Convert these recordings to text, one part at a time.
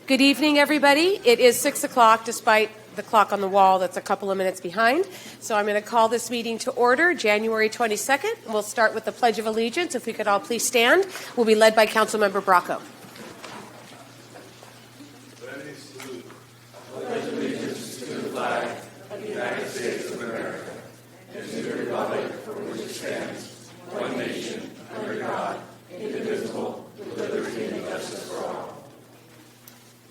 Good evening, everybody. It is 6 o'clock, despite the clock on the wall that's a couple of minutes behind. So I'm going to call this meeting to order, January 22nd. We'll start with the Pledge of Allegiance. If we could all please stand. We'll be led by Councilmember Bracco. Pledge allegiance to the flag of the United States of America and to the republic for which it stands, one nation, under God, indivisible, with liberty and justice for all.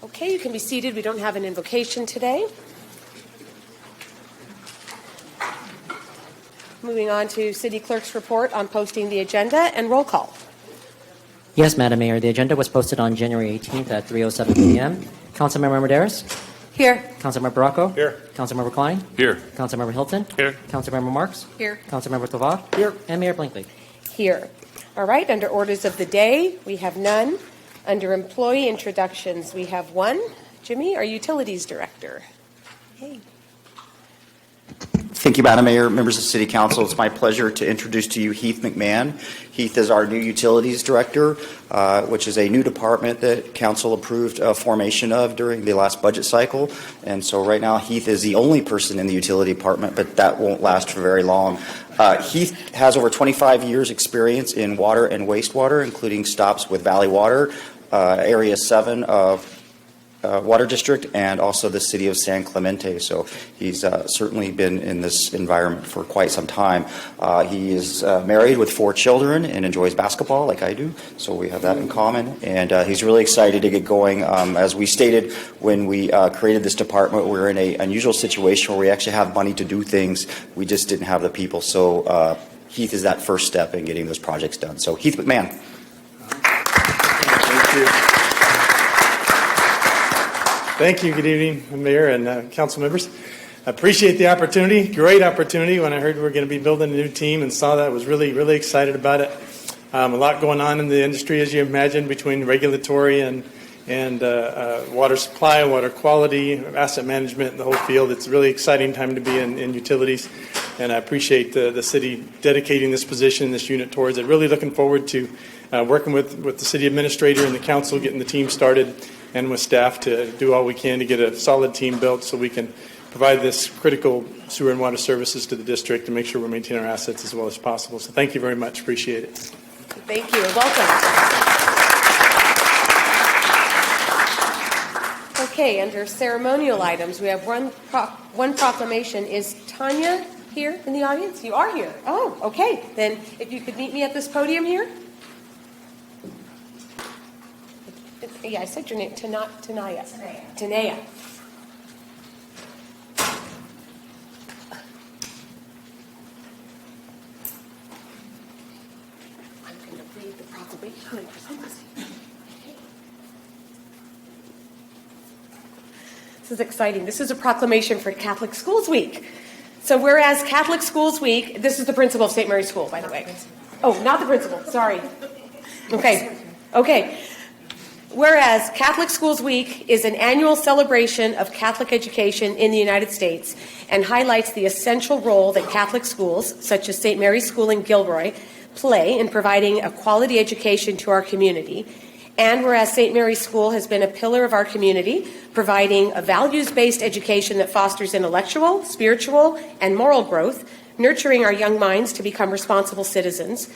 Okay, you can be seated. We don't have an invocation today. Moving on to City Clerk's report on posting the agenda and roll call. Yes, Madam Mayor. The agenda was posted on January 18th at 3:07 p.m. Councilmember Medeiros? Here. Councilmember Bracco? Here. Councilmember Klein? Here. Councilmember Hilton? Here. Councilmember Marks? Here. Councilmember Tovar? Here. And Mayor Blinkley? Here. All right, under orders of the day, we have none. Under employee introductions, we have one. Jimmy, our Utilities Director. Hey. Thank you, Madam Mayor, members of City Council. It's my pleasure to introduce to you Heath McMahon. Heath is our new Utilities Director, which is a new department that Council approved formation of during the last budget cycle. And so right now, Heath is the only person in the Utility Department, but that won't last for very long. Heath has over 25 years experience in water and wastewater, including stops with Valley Water, Area 7 of Water District, and also the City of San Clemente. So he's certainly been in this environment for quite some time. He is married with 4 children and enjoys basketball like I do. So we have that in common. And he's really excited to get going. As we stated when we created this department, we're in an unusual situation where we actually have money to do things. We just didn't have the people. So Heath is that first step in getting those projects done. So Heath McMahon. Thank you. Thank you. Good evening, Mayor and council members. I appreciate the opportunity. Great opportunity. When I heard we were going to be building a new team and saw that, I was really, really excited about it. A lot going on in the industry, as you imagine, between regulatory and water supply, water quality, asset management, and the whole field. It's a really exciting time to be in utilities, and I appreciate the city dedicating this position, this unit towards it. Really looking forward to working with the city administrator and the council, getting the team started, and with staff to do all we can to get a solid team built so we can provide this critical sewer and water services to the district and make sure we're maintaining our assets as well as possible. So thank you very much. Appreciate it. Thank you. Welcome. Okay, under ceremonial items, we have one proclamation. Is Tanya here in the audience? You are here. Oh, okay. Then if you could meet me at this podium here. Yeah, I said your name. Tanaya. Tanaya. I'm going to read the proclamation and present this. This is exciting. This is a proclamation for Catholic Schools Week. So whereas Catholic Schools Week, this is the principal of St. Mary's School, by the way. Oh, not the principal. Sorry. Okay. Whereas Catholic Schools Week is an annual celebration of Catholic education in the United States and highlights the essential role that Catholic schools, such as St. Mary's School in Gilroy, play in providing a quality education to our community. And whereas St. Mary's School has been a pillar of our community, providing a values-based education that fosters intellectual, spiritual, and moral growth, nurturing our young minds to become responsible citizens.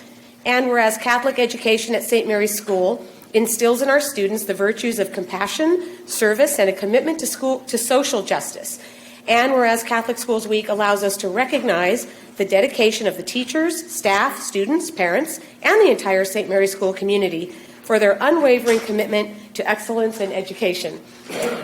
And whereas Catholic education at St. Mary's School instills in our students the virtues of compassion, service, and a commitment to social justice. And whereas Catholic Schools Week allows us to recognize the dedication of the teachers, staff, students, parents, and the entire St. Mary's School community for their unwavering commitment to excellence in education.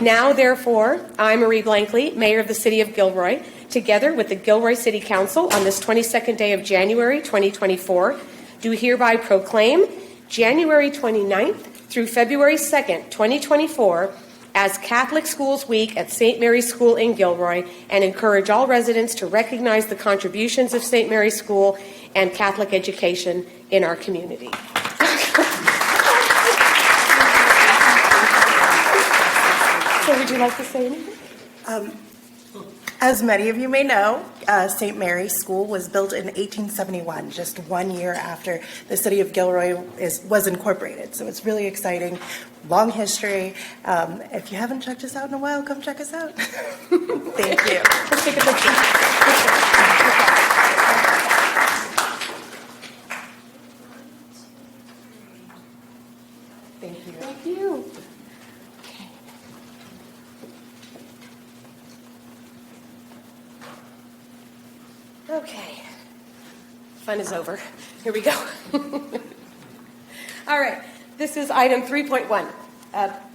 Now, therefore, I, Marie Blankley, Mayor of the City of Gilroy, together with the Gilroy City Council on this 22nd day of January 2024, do hereby proclaim January 29th through February 2nd, 2024, as Catholic Schools Week at St. Mary's School in Gilroy, and encourage all residents to recognize the contributions of St. Mary's School and Catholic education in our community. So would you like to say anything? As many of you may know, St. Mary's School was built in 1871, just 1 year after the city of Gilroy was incorporated. So it's really exciting, long history. If you haven't checked us out in a while, come check us out. Thank you. Let's take a picture. Thank you. Thank you. Okay. Fun is over. Here we go. All right. This is item 3.1.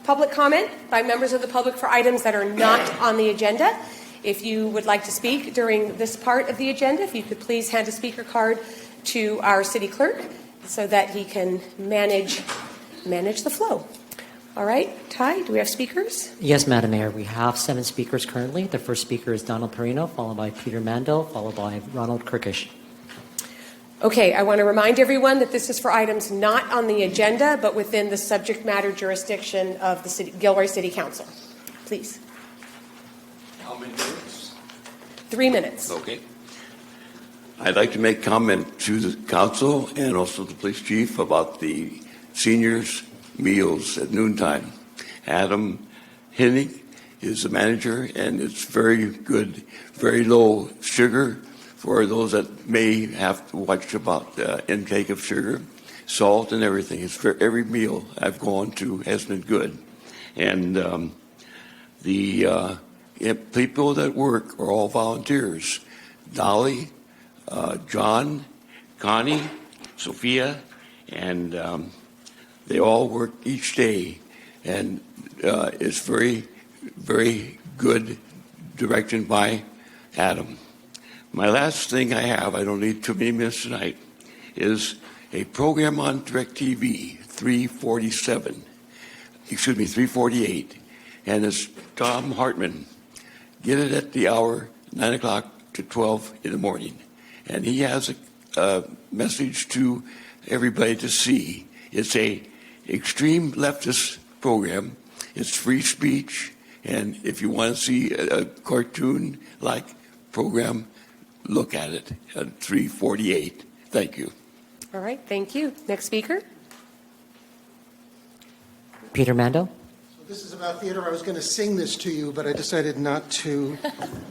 Public comment by members of the public for items that are not on the agenda. If you would like to speak during this part of the agenda, if you could please hand a speaker card to our city clerk so that he can manage the flow. All right, Ty, do we have speakers? Yes, Madam Mayor. We have 7 speakers currently. The first speaker is Donald Perino, followed by Peter Mandel, followed by Ronald Kirkish. Okay, I want to remind everyone that this is for items not on the agenda, but within the subject matter jurisdiction of the Gilroy City Council. Please. How many minutes? 3 minutes. Okay. I'd like to make comment to the council and also the police chief about the seniors' meals at noontime. Adam Hennig is the manager, and it's very good, very low sugar for those that may have to watch about the intake of sugar, salt, and everything. It's for every meal I've gone to has been good. And the people that work are all volunteers. Dolly, John, Connie, Sophia, and they all work each day, and it's very, very good direction by Adam. My last thing I have, I don't need too many minutes tonight, is a program on DirecTV 348, and it's Tom Hartman. Get it at the hour 9 o'clock to 12 in the morning, and he has a message to everybody to see. It's a extreme leftist program. It's free speech, and if you want to see a cartoon-like program, look at it at 348. Thank you. All right, thank you. Next speaker. Peter Mandel. This is about theater. I was going to sing this to you, but I decided not to.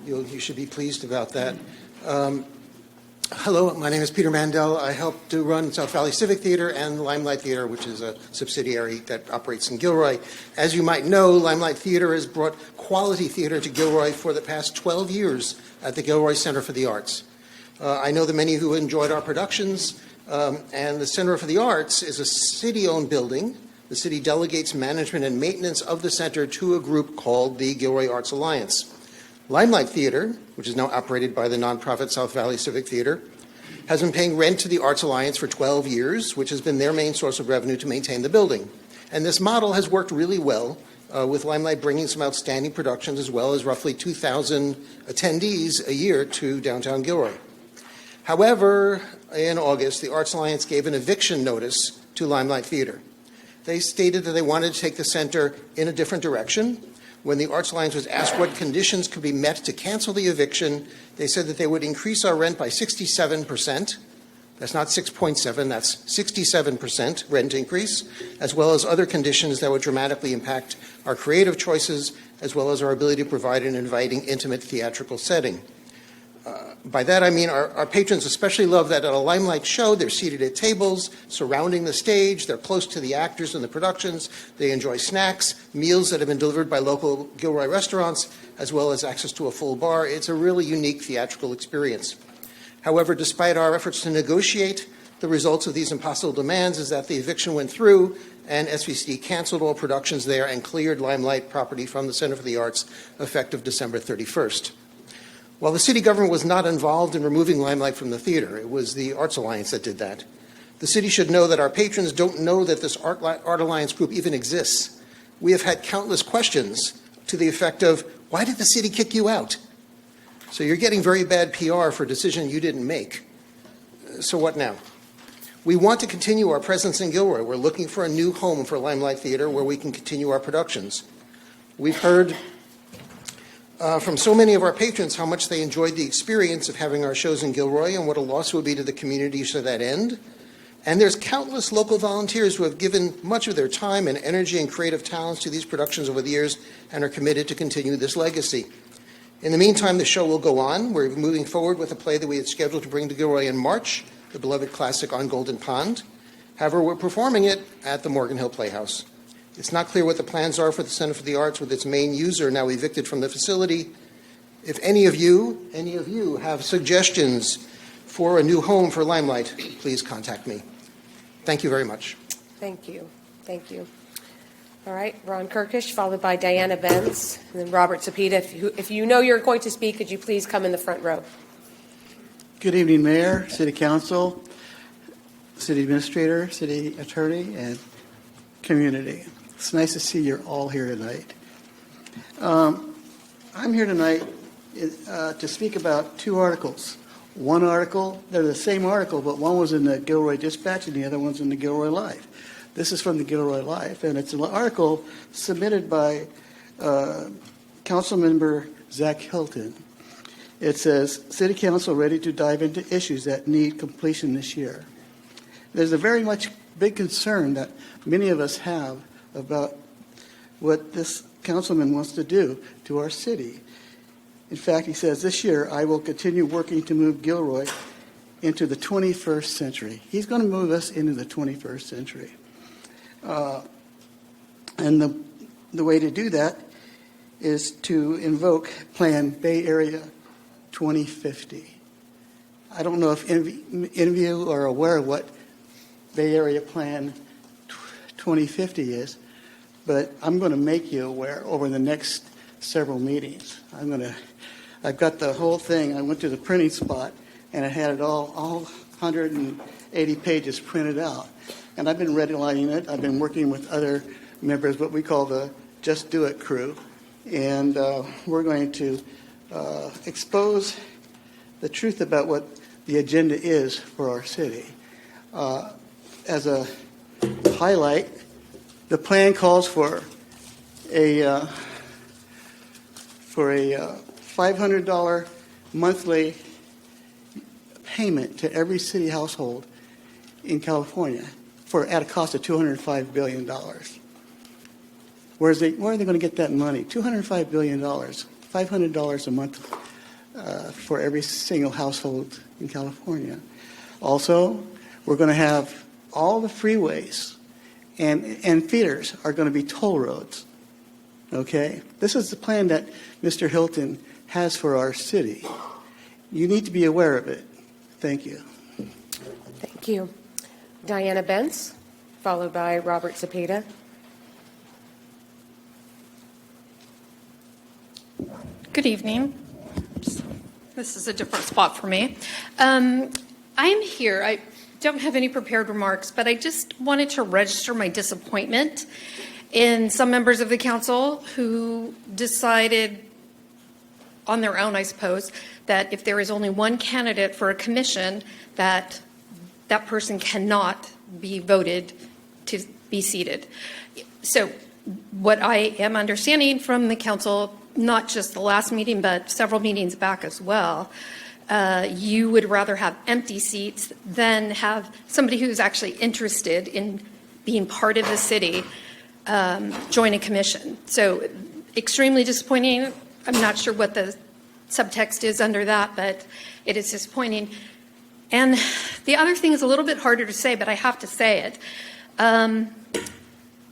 You should be pleased about that. Hello, my name is Peter Mandel. I help to run South Valley Civic Theater and Limelight Theater, which is a subsidiary that operates in Gilroy. As you might know, Limelight Theater has brought quality theater to Gilroy for the past 12 years at the Gilroy Center for the Arts. I know that many of you enjoyed our productions, and the Center for the Arts is a city-owned building. The city delegates management and maintenance of the center to a group called the Gilroy Arts Alliance. Limelight Theater, which is now operated by the nonprofit South Valley Civic Theater, has been paying rent to the Arts Alliance for 12 years, which has been their main source of revenue to maintain the building. And this model has worked really well, with Limelight bringing some outstanding productions as well as roughly 2,000 attendees a year to downtown Gilroy. However, in August, the Arts Alliance gave an eviction notice to Limelight Theater. They stated that they wanted to take the center in a different direction. When the Arts Alliance was asked what conditions could be met to cancel the eviction, they said that they would increase our rent by 67%. That's not 6.7, that's 67% rent increase, as well as other conditions that would dramatically impact our creative choices, as well as our ability to provide an inviting, intimate theatrical setting. By that I mean our patrons especially love that at a Limelight show, they're seated at tables surrounding the stage, they're close to the actors and the productions, they enjoy snacks, meals that have been delivered by local Gilroy restaurants, as well as access to a full bar. It's a really unique theatrical experience. However, despite our efforts to negotiate, the results of these impossible demands is that the eviction went through and SVCE canceled all productions there and cleared Limelight property from the Center for the Arts effective December 31st. While the city government was not involved in removing Limelight from the theater, it was the Arts Alliance that did that. The city should know that our patrons don't know that this Art Alliance group even exists. We have had countless questions to the effect of, why did the city kick you out? So you're getting very bad PR for a decision you didn't make. So what now? We want to continue our presence in Gilroy. We're looking for a new home for Limelight Theater where we can continue our productions. We've heard from so many of our patrons how much they enjoyed the experience of having our shows in Gilroy and what a loss it would be to the community to that end. And there's countless local volunteers who have given much of their time and energy and creative talents to these productions over the years and are committed to continue this legacy. In the meantime, the show will go on. We're moving forward with a play that we had scheduled to bring to Gilroy in March, the beloved classic On Golden Pond. However, we're performing it at the Morgan Hill Playhouse. It's not clear what the plans are for the Center for the Arts with its main user now evicted from the facility. If any of you have suggestions for a new home for Limelight, please contact me. Thank you very much. Thank you. Thank you. All right, Ron Kirkish, followed by Diana Benz, and then Robert Cepeda. If you know you're going to speak, could you please come in the front row? Good evening, Mayor, City Council, City Administrator, City Attorney, and community. It's nice to see you're all here tonight. I'm here tonight to speak about two articles. One article, they're the same article, but one was in the Gilroy Dispatch and the other one's in the Gilroy Live. This is from the Gilroy Live, and it's an article submitted by Councilmember Zach Hilton. It says, City Council ready to dive into issues that need completion this year. There's a very much big concern that many of us have about what this councilman wants to do to our city. In fact, he says, this year I will continue working to move Gilroy into the 21st century. He's going to move us into the 21st century. And the way to do that is to invoke Plan Bay Area 2050. I don't know if any of you are aware of what Bay Area Plan 2050 is, but I'm going to make you aware over the next several meetings. I've got the whole thing. I went to the printing spot, and it had it all 180 pages printed out. And I've been redlining it. I've been working with other members, what we call the Just Do It crew. And we're going to expose the truth about what the agenda is for our city. As a highlight, the plan calls for a $500 monthly payment to every city household in California at a cost of $205 billion. Where are they going to get that money? $205 billion, $500 a month for every single household in California. Also, we're going to have all the freeways and feeders are going to be toll roads. Okay? This is the plan that Mr. Hilton has for our city. You need to be aware of it. Thank you. Thank you. Diana Benz, followed by Robert Cepeda. Good evening. This is a different spot for me. I'm here. I don't have any prepared remarks, but I just wanted to register my disappointment in some members of the council who decided on their own, I suppose, that if there is only one candidate for a commission, that that person cannot be voted to be seated. So what I am understanding from the council, not just the last meeting, but several meetings back as well, you would rather have empty seats than have somebody who's actually interested in being part of the city join a commission. So extremely disappointing. I'm not sure what the subtext is under that, but it is disappointing. And the other thing is a little bit harder to say, but I have to say it.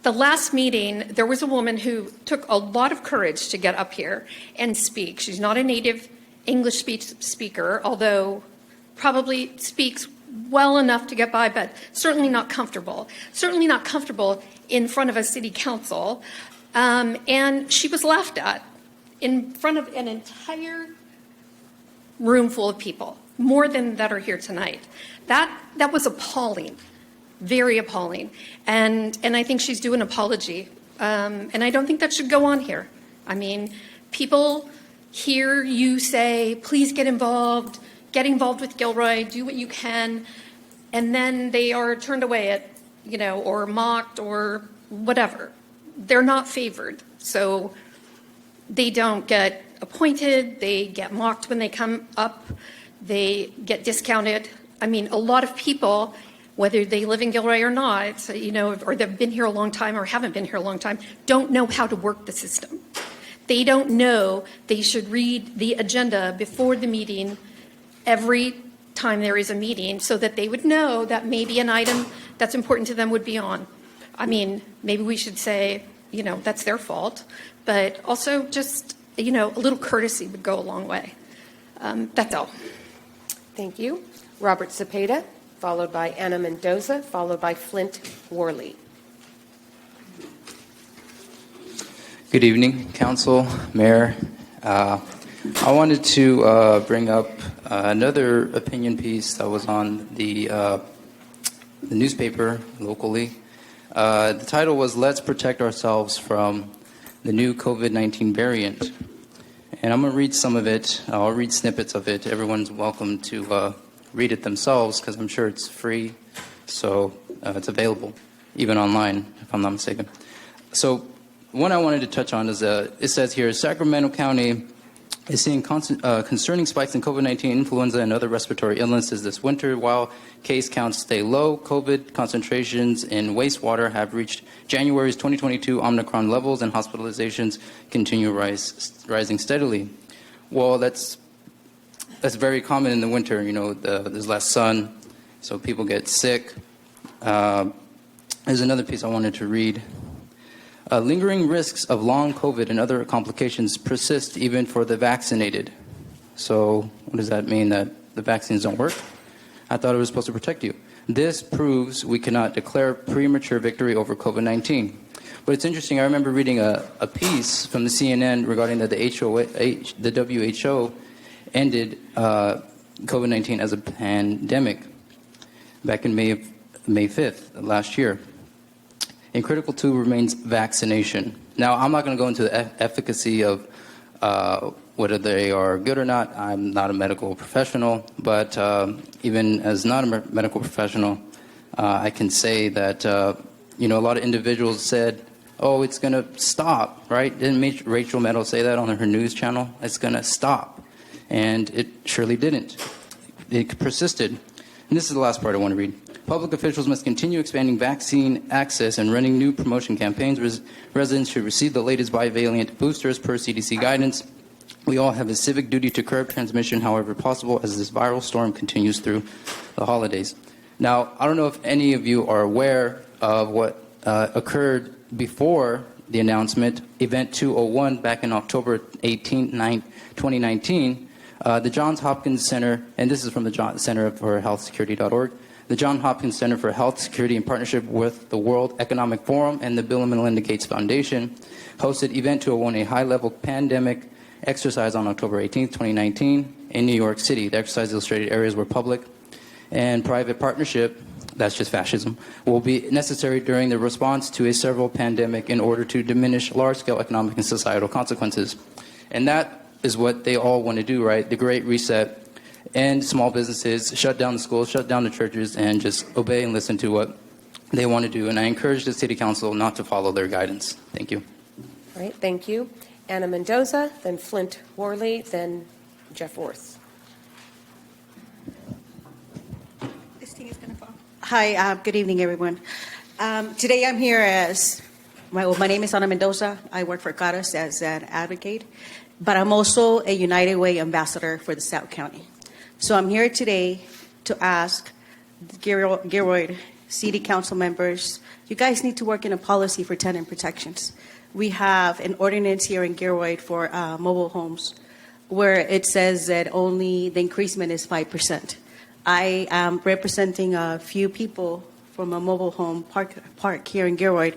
The last meeting, there was a woman who took a lot of courage to get up here and speak. She's not a native English speaker, although probably speaks well enough to get by, but certainly not comfortable. Certainly not comfortable in front of a city council. And she was laughed at in front of an entire room full of people, more than that are here tonight. That was appalling, very appalling. And I think she's due an apology. And I don't think that should go on here. I mean, people hear you say, please get involved with Gilroy, do what you can, and then they are turned away at, or mocked or whatever. They're not favored. So they don't get appointed, they get mocked when they come up, they get discounted. I mean, a lot of people, whether they live in Gilroy or not, or they've been here a long time or haven't been here a long time, don't know how to work the system. They don't know they should read the agenda before the meeting every time there is a meeting so that they would know that maybe an item that's important to them would be on. I mean, maybe we should say, that's their fault, but also just, a little courtesy would go a long way. That's all. Thank you. Robert Cepeda, followed by Anna Mendoza, followed by Flint Worley. Good evening, Council, Mayor. I wanted to bring up another opinion piece that was on the newspaper locally. The title was "Let's Protect Ourselves from the New COVID-19 Variant." And I'm going to read some of it. I'll read snippets of it. Everyone's welcome to read it themselves because I'm sure it's free. So it's available, even online, if I'm not mistaken. So one I wanted to touch on is it says here, Sacramento County is seeing concerning spikes in COVID-19 influenza and other respiratory illnesses this winter. While case counts stay low, COVID concentrations in wastewater have reached January's 2022 Omicron levels, and hospitalizations continue rising steadily. Well, that's very common in the winter. There's less sun, so people get sick. There's another piece I wanted to read. Lingering risks of long COVID and other complications persist even for the vaccinated. So what does that mean, that the vaccines don't work? I thought it was supposed to protect you. This proves we cannot declare premature victory over COVID-19. But it's interesting, I remember reading a piece from the CNN regarding that the WHO ended COVID-19 as a pandemic back in May 5th last year. And critical too remains vaccination. Now, I'm not going to go into the efficacy of whether they are good or not. I'm not a medical professional, but even as not a medical professional, I can say that a lot of individuals said, "Oh, it's going to stop," right? Didn't Rachel Maddow say that on her news channel? It's going to stop, and it surely didn't. It persisted. And this is the last part I want to read. Public officials must continue expanding vaccine access and running new promotion campaigns. Residents should receive the latest bivalent boosters per CDC guidance. We all have a civic duty to curb transmission however possible as this viral storm continues through the holidays. Now, I don't know if any of you are aware of what occurred before the announcement, Event 201, back in October 18, 2019. The Johns Hopkins Center, and this is from the Center for HealthSecurity.org, the Johns Hopkins Center for Health Security in partnership with the World Economic Forum and the Bill and Melinda Gates Foundation hosted Event 201, a high-level pandemic exercise on October 18, 2019 in New York City. The exercise illustrated areas where public and private partnership, that's just fascism, will be necessary during the response to a several pandemic in order to diminish large-scale economic and societal consequences. And that is what they all want to do, right? The Great Reset. And small businesses, shut down the schools, shut down the churches, and just obey and listen to what they want to do. And I encourage the City Council not to follow their guidance. Thank you. All right, thank you. Anna Mendoza, then Flint Worley, then Jeff Worth. This thing is going to fall. Hi, good evening, everyone. Today I'm here as, my name is Anna Mendoza. I work for CARAS as an advocate, but I'm also a United Way ambassador for the South County. So I'm here today to ask Gilroy City Council members, you guys need to work in a policy for tenant protections. We have an ordinance here in Gilroy for mobile homes where it says that only the increasement is 5%. I am representing a few people from a mobile home park here in Gilroy,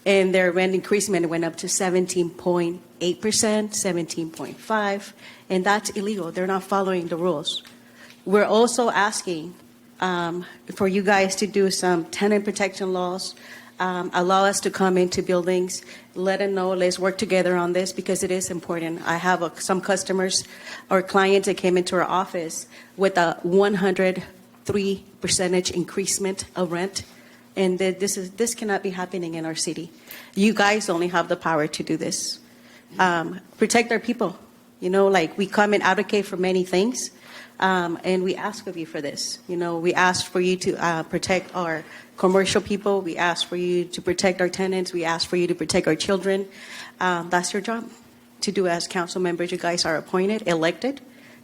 and their rent increasement went up to 17.8%, 17.5%, and that's illegal. They're not following the rules. We're also asking for you guys to do some tenant protection laws, allow us to come into buildings, let them know, let's work together on this because it is important. I have some customers or clients that came into our office with a 103% increasement of rent, and this cannot be happening in our city. You guys only have the power to do this. protect our people. Like we come and advocate for many things, and we ask of you for this. We ask for you to protect our commercial people. We ask for you to protect our tenants. We ask for you to protect our children. That's your job to do as council members. You guys are appointed, elected,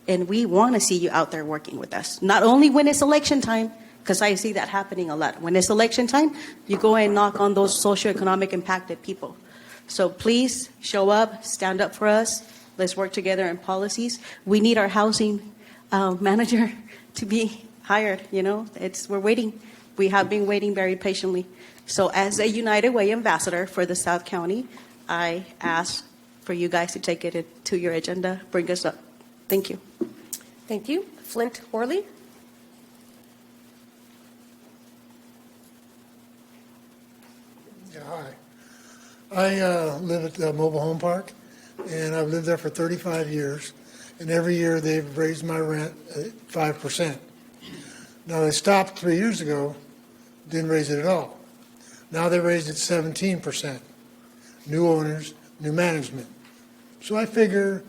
and we want to see you out there working with us. Not only when it's election time, because I see that happening a lot. When it's election time, you go and knock on those socioeconomic impacted people. So please show up, stand up for us. Let's work together in policies. We need our housing manager to be hired. We're waiting. We have been waiting very patiently. So as a United Way ambassador for the South County, I ask for you guys to take it to your agenda, bring us up. Thank you. Thank you. Flint Worley. Yeah, hi. I live at the mobile home park, and I've lived there for 35 years, and every year they've raised my rent at 5%. Now, they stopped 3 years ago, didn't raise it at all. Now they raised it 17%. New owners, new management. So I figure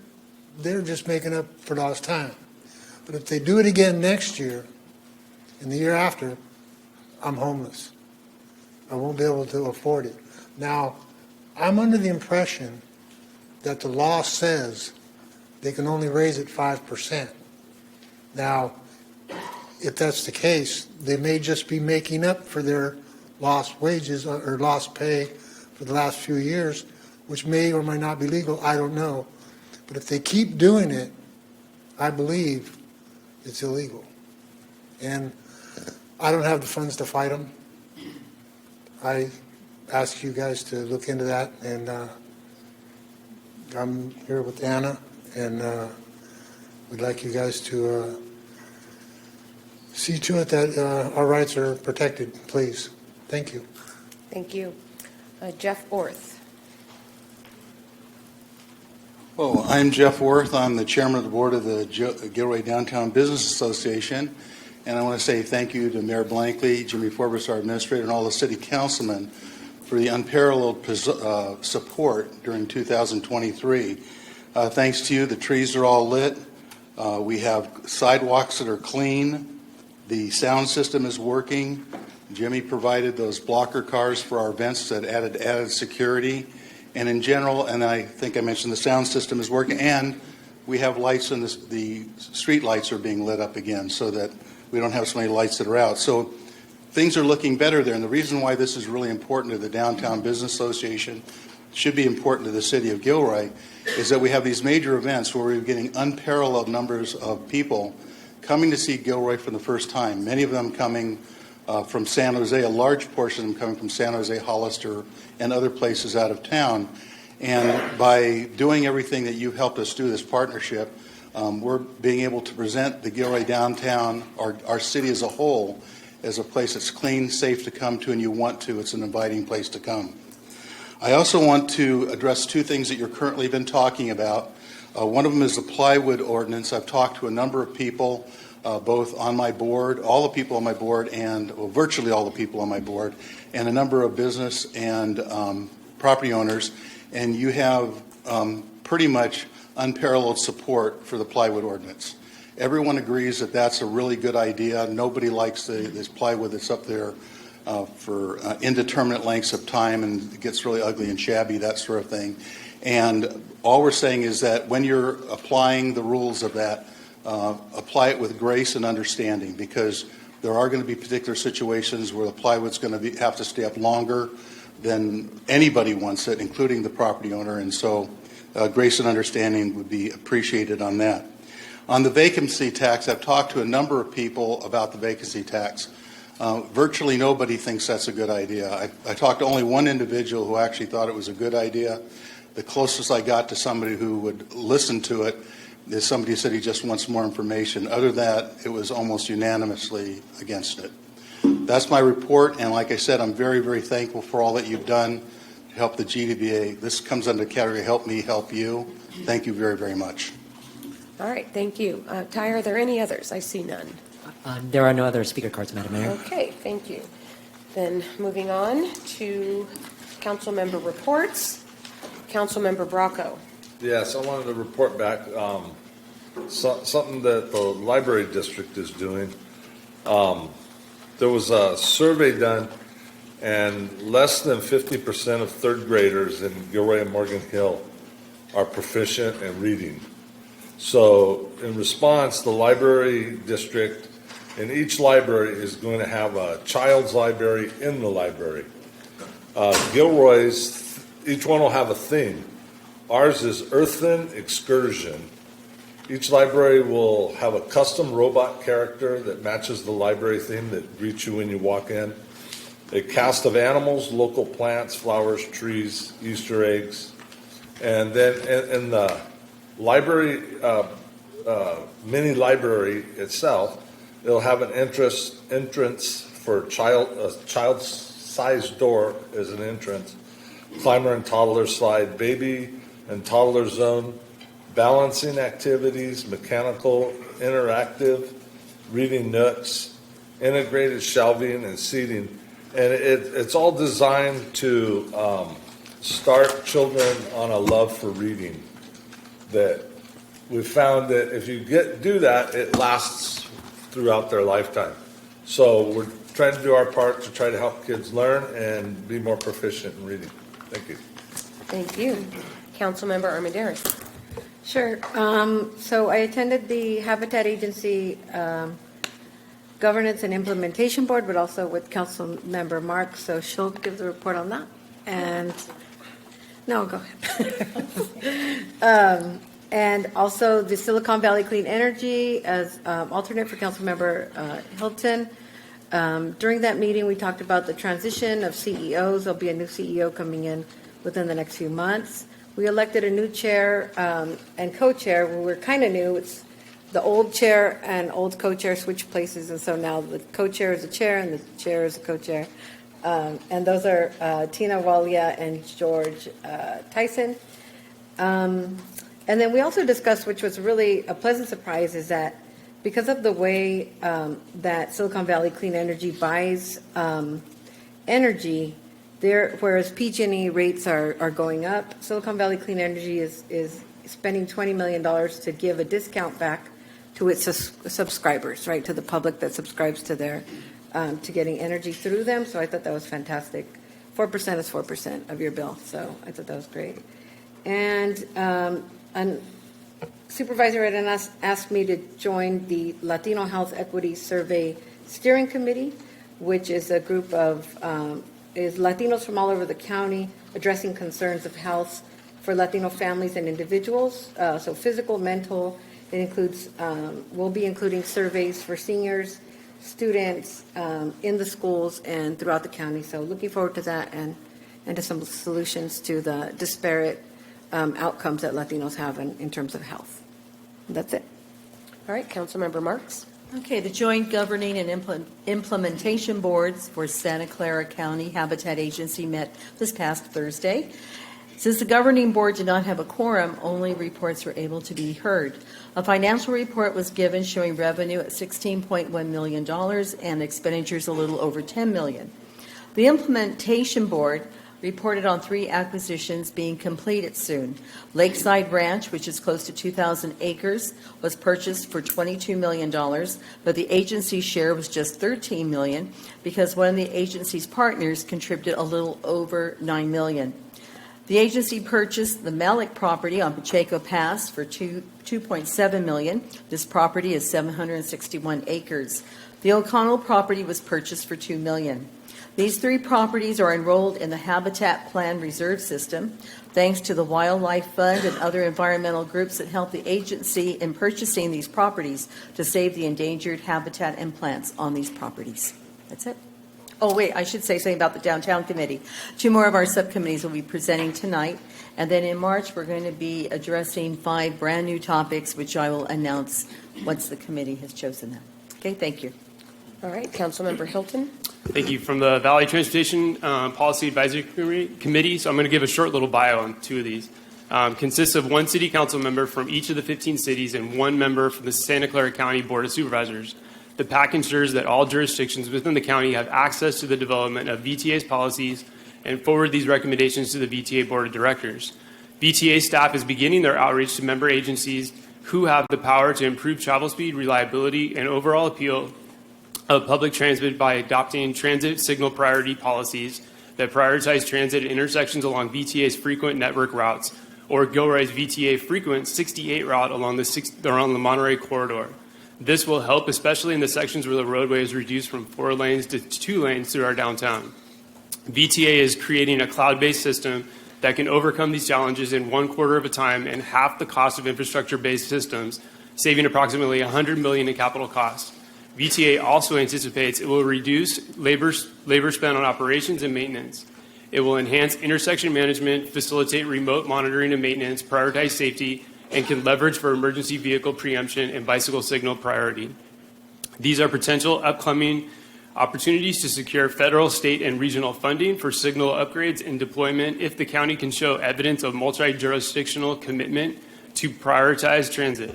they're just making up for lost time. But if they do it again next year and the year after, I'm homeless. I won't be able to afford it. Now, I'm under the impression that the law says they can only raise it 5%. Now, if that's the case, they may just be making up for their lost wages or lost pay for the last few years, which may or may not be legal. I don't know. But if they keep doing it, I believe it's illegal. And I don't have the funds to fight them. I ask you guys to look into that, and I'm here with Anna, and we'd like you guys to see to it that our rights are protected, please. Thank you. Thank you. Jeff Orth. Well, I'm Jeff Worth. I'm the chairman of the board of the Gilroy Downtown Business Association, and I want to say thank you to Mayor Blankley, Jimmy Forbes, our administrator, and all the city councilmen for the unparalleled support during 2023. Thanks to you, the trees are all lit. We have sidewalks that are clean. The sound system is working. Jimmy provided those blocker cars for our events that added security. And in general, and I think I mentioned the sound system is working, and we have lights, and the street lights are being lit up again so that we don't have so many lights that are out. So things are looking better there. And the reason why this is really important to the Downtown Business Association, should be important to the city of Gilroy, is that we have these major events where we're getting unparalleled numbers of people coming to see Gilroy for the first time. Many of them coming from San Jose, a large portion of them coming from San Jose, Hollister, and other places out of town. And by doing everything that you've helped us do, this partnership, we're being able to present the Gilroy downtown, our city as a whole, as a place that's clean, safe to come to, and you want to. It's an inviting place to come. I also want to address two things that you're currently been talking about. One of them is the plywood ordinance. I've talked to a number of people, both on my board, all the people on my board, and virtually all the people on my board, and a number of business and property owners, and you have pretty much unparalleled support for the plywood ordinance. Everyone agrees that that's a really good idea. Nobody likes this plywood that's up there for indeterminate lengths of time, and it gets really ugly and shabby, that sort of thing. And all we're saying is that when you're applying the rules of that, apply it with grace and understanding, because there are going to be particular situations where the plywood's going to have to stay up longer than anybody wants it, including the property owner. And so grace and understanding would be appreciated on that. On the vacancy tax, I've talked to a number of people about the vacancy tax. Virtually nobody thinks that's a good idea. I talked to only one individual who actually thought it was a good idea. The closest I got to somebody who would listen to it is somebody who said he just wants more information. Other than that, it was almost unanimously against it. That's my report, and like I said, I'm very, very thankful for all that you've done to help the GDBA. This comes under the category Help Me, Help You. Thank you very, very much. All right, thank you. Ty, are there any others? I see none. There are no other speaker cards, Madam Mayor. Okay, thank you. Then moving on to council member reports. Councilmember Bracco. Yes, I wanted to report back something that the library district is doing. There was a survey done, and less than 50% of third graders in Gilroy and Morgan Hill are proficient in reading. So in response, the library district in each library is going to have a child's library in the library. Gilroy's, each one will have a theme. Ours is Earthen Excursion. Each library will have a custom robot character that matches the library theme that greets you when you walk in. A cast of animals, local plants, flowers, trees, Easter eggs. And then in the library, mini library itself, it'll have an entrance for a child-sized door as an entrance, climber and toddler slide, baby and toddler zone, balancing activities, mechanical, interactive, reading nooks, integrated shelving and seating. And it's all designed to start children on a love for reading. That we found that if you do that, it lasts throughout their lifetime. So we're trying to do our part to try to help kids learn and be more proficient in reading. Thank you. Thank you. Councilmember Armendariz. Sure. So I attended the Habitat Agency Governance and Implementation Board, but also with Councilmember Marks, so she'll give the report on that. And no, go ahead. And also the Silicon Valley Clean Energy as alternate for Councilmember Hilton. During that meeting, we talked about the transition of CEOs. There'll be a new CEO coming in within the next few months. We elected a new chair and co-chair. We were kind of new. It's the old chair and old co-chair switch places, and so now the co-chair is a chair and the chair is a co-chair. And those are Tina Walia and George Tyson. And then we also discussed, which was really a pleasant surprise, is that because of the way that Silicon Valley Clean Energy buys energy, whereas PG&E rates are going up, Silicon Valley Clean Energy is spending $20 million to give a discount back to its subscribers, right, to the public that subscribes to their to getting energy through them. So I thought that was fantastic. 4% is 4% of your bill, so I thought that was great. And Supervisor Arenas asked me to join the Latino Health Equity Survey Steering Committee, which is a group of is Latinos from all over the county addressing concerns of health for Latino families and individuals. So physical, mental. It includes, we'll be including surveys for seniors, students in the schools and throughout the county. So looking forward to that and to some solutions to the disparate outcomes that Latinos have in terms of health. That's it. All right, Councilmember Marks. Okay, the Joint Governing and Implementation Boards for Santa Clara County Habitat Agency met this past Thursday. Since the governing board did not have a quorum, only reports were able to be heard. A financial report was given showing revenue at $16.1 million and expenditures a little over $10 million. The Implementation Board reported on 3 acquisitions being completed soon. Lakeside Ranch, which is close to 2,000 acres, was purchased for $22 million, but the agency's share was just $13 million because one of the agency's partners contributed a little over $9 million. The agency purchased the Malik property on Pacheco Pass for $2.7 million. This property is 761 acres. The O'Connell property was purchased for $2 million. These 3 properties are enrolled in the Habitat Plan Reserve System, thanks to the Wildlife Fund and other environmental groups that help the agency in purchasing these properties to save the endangered habitat and plants on these properties. That's it. Oh, wait, I should say something about the Downtown Committee. 2 more of our subcommittees will be presenting tonight, and then in March we're going to be addressing 5 brand new topics, which I will announce once the committee has chosen them. Okay, thank you. All right, Councilmember Hilton. Thank you. From the Valley Transportation Policy Advisory Committee, so I'm going to give a short little bio on 2 of these. Consists of 1 city council member from each of the 15 cities and 1 member from the Santa Clara County Board of Supervisors. The PAC ensures that all jurisdictions within the county have access to the development of VTA's policies and forward these recommendations to the VTA Board of Directors. VTA staff is beginning their outreach to member agencies who have the power to improve travel speed, reliability, and overall appeal of public transit by adopting transit signal priority policies that prioritize transit at intersections along VTA's frequent network routes, or Gilroy's VTA frequent 68 route along the Monterey corridor. This will help, especially in the sections where the roadway is reduced from 4 lanes to 2 lanes through our downtown. VTA is creating a cloud-based system that can overcome these challenges in 1/4 of a time and half the cost of infrastructure-based systems, saving approximately $100 million in capital costs. VTA also anticipates it will reduce labor spent on operations and maintenance. It will enhance intersection management, facilitate remote monitoring and maintenance, prioritize safety, and can leverage for emergency vehicle preemption and bicycle signal priority. These are potential upcoming opportunities to secure federal, state, and regional funding for signal upgrades and deployment if the county can show evidence of multi-jurisdictional commitment to prioritize transit.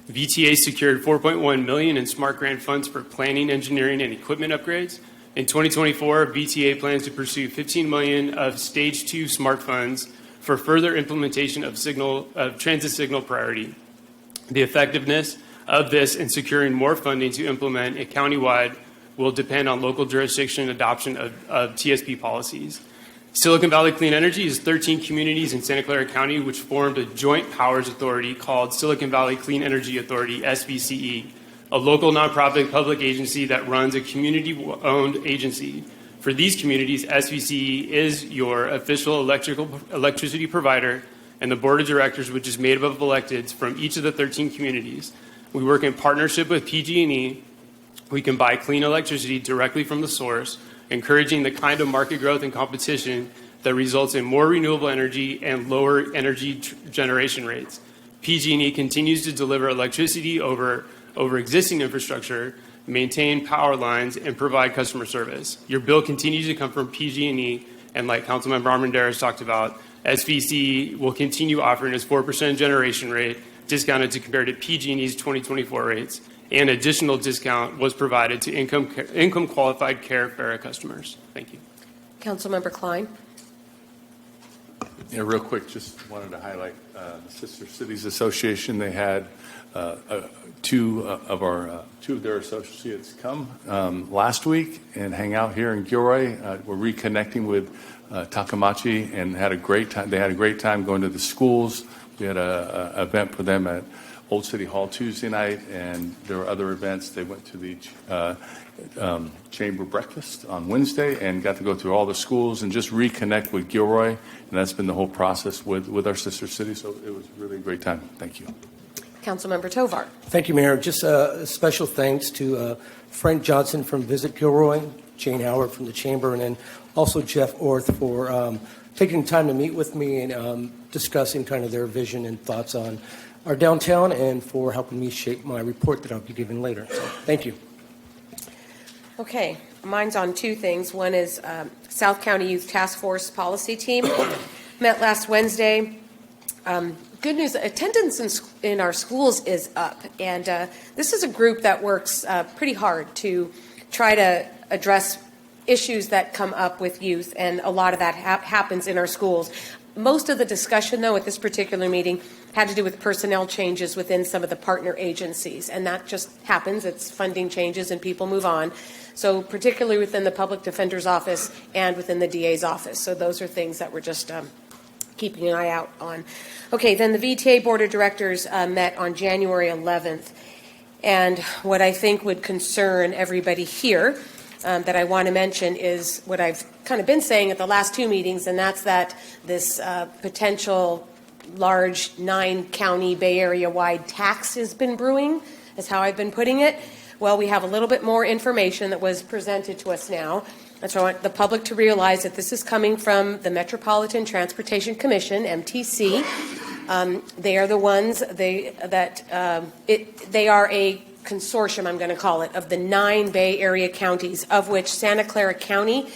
VTA secured $4.1 million in SMART grant funds for planning, engineering, and equipment upgrades. In 2024, VTA plans to pursue $15 million of Stage 2 SMART funds for further implementation of transit signal priority. The effectiveness of this in securing more funding to implement it countywide will depend on local jurisdiction adoption of TSP policies. Silicon Valley Clean Energy is 13 communities in Santa Clara County which formed a joint powers authority called Silicon Valley Clean Energy Authority, SVCE, a local nonprofit public agency that runs a community-owned agency. For these communities, SVCE is your official electricity provider, and the board of directors, which is made up of electeds from each of the 13 communities. We work in partnership with PG&E. We can buy clean electricity directly from the source, encouraging the kind of market growth and competition that results in more renewable energy and lower energy generation rates. PG&E continues to deliver electricity over existing infrastructure, maintain power lines, and provide customer service. Your bill continues to come from PG&E, and like Councilmember Armendariz talked about, SVCE will continue offering its 4% generation rate, discounted to compare to PG&E's 2024 rates. And additional discount was provided to income qualified care FARA customers. Thank you. Councilmember Klein. Yeah, real quick, just wanted to highlight the Sister Cities Association. They had two of their associates come last week and hang out here in Gilroy. We're reconnecting with Takamachi and had a great time. They had a great time going to the schools. We had an event for them at Old City Hall Tuesday night, and there were other events. They went to the chamber breakfast on Wednesday and got to go through all the schools and just reconnect with Gilroy, and that's been the whole process with our sister city, so it was really a great time. Thank you. Councilmember Tovar. Thank you, Mayor. Just a special thanks to Frank Johnson from Visit Gilroy, Jane Howard from the Chamber, and then also Jeff Orth for taking time to meet with me and discussing kind of their vision and thoughts on our downtown and for helping me shape my report that I'll be giving later. So, thank you. Okay, mine's on 2 things. One is South County Youth Task Force Policy Team met last Wednesday. Good news, attendance in our schools is up, and this is a group that works pretty hard to try to address issues that come up with youth, and a lot of that happens in our schools. Most of the discussion, though, at this particular meeting had to do with personnel changes within some of the partner agencies, and that just happens. It's funding changes and people move on. So particularly within the Public Defender's Office and within the DA's office. So those are things that we're just keeping an eye out on. Okay, then the VTA Board of Directors met on January 11th, and what I think would concern everybody here that I want to mention is what I've kind of been saying at the last 2 meetings, and that's that this potential large 9-county Bay Area-wide tax has been brewing, is how I've been putting it. Well, we have a little bit more information that was presented to us now. And so I want the public to realize that this is coming from the Metropolitan Transportation Commission, MTC. They are the ones, they are a consortium, I'm going to call it, of the 9 Bay Area counties, of which Santa Clara County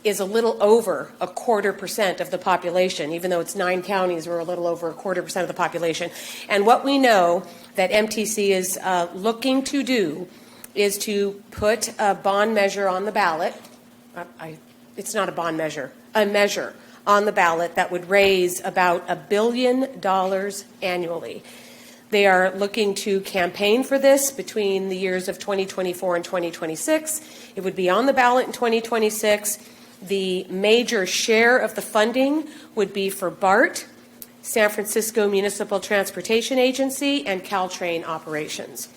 is a little over 0.25% of the population. Even though it's 9 counties, we're a little over 0.25% of the population. And what we know that MTC is looking to do is to put a bond measure on the ballot. It's not a bond measure, a measure on the ballot that would raise about $1 billion annually. They are looking to campaign for this between the years of 2024 and 2026. It would be on the ballot in 2026. The major share of the funding would be for BART, San Francisco Municipal Transportation Agency, and Caltrain operations.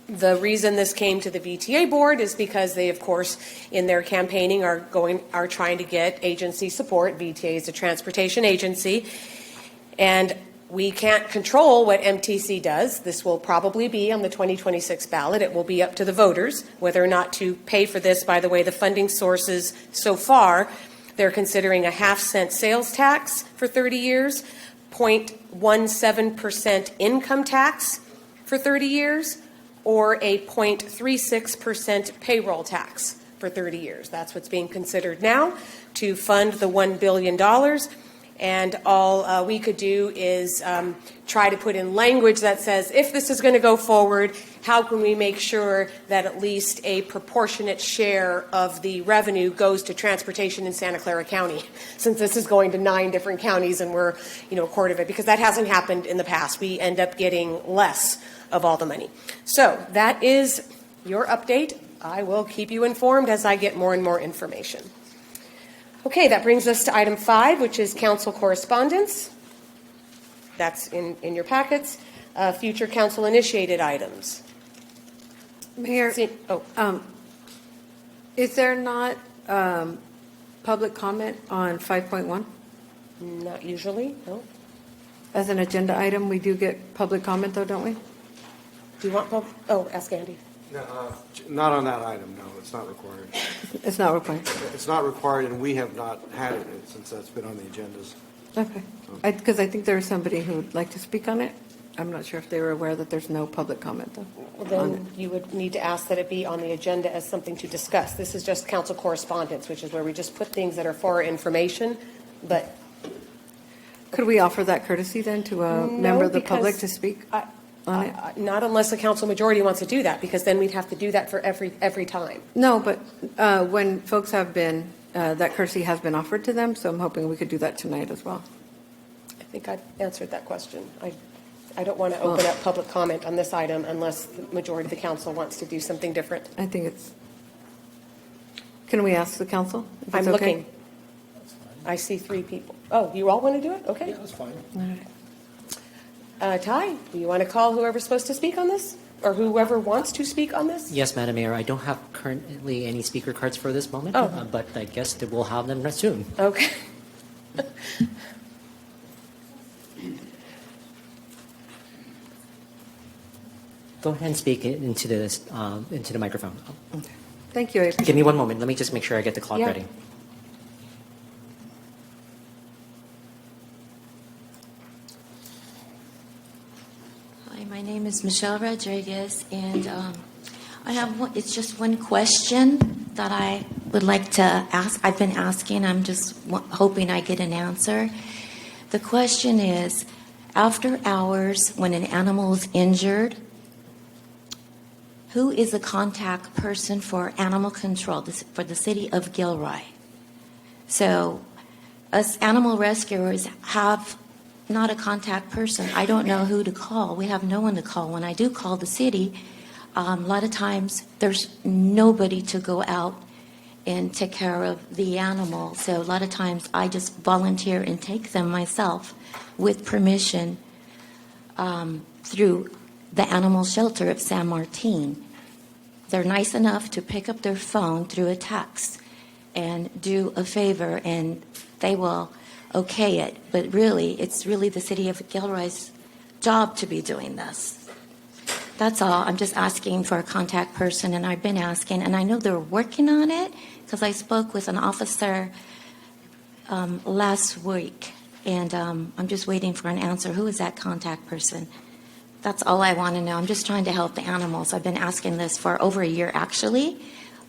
The reason this came to the VTA board is because they, of course, in their campaigning are trying to get agency support. VTA is a transportation agency, and we can't control what MTC does. This will probably be on the 2026 ballot. It will be up to the voters whether or not to pay for this. By the way, the funding sources so far, they're considering a half-cent sales tax for 30 years, 0.17% income tax for 30 years, or a 0.36% payroll tax for 30 years. That's what's being considered now to fund the $1 billion. And all we could do is try to put in language that says, if this is going to go forward, how can we make sure that at least a proportionate share of the revenue goes to transportation in Santa Clara County, since this is going to 9 different counties and we're, a quarter of it, because that hasn't happened in the past. We end up getting less of all the money. So that is your update. I will keep you informed as I get more and more information. Okay, that brings us to item 5, which is council correspondence. That's in your packets. Future council initiated items. Mayor, is there not public comment on 5.1? Not usually, no. As an agenda item, we do get public comment, though, don't we? Do you want public? Ask Andy. No, not on that item, no. It's not required. It's not required. It's not required, and we have not had it since that's been on the agendas. Okay. Because I think there's somebody who would like to speak on it. I'm not sure if they were aware that there's no public comment, though. Well, then you would need to ask that it be on the agenda as something to discuss. This is just council correspondence, which is where we just put things that are for our information, but... Could we offer that courtesy, then, to a member of the public to speak on it? Not unless the council majority wants to do that, because then we'd have to do that for every time. No, but when folks have been, that courtesy has been offered to them, so I'm hoping we could do that tonight as well. I think I've answered that question. I don't want to open up public comment on this item unless the majority of the council wants to do something different. I think it's... Can we ask the council if it's I'm okay? looking. I see 3 people. Oh, you all want to do it? Okay. Yeah, that's fine. All right. Ty, do you want to call whoever's supposed to speak on this? Or whoever wants to speak on this? Yes, Madam Mayor. I don't have currently any speaker cards for this moment, Oh. but I guess that we'll have them soon. Okay. Go ahead and speak into the microphone. Okay. Thank you. Give me one moment. Let me just make sure I get the clock Yeah. ready. Hi, my name is Michelle Rodriguez, and it's just one question that I would like to ask. I've been asking, I'm just hoping I get an answer. The question is, after hours, when an animal is injured, who is the contact person for animal control for the city of Gilroy? So us animal rescuers have not a contact person. I don't know who to call. We have no one to call. When I do call the city, a lot of times there's nobody to go out and take care of the animal. So a lot of times I just volunteer and take them myself with permission through the animal shelter of San Martin. They're nice enough to pick up their phone through a text and do a favor, and they will okay it. But really, it's really the city of Gilroy's job to be doing this. That's all. I'm just asking for a contact person, and I've been asking, and I know they're working on it because I spoke with an officer last week, and I'm just waiting for an answer. Who is that contact person? That's all I want to know. I'm just trying to help the animals. I've been asking this for over a year, actually,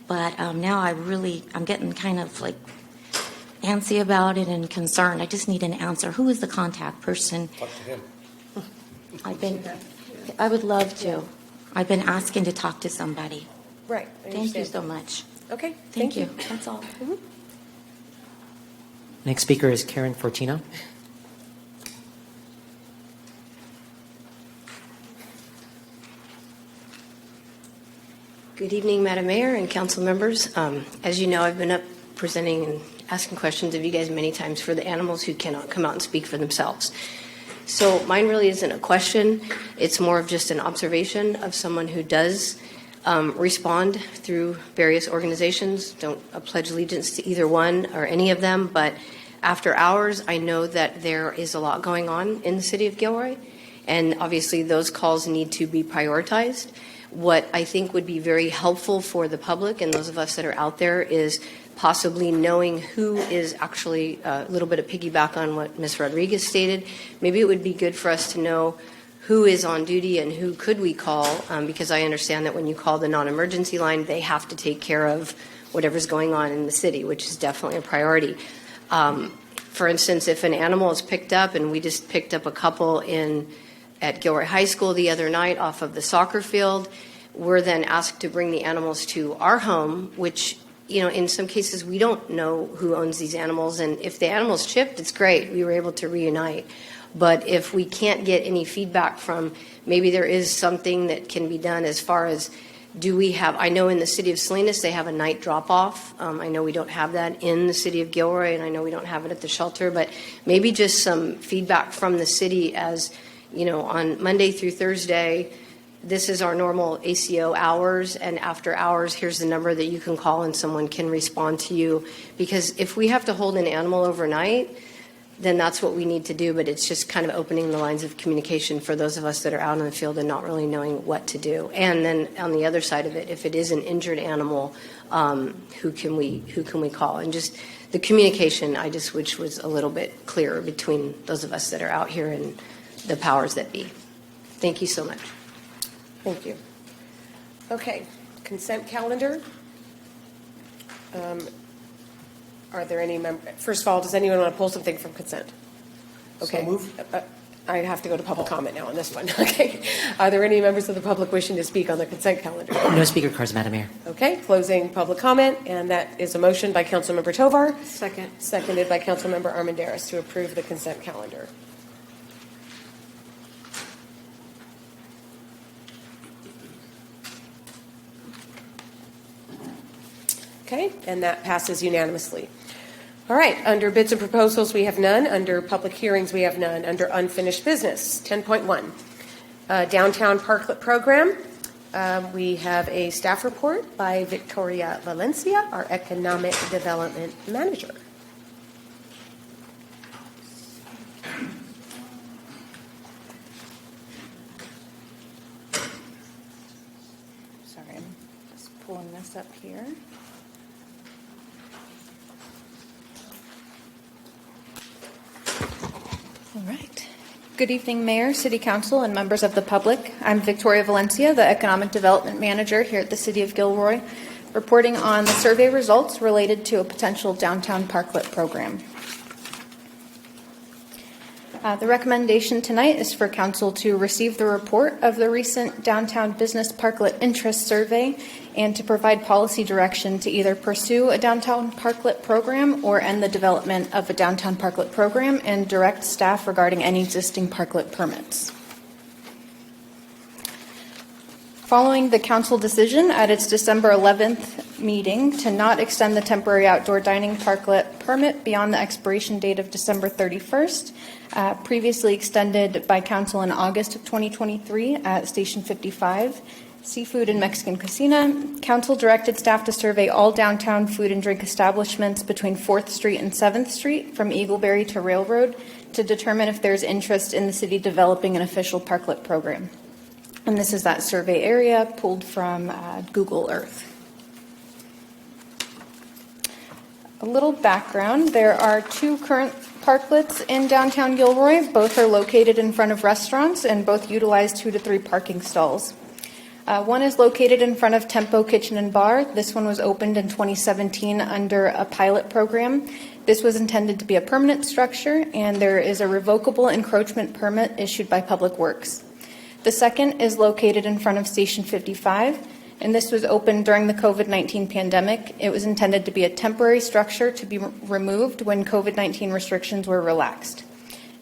but now I'm getting kind of like antsy about it and concerned. I just need an answer. Who is the contact person? Talk to him. I would love to. I've been asking to talk to somebody. Right. Thank you so much. Okay. Thank you. That's all. Mm-hmm. Next speaker is Karen Fortino. Good evening, Madam Mayor and council members. As you know, I've been up presenting and asking questions of you guys many times for the animals who cannot come out and speak for themselves. So mine really isn't a question. It's more of just an observation of someone who does respond through various organizations. Don't pledge allegiance to either one or any of them, but after hours, I know that there is a lot going on in the city of Gilroy, and obviously those calls need to be prioritized. What I think would be very helpful for the public and those of us that are out there is possibly knowing who is actually, a little bit of piggyback on what Ms. Rodriguez stated. Maybe it would be good for us to know who is on duty and who could we call, because I understand that when you call the non-emergency line, they have to take care of whatever's going on in the city, which is definitely a priority. For instance, if an animal is picked up, and we just picked up a couple at Gilroy High School the other night off of the soccer field, we're then asked to bring the animals to our home, which, you know, in some cases we don't know who owns these animals, and if the animal's chipped, it's great. We were able to reunite. But if we can't get any feedback from, maybe there is something that can be done as far as, do we have, I know in the city of Salinas they have a night drop-off. I know we don't have that in the city of Gilroy, and I know we don't have it at the shelter, but maybe just some feedback from the city as, you know, on Monday through Thursday, this is our normal ACO hours, and after hours, here's the number that you can call and someone can respond to you. Because if we have to hold an animal overnight, then that's what we need to do, but it's just kind of opening the lines of communication for those of us that are out in the field and not really knowing what to do. And then on the other side of it, if it is an injured animal, who can we call? And just the communication, I just wish was a little bit clearer between those of us that are out here and the powers that be. Thank you so much. Thank you. Okay, consent calendar. Are there any first of all, does anyone want to pull something from consent? Okay. So moved. I have to go to public comment now on this one. Okay. Are there any members of the public wishing to speak on the consent calendar? No speaker cards, Madam Mayor. Okay, closing public comment, and that is a motion by Councilmember Tovar. Second. Seconded by Councilmember Armendariz to approve the consent calendar. Okay, and that passes unanimously. All right, under bids and proposals, we have none. Under public hearings, we have none. Under unfinished business, 10.1, Downtown Parklet Program. We have a staff report by Victoria Valencia, our Economic Development Manager. Sorry, I'm just pulling this up here. All right. Good evening, Mayor, City Council, and members of the public. I'm Victoria Valencia, the Economic Development Manager here at the City of Gilroy, reporting on the survey results related to a potential downtown parklet program. The recommendation tonight is for Council to receive the report of the recent Downtown Business Parklet Interest Survey and to provide policy direction to either pursue a downtown parklet program or end the development of a downtown parklet program and direct staff regarding any existing parklet permits. Following the Council decision at its December 11th meeting to not extend the temporary outdoor dining parklet permit beyond the expiration date of December 31st, previously extended by Council in August of 2023 at Station 55, Seafood and Mexican Cocina, Council directed staff to survey all downtown food and drink establishments between 4th Street and 7th Street from Eagleberry to Railroad to determine if there's interest in the city developing an official parklet program. And this is that survey area pulled from Google Earth. A little background, there are 2 current parklets in downtown Gilroy. Both are located in front of restaurants and both utilize 2 to 3 parking stalls. One is located in front of Tempo Kitchen and Bar. This one was opened in 2017 under a pilot program. This was intended to be a permanent structure, and there is a revocable encroachment permit issued by Public Works. The second is located in front of Station 55. and this was opened during the COVID-19 pandemic. It was intended to be a temporary structure to be removed when COVID-19 restrictions were relaxed.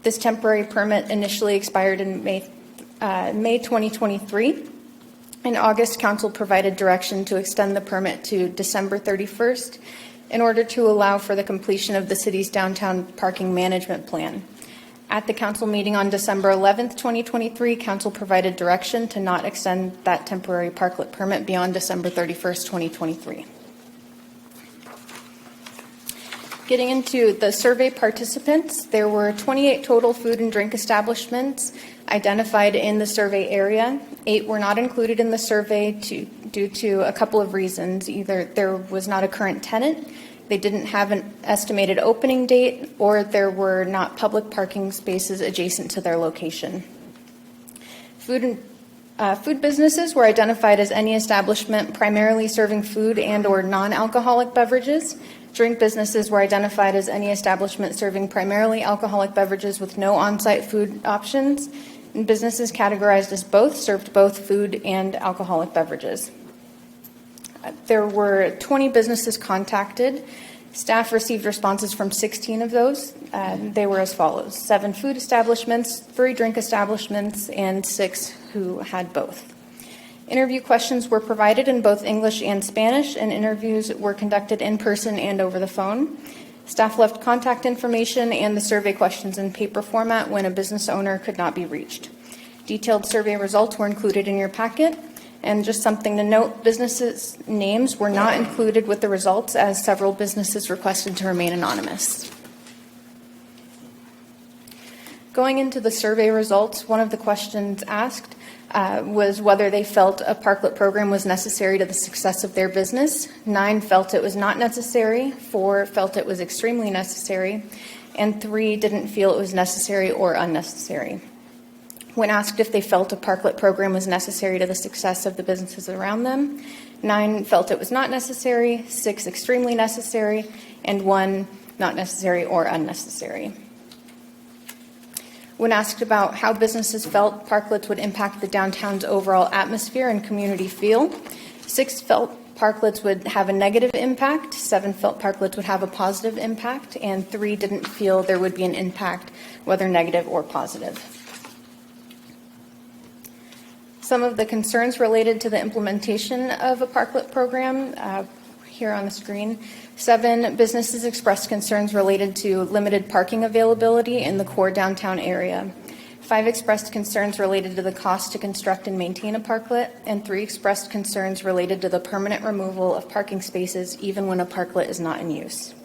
This temporary permit initially expired in May 2023. In August, Council provided direction to extend the permit to December 31st in order to allow for the completion of the city's downtown parking management plan. At the Council meeting on December 11th, 2023, Council provided direction to not extend that temporary parklet permit beyond December 31st, 2023. Getting into the survey participants, there were 28 total food and drink establishments identified in the survey area. 8 were not included in the survey due to a couple of reasons. Either there was not a current tenant, they didn't have an estimated opening date, or there were not public parking spaces adjacent to their location. Food businesses were identified as any establishment primarily serving food and or non-alcoholic beverages. Drink businesses were identified as any establishment serving primarily alcoholic beverages with no on-site food options. And businesses categorized as both served both food and alcoholic beverages. There were 20 businesses contacted. Staff received responses from 16 of those. They were as follows: 7 food establishments, 3 drink establishments, and 6 who had both. Interview questions were provided in both English and Spanish, and interviews were conducted in person and over the phone. Staff left contact information and the survey questions in paper format when a business owner could not be reached. Detailed survey results were included in your packet. And just something to note, businesses' names were not included with the results as several businesses requested to remain anonymous. Going into the survey results, one of the questions asked was whether they felt a parklet program was necessary to the success of their business. 9 felt it was not necessary, 4 felt it was extremely necessary, and 3 didn't feel it was necessary or unnecessary. When asked if they felt a parklet program was necessary to the success of the businesses around them, 9 felt it was not necessary, 6 extremely necessary, and 1 not necessary or unnecessary. When asked about how businesses felt parklets would impact the downtown's overall atmosphere and community feel, 6 felt parklets would have a negative impact, 7 felt parklets would have a positive impact, and 3 didn't feel there would be an impact, whether negative or positive. Some of the concerns related to the implementation of a parklet program here on the screen. 7 businesses expressed concerns related to limited parking availability in the core downtown area. 5 expressed concerns related to the cost to construct and maintain a parklet, and 3 expressed concerns related to the permanent removal of parking spaces even when a parklet is not in use.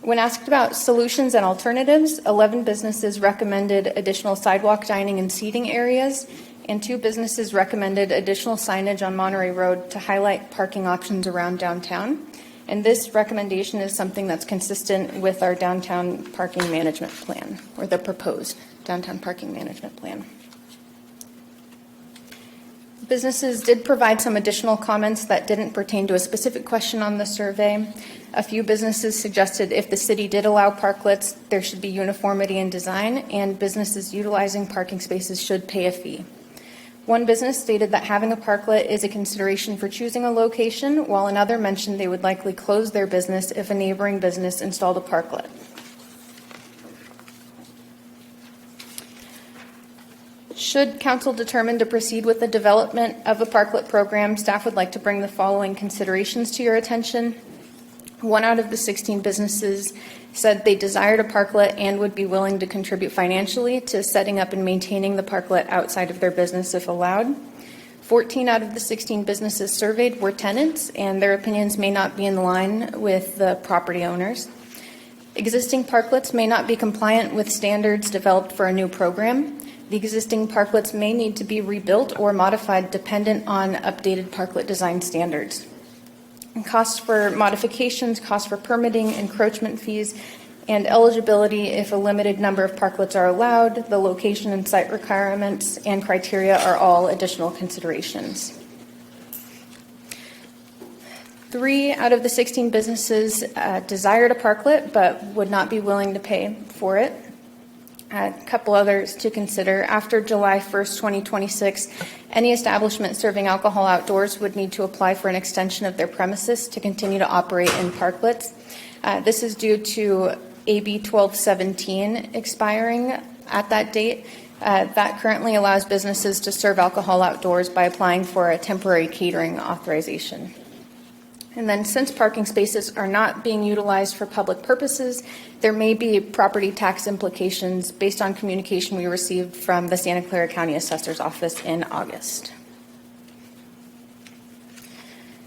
When asked about solutions and alternatives, 11 businesses recommended additional sidewalk dining and seating areas, and 2 businesses recommended additional signage on Monterey Road to highlight parking options around downtown. And this recommendation is something that's consistent with our downtown parking management plan, or the proposed downtown parking management plan. Businesses did provide some additional comments that didn't pertain to a specific question on the survey. A few businesses suggested if the city did allow parklets, there should be uniformity in design, and businesses utilizing parking spaces should pay a fee. One business stated that having a parklet is a consideration for choosing a location, while another mentioned they would likely close their business if a neighboring business installed a parklet. Should council determine to proceed with the development of a parklet program, staff would like to bring the following considerations to your attention. 1 out of the 16 businesses said they desired a parklet and would be willing to contribute financially to setting up and maintaining the parklet outside of their business if allowed. 14 out of the 16 businesses surveyed were tenants, and their opinions may not be in line with the property owners. Existing parklets may not be compliant with standards developed for a new program. The existing parklets may need to be rebuilt or modified dependent on updated parklet design standards. And costs for modifications, costs for permitting, encroachment fees, and eligibility if a limited number of parklets are allowed, the location and site requirements and criteria are all additional considerations. 3 out of the 16 businesses desired a parklet but would not be willing to pay for it. A couple others to consider. After July 1st, 2026, any establishment serving alcohol outdoors would need to apply for an extension of their premises to continue to operate in Parklets. This is due to AB 1217 expiring at that date. That currently allows businesses to serve alcohol outdoors by applying for a temporary catering authorization. And then since parking spaces are not being utilized for public purposes, there may be property tax implications based on communication we received from the Santa Clara County Assessor's Office in August.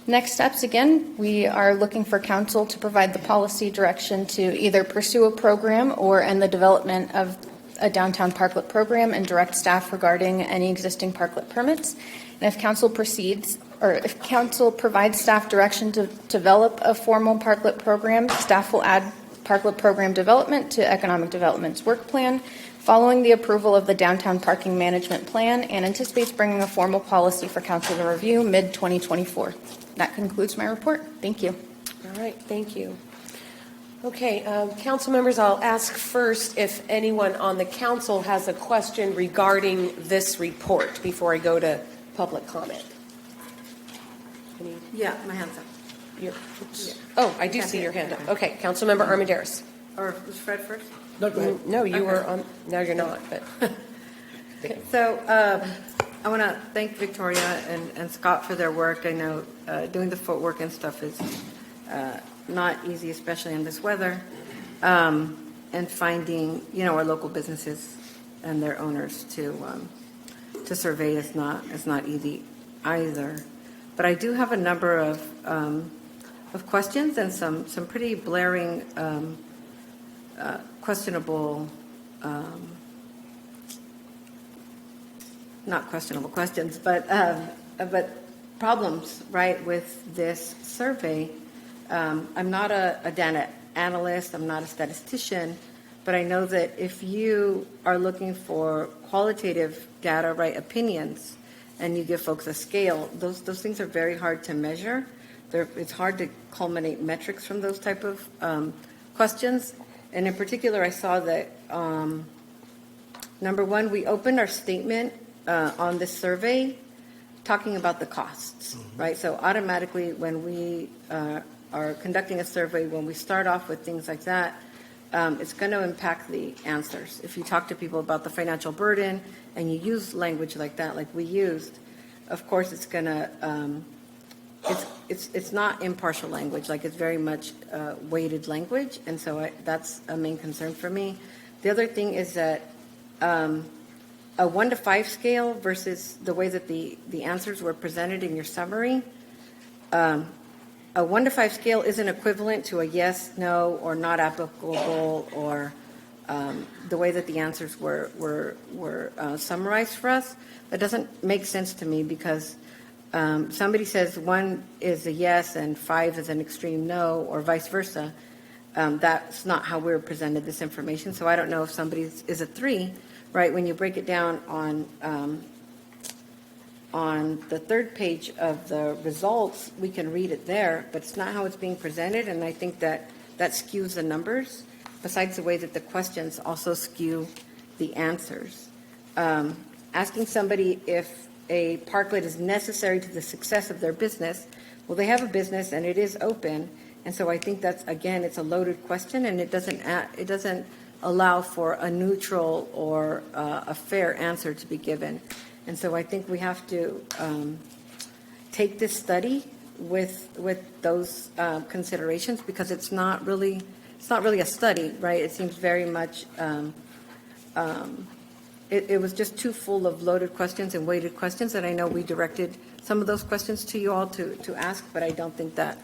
Next steps, again, we are looking for council to provide the policy direction to either pursue a program or end the development of a downtown parklet program and direct staff regarding any existing parklet permits. And if council proceeds, or if council provides staff direction to develop a formal parklet program, staff will add parklet program development to economic development's work plan following the approval of the downtown parking management plan, and anticipates bringing a formal policy for council to review mid-2024. That concludes my report. Thank you. All right, thank you. Okay, council members, I'll ask first if anyone on the council has a question regarding this report before I go to public comment. Yeah, my hand's up. Oh, I do see your hand up. Okay, Councilmember Armendariz. Or was Fred first? No, go ahead. No, you were on, now you're not, but. So I want to thank Victoria and Scott for their work. I know doing the footwork and stuff is not easy, especially in this weather. And finding, our local businesses and their owners to survey is not easy either. But I do have a number of questions and some pretty blaring, questionable, not questionable questions, but problems, right, with this survey. I'm not a data analyst, I'm not a statistician, but I know that if you are looking for qualitative data, right, opinions, and you give folks a scale, those things are very hard to measure. It's hard to culminate metrics from those type of questions. And in particular, I saw that, number one, we opened our statement on this survey talking about the costs, right? So automatically when we are conducting a survey, when we start off with things like that, it's going to impact the answers. If you talk to people about the financial burden and you use language like that, like we used, of course it's going to, it's not impartial language, like it's very much weighted language, and so that's a main concern for me. The other thing is that a 1 to 5 scale versus the way that the answers were presented in your summary, a 1 to 5 scale isn't equivalent to a yes, no, or not applicable, or the way that the answers were summarized for us. That doesn't make sense to me because somebody says 1 is a yes and 5 is an extreme no, or vice versa. That's not how we're presented this information. So I don't know if somebody is a 3, right? When you break it down on the third page of the results, we can read it there, but it's not how it's being presented, and I think that skews the numbers, besides the way that the questions also skew the answers. Asking somebody if a parklet is necessary to the success of their business, well, they have a business and it is open, and so I think that's, again, it's a loaded question, and it doesn't allow for a neutral or a fair answer to be given. And so I think we have to take this study with those considerations, because it's not really a study, right? It seems very much it was just too full of loaded questions and weighted questions, and I know we directed some of those questions to you all to ask, but I don't think that,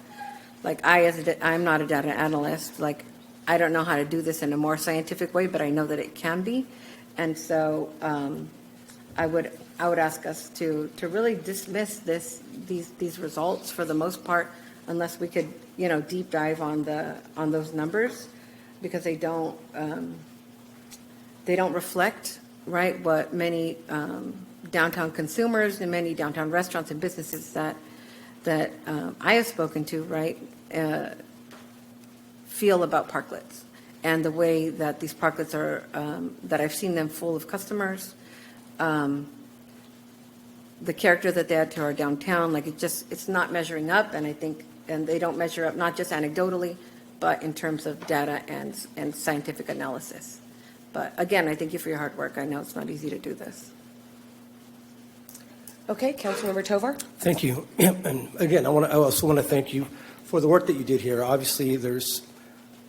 like, I'm not a data analyst, like, I don't know how to do this in a more scientific way, but I know that it can be, and so I would ask us to really dismiss these results for the most part, unless we could, deep dive on those numbers, because they don't reflect, right, what many downtown consumers and many downtown restaurants and businesses that I have spoken to, right, feel about parklets. and the way that these parklets are, that I've seen them full of customers, the character that they add to our downtown, like it's not measuring up, and I think, and they don't measure up not just anecdotally, but in terms of data and scientific analysis. But again, I thank you for your hard work. I know it's not easy to do this. Okay, Councilmember Tovar. Thank you. And again, I also want to thank you for the work that you did here. Obviously, there's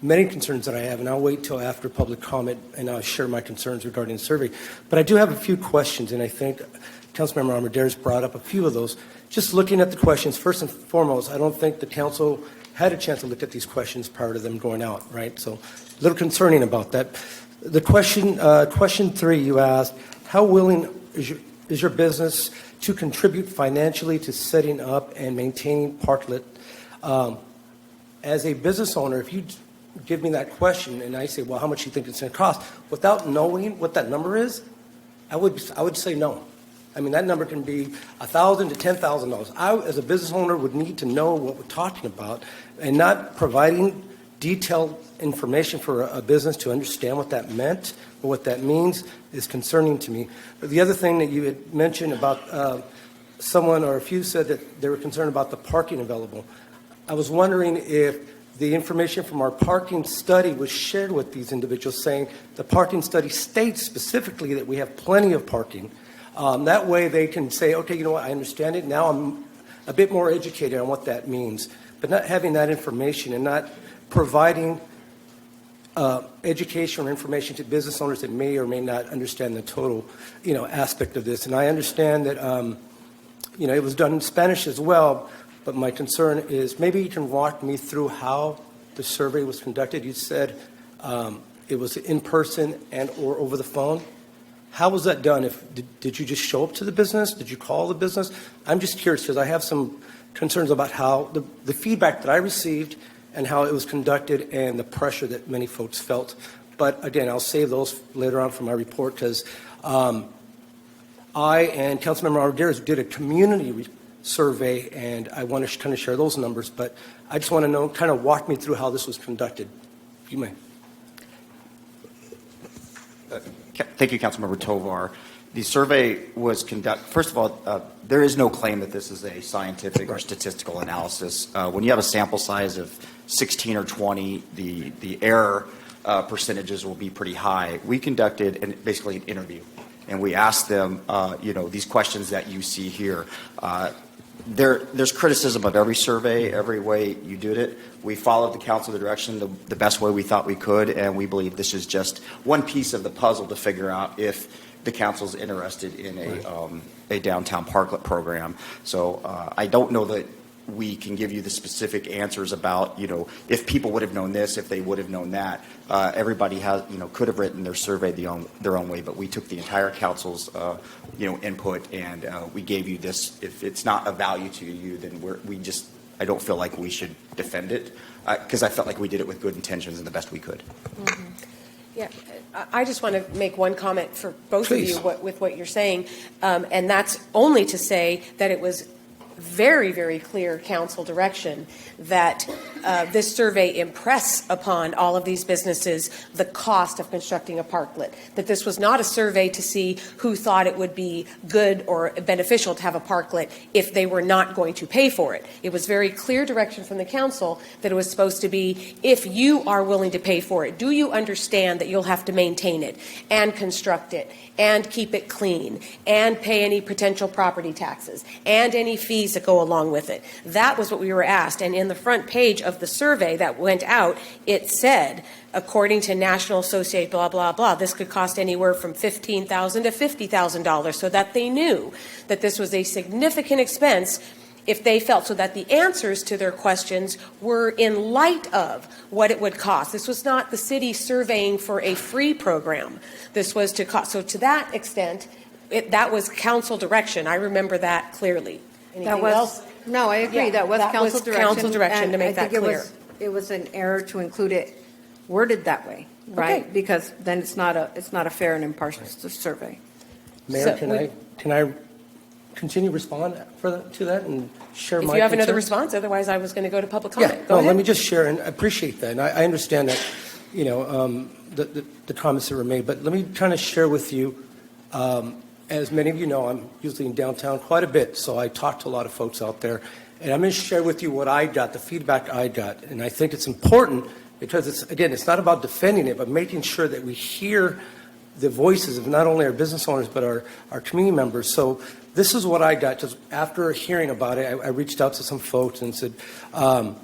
many concerns that I have, and I'll wait till after public comment and I'll share my concerns regarding the survey. But I do have a few questions, and I think Councilmember Armendariz brought up a few of those. Just looking at the questions, first and foremost, I don't think the council had a chance to look at these questions prior to them going out, right? So a little concerning about that. The question 3, you asked, how willing is your business to contribute financially to setting up and maintaining Parklet? As a business owner, if you give me that question and I say, well, how much do you think it's going to cost? Without knowing what that number is, I would say no. I mean, that number can be $1,000 to $10,000. I, as a business owner, would need to know what we're talking about, and not providing detailed information for a business to understand what that meant or what that means is concerning to me. But the other thing that you had mentioned about someone or a few said that they were concerned about the parking available. I was wondering if the information from our parking study was shared with these individuals, saying the parking study states specifically that we have plenty of parking. That way they can say, okay, you know what, I understand it. Now I'm a bit more educated on what that means. But not having that information and not providing education or information to business owners that may or may not understand the total, aspect of this. And I understand that, it was done in Spanish as well. But my concern is maybe you can walk me through how the survey was conducted. You said it was in person and or over the phone. How was that done? Did you just show up to the business? Did you call the business? I'm just curious because I have some concerns about how the feedback that I received and how it was conducted and the pressure that many folks felt. But again, I'll save those later on for my report because I and Councilmember Armendariz did a community survey, and I want to kind of share those numbers. But I just want to know, kind of walk me through how this was conducted. If you may. Thank you, Councilmember Tovar. The survey was conducted. First of all, there is no claim that this is a scientific or statistical analysis. When you have a sample size of 16 or 20, the error percentages will be pretty high. We conducted basically an interview, and we asked them, these questions that you see here. There's criticism of every survey, every way you did it. We followed the council direction the best way we thought we could, and we believe this is just one piece of the puzzle to figure out if the council's interested in a downtown parklet program. So I don't know that we can give you the specific answers about, if people would have known this, if they would have known that. Everybody has, could have written their survey their own way, but we took the entire council's, input, and we gave you this. If it's not of value to you, then I don't feel like we should defend it, because I felt like we did it with good intentions and the best we could. Mm-hmm. Yeah, I just want to make one comment for both of you with what you're saying, and that's only to say that it was very, very clear council direction that this survey impress upon all of these businesses the cost of constructing a parklet, that this was not a survey to see who thought it would be good or beneficial to have a parklet if they were not going to pay for it. It was very clear direction from the council that it was supposed to be, if you are willing to pay for it, do you understand that you'll have to maintain it and construct it and keep it clean and pay any potential property taxes and any fees that go along with it? That was what we were asked. And in the front page of the survey that went out, it said, according to National Associate blah, blah, blah, this could cost anywhere from $15,000 to $50,000, so that they knew that this was a significant expense if they felt, so that the answers to their questions were in light of what it would cost. This was not the city surveying for a free program. This was to cost. So to that extent, that was council direction. I remember that clearly. Anything else? No, I agree. Yeah, that was council direction. Council direction to make that clear. It was an error to include it worded that way, right? Okay. Because then it's not a fair and impartial survey. Mayor, can I continue respond to that and share my If you have another concerns? response, otherwise I was going to go to public comment. Yeah, Go ahead. let me just share, and I appreciate that. And I understand that the comments that were made. But let me kind of share with you, as many of you know, I'm usually in downtown quite a bit, so I talk to a lot of folks out there. And I'm going to share with you what I got, the feedback I got. And I think it's important because, it's not about defending it, but making sure that we hear the voices of not only our business owners, but our community members. So this is what I got. Just after hearing about it, I reached out to some folks and said that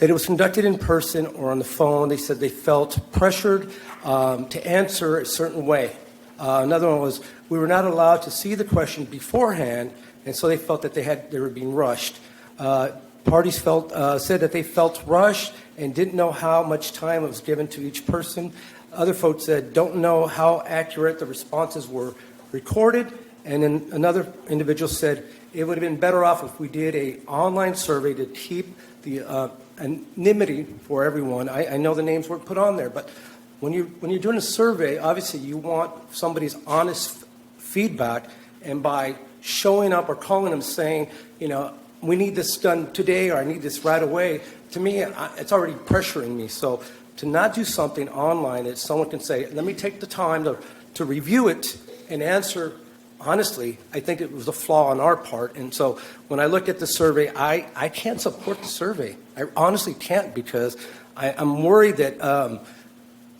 it was conducted in person or on the phone. They said they felt pressured to answer a certain way. Another one was we were not allowed to see the question beforehand, and so they felt that they were being rushed. Parties said that they felt rushed and didn't know how much time was given to each person. Other folks said don't know how accurate the responses were recorded. And then another individual said it would have been better off if we did an online survey to keep the anonymity for everyone. I know the names weren't put on there, but when you're doing a survey, obviously you want somebody's honest feedback, and by showing up or calling them saying, we need this done today or I need this right away, to me, it's already pressuring me. So to not do something online that someone can say, let me take the time to review it and answer honestly, I think it was a flaw on our part. And so when I look at the survey, I can't support the survey. I honestly can't, because I'm worried that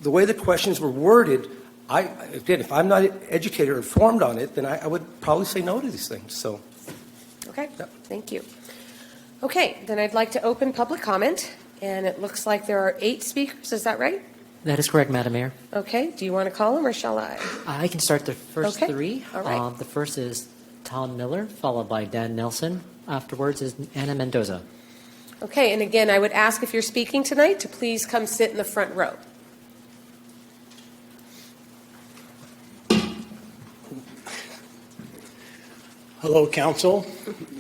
the way the questions were worded, again, if I'm not educated or informed on it, then I would probably say no to these things. So, Okay, thank you. Okay, then I'd like to open public comment, and it looks like there are 8 speakers. Is that right? That is correct, Madam Mayor. Okay, do you want to call them, or shall I? I can start the first Okay, 3. all right. The first is Tom Miller, followed by Dan Nelson. Afterwards is Anna Mendoza. Okay, and again, I would ask if you're speaking tonight to please come sit in the front row. Hello, Council,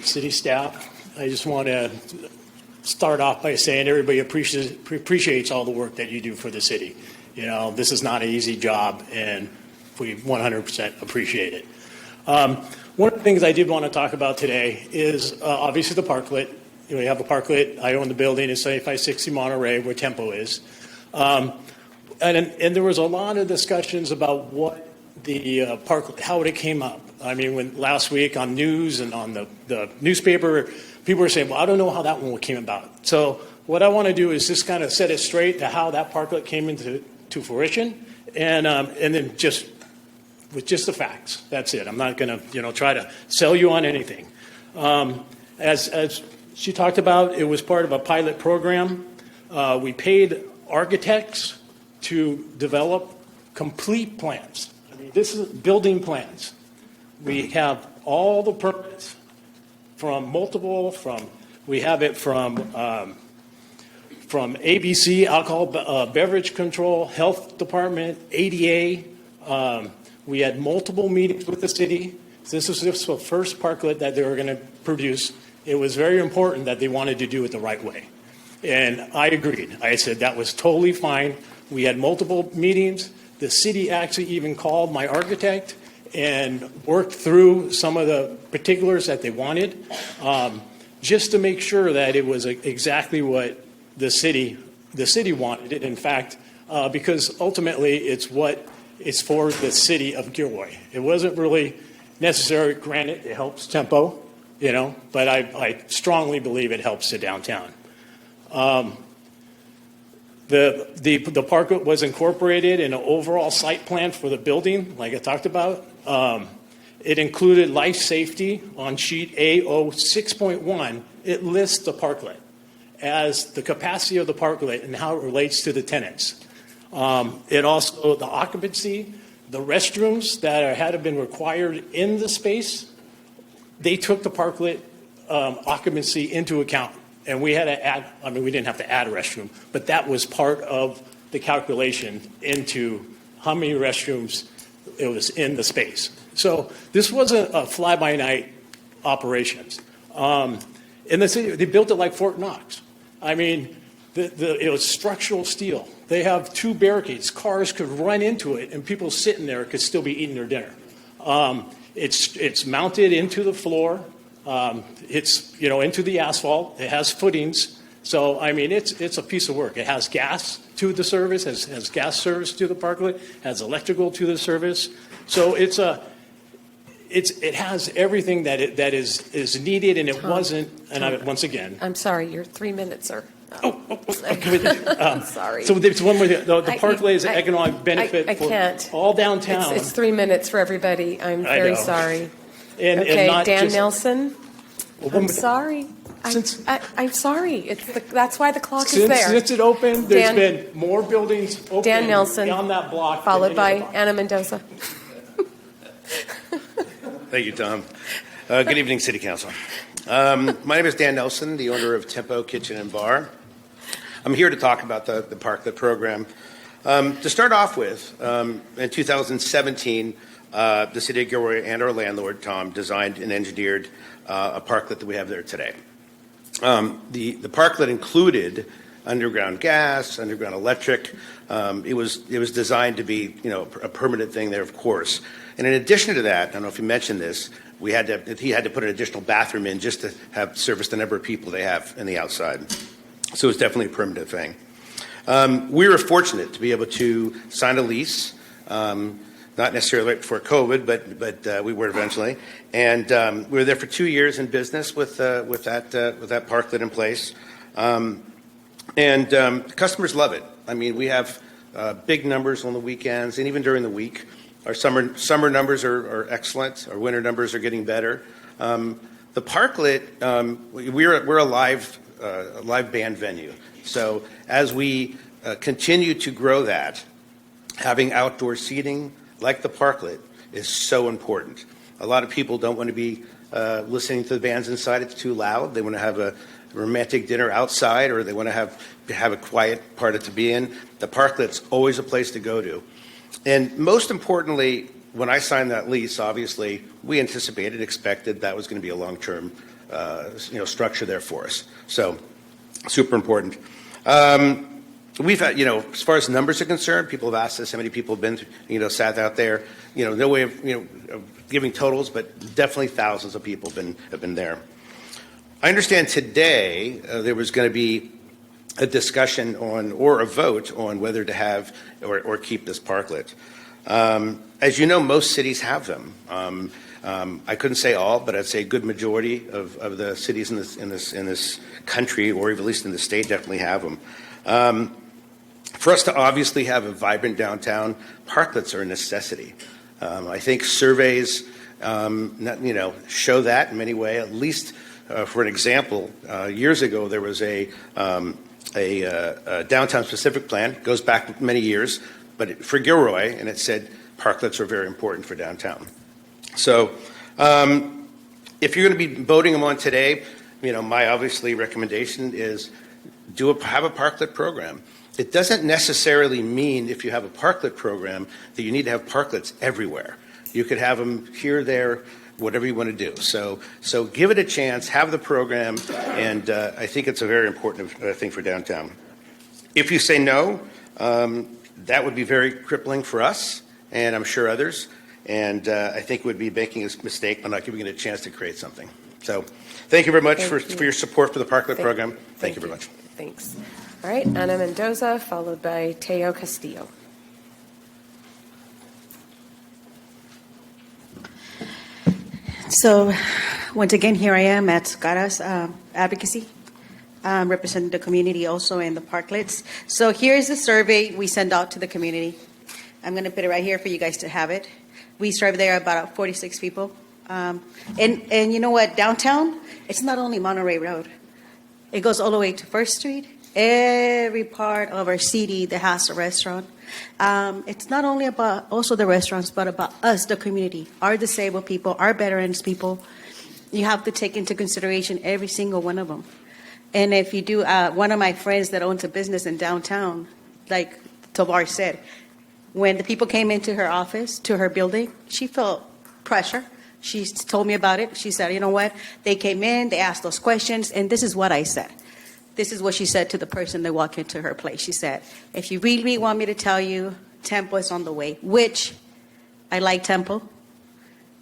City staff. I just want to start off by saying everybody appreciates all the work that you do for the city. This is not an easy job, and we 100% appreciate it. One of the things I did want to talk about today is obviously the parklet. We have a parklet. I own the building in 7560 Monterey, where Tempo is. And there was a lot of discussions about what the parklet, how it came up. I mean, when last week on news and on the newspaper, people were saying, well, I don't know how that one came about. So what I want to do is just kind of set it straight to how that parklet came into fruition, and then just with just the facts. That's it. I'm not going to try to sell you on anything. As she talked about, it was part of a pilot program. We paid architects to develop complete plans. I mean, this is building plans. We have all the permits we have it from ABC, alcohol beverage control, health department, ADA. We had multiple meetings with the city. This was the first parklet that they were going to produce. It was very important that they wanted to do it the right way. And I agreed. I said that was totally fine. We had multiple meetings. The city actually even called my architect and worked through some of the particulars that they wanted, just to make sure that it was exactly what the city wanted it. In fact, because ultimately it's for the city of Gilroy. It wasn't really necessary. Granted, it helps Tempo, but I strongly believe it helps the downtown. The parklet was incorporated in an overall site plan for the building, like I talked about. It included life safety on sheet AO 6.1. It lists the parklet as the capacity of the parklet and how it relates to the tenants. It also, the occupancy, the restrooms that had been required in the space, they took the parklet occupancy into account. And we had to add, we didn't have to add a restroom, but that was part of the calculation into how many restrooms it was in the space. So this wasn't a fly-by-night operations. In the city, they built it like Fort Knox. It was structural steel. They have 2 barricades. Cars could run into it, and people sitting there could still be eating their dinner. It's mounted into the floor. It's into the asphalt. It has footings So, I mean, it's a piece of work. It has gas to the service, has gas service to the parklet, has electrical to the service. So it has everything that is needed, and it Tom, wasn't. And once again, I'm sorry, you're 3 minutes, sir. Sorry. So there's one more thing. The parklet is an economic benefit I for can't. all downtown. It's 3 minutes for everybody. I'm I very know. sorry. And Okay, not Dan just- Nelson, I'm sorry. I'm sorry. That's why the clock is there. Since it opened, there's Dan- been more buildings open Dan Nelson, on that block. than followed any by other block. Anna Mendoza. Thank you, Tom. Good evening, City Council. My name is Dan Nelson, the owner of Tempo Kitchen and Bar. I'm here to talk about the Parklet program. To start off with, in 2017, the City of Gilroy and our landlord, Tom, designed and engineered a parklet that we have there today. The parklet included underground gas, underground electric. It was designed to be, a permanent thing there, of course. And in addition to that, I don't know if you mentioned this, he had to put an additional bathroom in just to have service the number of people they have in the outside. So it's definitely a permanent thing. We were fortunate to be able to sign a lease, not necessarily right before COVID, but we were eventually. And we were there for 2 years in business with that parklet in place. Customers love it. I mean, we have big numbers on the weekends and even during the week. Our summer numbers are excellent. Our winter numbers are getting better. The parklet, we're a live band venue. So as we continue to grow that, having outdoor seating like the parklet is so important. A lot of people don't want to be listening to the bands inside. It's too loud. They want to have a romantic dinner outside, or they want to have a quiet part to be in. The parklet's always a place to go to. And most importantly, when I signed that lease, obviously, we expected that was going to be a long-term structure there for us. So super important. We've had, as far as numbers are concerned, people have asked us how many people have been, sat out there. No way of giving totals, but definitely thousands of people have been there. I understand today there was going to be a discussion on, or a vote on whether to have or keep this parklet. As you know, most cities have them. I couldn't say all, but I'd say a good majority of the cities in this country, or at least in the state, definitely have them. For us to obviously have a vibrant downtown, parklets are a necessity. I think surveys, show that in many ways. At least, for an example, years ago there was a downtown specific plan, goes back many years, but for Gilroy, and it said parklets are very important for downtown. So if you're going to be voting them on today, my obviously recommendation is have a parklet program. It doesn't necessarily mean if you have a parklet program that you need to have parklets everywhere. You could have them here, there, whatever you want to do. So give it a chance, have the program, and I think it's a very important thing for downtown. If you say no, that would be very crippling for us, and I'm sure others, and I think it would be making a mistake by not giving it a chance to create something. So thank you very much for your support for the parklet program. Thank you very much. Thanks. All right, Ana Mendoza, followed by Teo Castillo. So, once again, here I am at Caras Advocacy, representing the community also in the parklets. So here's the survey we send out to the community. I'm going to put it right here for you guys to have it. We surveyed there about 46 people. And you know what? Downtown, it's not only Monterey Road. It goes all the way to First Street. Every part of our city that has a restaurant. It's not only about also the restaurants, but about us, the community, our disabled people, our veterans people. You have to take into consideration every single one of them. And if you do, one of my friends that owns a business in downtown, like Tovar said, when the people came into her office, to her building, she felt pressure. She told me about it. She said, you know what? They came in, they asked those questions, and this is what I said. This is what she said to the person that walked into her place. She said, if you really want me to tell you, Tempo is on the way, which I like Tempo.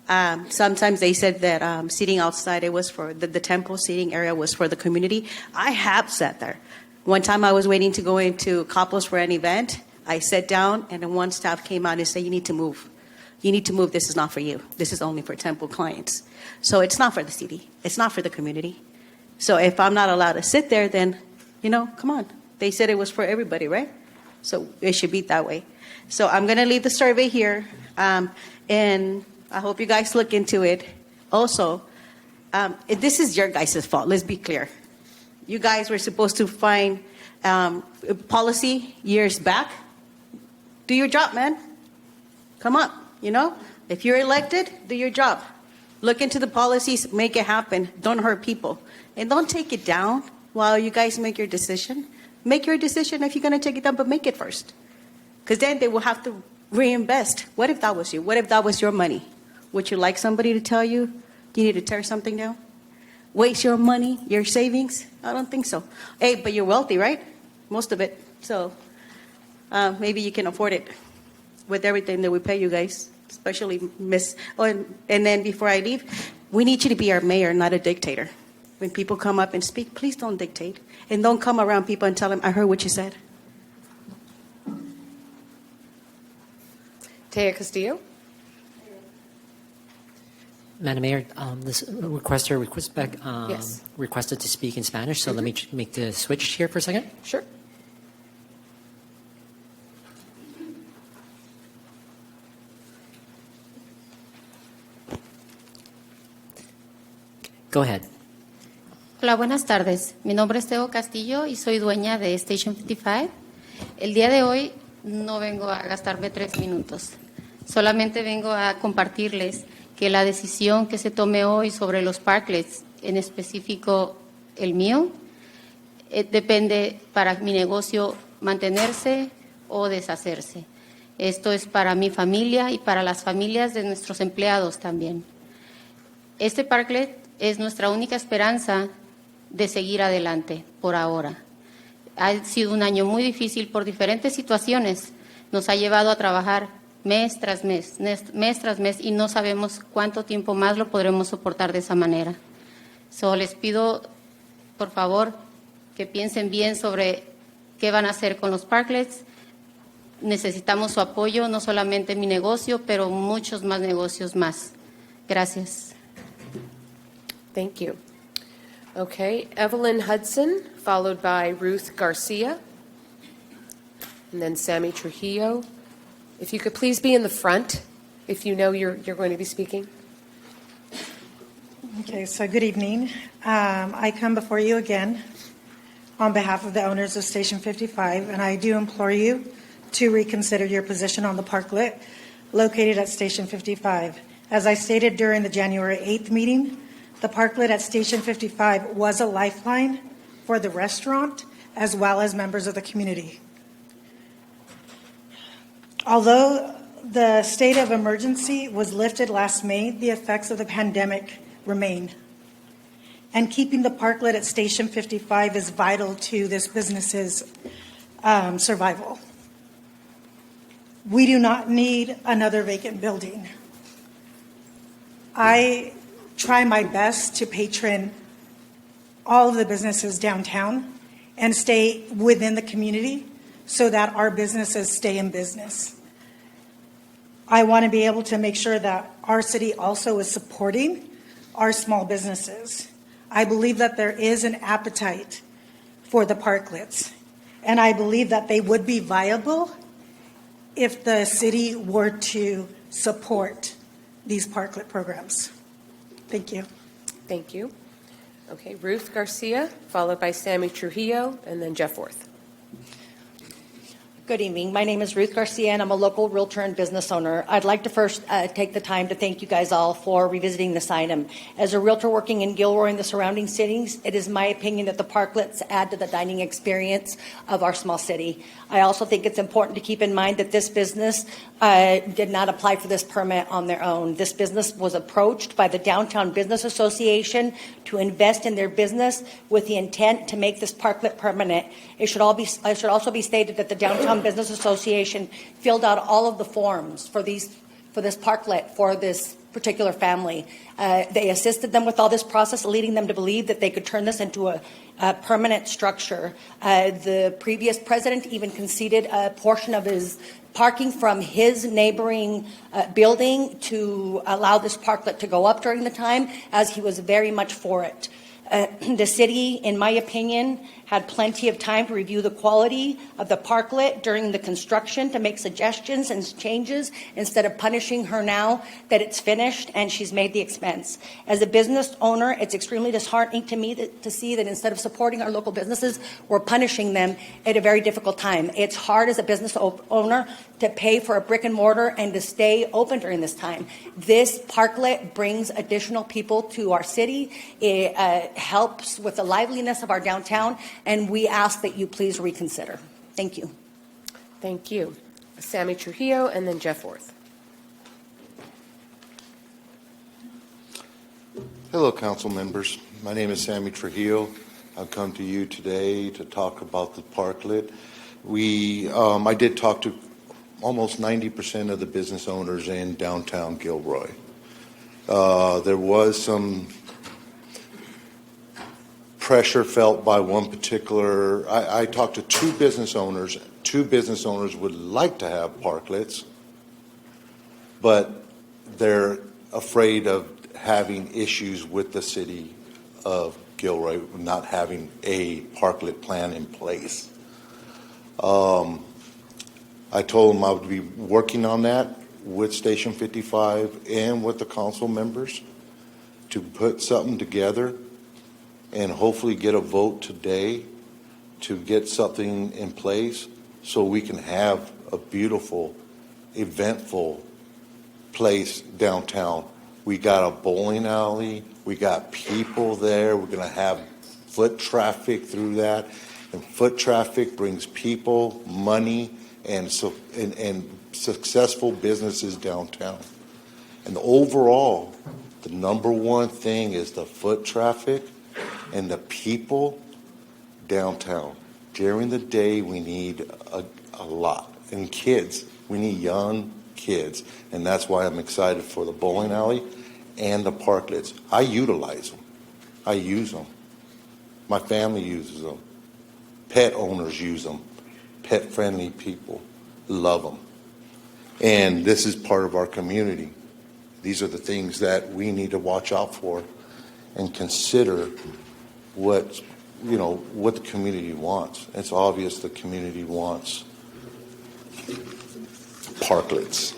Sometimes they said that seating outside, it was for the temple seating area was for the community. I have sat there. One time I was waiting to go into Coppos for an event. I sat down, and then one staff came out and said, "You need to move. You need to move. This is not for you. This is only for temple clients." So it's not for the city. It's not for the community. So if I'm not allowed to sit there, then, come on. They said it was for everybody, right? So it should be that way. So I'm going to leave the survey here, and I hope you guys look into it. Also, this is your guys' fault. Let's be clear. You guys were supposed to find policy years back. Do your job, man. Come on, If you're elected, do your job. Look into the policies, make it happen. Don't hurt people. And don't take it down while you guys make your decision. Make your decision if you're going to take it down, but make it first. Because then they will have to reinvest. What if that was you? What if that was your money? Would you like somebody to tell you need to tear something down? Waste your money, your savings? I don't think so. Hey, but you're wealthy, right? Most of it. So maybe you can afford it with everything that we pay you guys, especially Miss. Oh, and then before I leave, we need you to be our mayor, not a dictator. When people come up and speak, please don't dictate. And don't come around people and tell them, "I heard what you said." Taya Castillo. Madam Mayor, this requester Yes. requested to speak in Spanish, so let me make the switch here for a second. Sure. Go ahead. Hola, buenas tardes. Mi nombre es Teo Castillo y soy dueña de Station 55. El día de hoy no vengo a gastarme 3 minutos. Solamente vengo a compartirles que la decisión que se tome hoy sobre los parklets, en específico el mío, depende para mi negocio mantenerse o deshacerse. Esto es para mi familia y para las familias de nuestros empleados también. Este parklet es nuestra única esperanza de seguir adelante por ahora. Ha sido un año muy difícil por diferentes situaciones. Nos ha llevado a trabajar mes tras mes, y no sabemos cuánto tiempo más lo podremos soportar de esa manera. Les pido, por favor, que piensen bien sobre qué van a hacer con los parklets. Necesitamos su apoyo, no solamente en mi negocio, pero muchos más negocios más. Gracias. Thank you. Okay, Evelyn Hudson, followed by Ruth Garcia, and then Sammy Trujillo. If you could please be in the front, if you know you're going to be speaking. Okay, so good evening. I come before you again on behalf of the owners of Station 55, and I do implore you to reconsider your position on the parklet located at Station 55. As I stated during the January 8th meeting, the parklet at Station 55 was a lifeline for the restaurant as well as members of the community. Although the state of emergency was lifted last May, the effects of the pandemic remain. And keeping the parklet at Station 55 is vital to this business's survival. We do not need another vacant building. I try my best to patron all of the businesses downtown and stay within the community so that our businesses stay in business. I want to be able to make sure that our city also is supporting our small businesses. I believe that there is an appetite for the parklets, and I believe that they would be viable if the city were to support these parklet programs. Thank you. Thank you. Okay, Ruth Garcia, followed by Sammy Trujillo, and then Jeff Worth. Good evening. My name is Ruth Garcia, and I'm a local realtor and business owner. I'd like to first take the time to thank you guys all for revisiting this item. As a realtor working in Gilroy and the surrounding cities, it is my opinion that the parklets add to the dining experience of our small city. I also think it's important to keep in mind that this business did not apply for this permit on their own. This business was approached by the Downtown Business Association to invest in their business with the intent to make this parklet permanent. It should also be stated that the Downtown Business Association filled out all of the forms for this parklet for this particular family. They assisted them with all this process, leading them to believe that they could turn this into a permanent structure. The previous president even conceded a portion of his parking from his neighboring building to allow this parklet to go up during the time, as he was very much for it. The city, in my opinion, had plenty of time to review the quality of the parklet during the construction to make suggestions and changes instead of punishing her now that it's finished and she's made the expense. As a business owner, it's extremely disheartening to me to see that instead of supporting our local businesses, we're punishing them at a very difficult time. It's hard as a business owner to pay for a brick and mortar and to stay open during this time. This parklet brings additional people to our city. It helps with the liveliness of our downtown, and we ask that you please reconsider. Thank you. Thank you. Sammy Trujillo and then Jeff Worth. Hello, council members. My name is Sammy Trujillo. I've come to you today to talk about the parklet. I did talk to almost 90% of the business owners in downtown Gilroy. There was some pressure felt by one particular. I talked to two business owners. Two business owners would like to have parklets, but they're afraid of having issues with the city of Gilroy not having a parklet plan in place. I told them I would be working on that with Station 55 and with the council members to put something together and hopefully get a vote today to get something in place so we can have a beautiful, eventful place downtown. We got a bowling alley. We got people there. We're going to have foot traffic through that. And foot traffic brings people, money, and successful businesses downtown. And overall, the number one thing is the foot traffic and the people downtown. During the day, we need a lot. And kids, we need young kids. And that's why I'm excited for the bowling alley and the parklets. I utilize them. I use them. My family uses them. Pet owners use them. Pet-friendly people love them. And this is part of our community. These are the things that we need to watch out for and consider what the community wants. It's obvious the community wants parklets.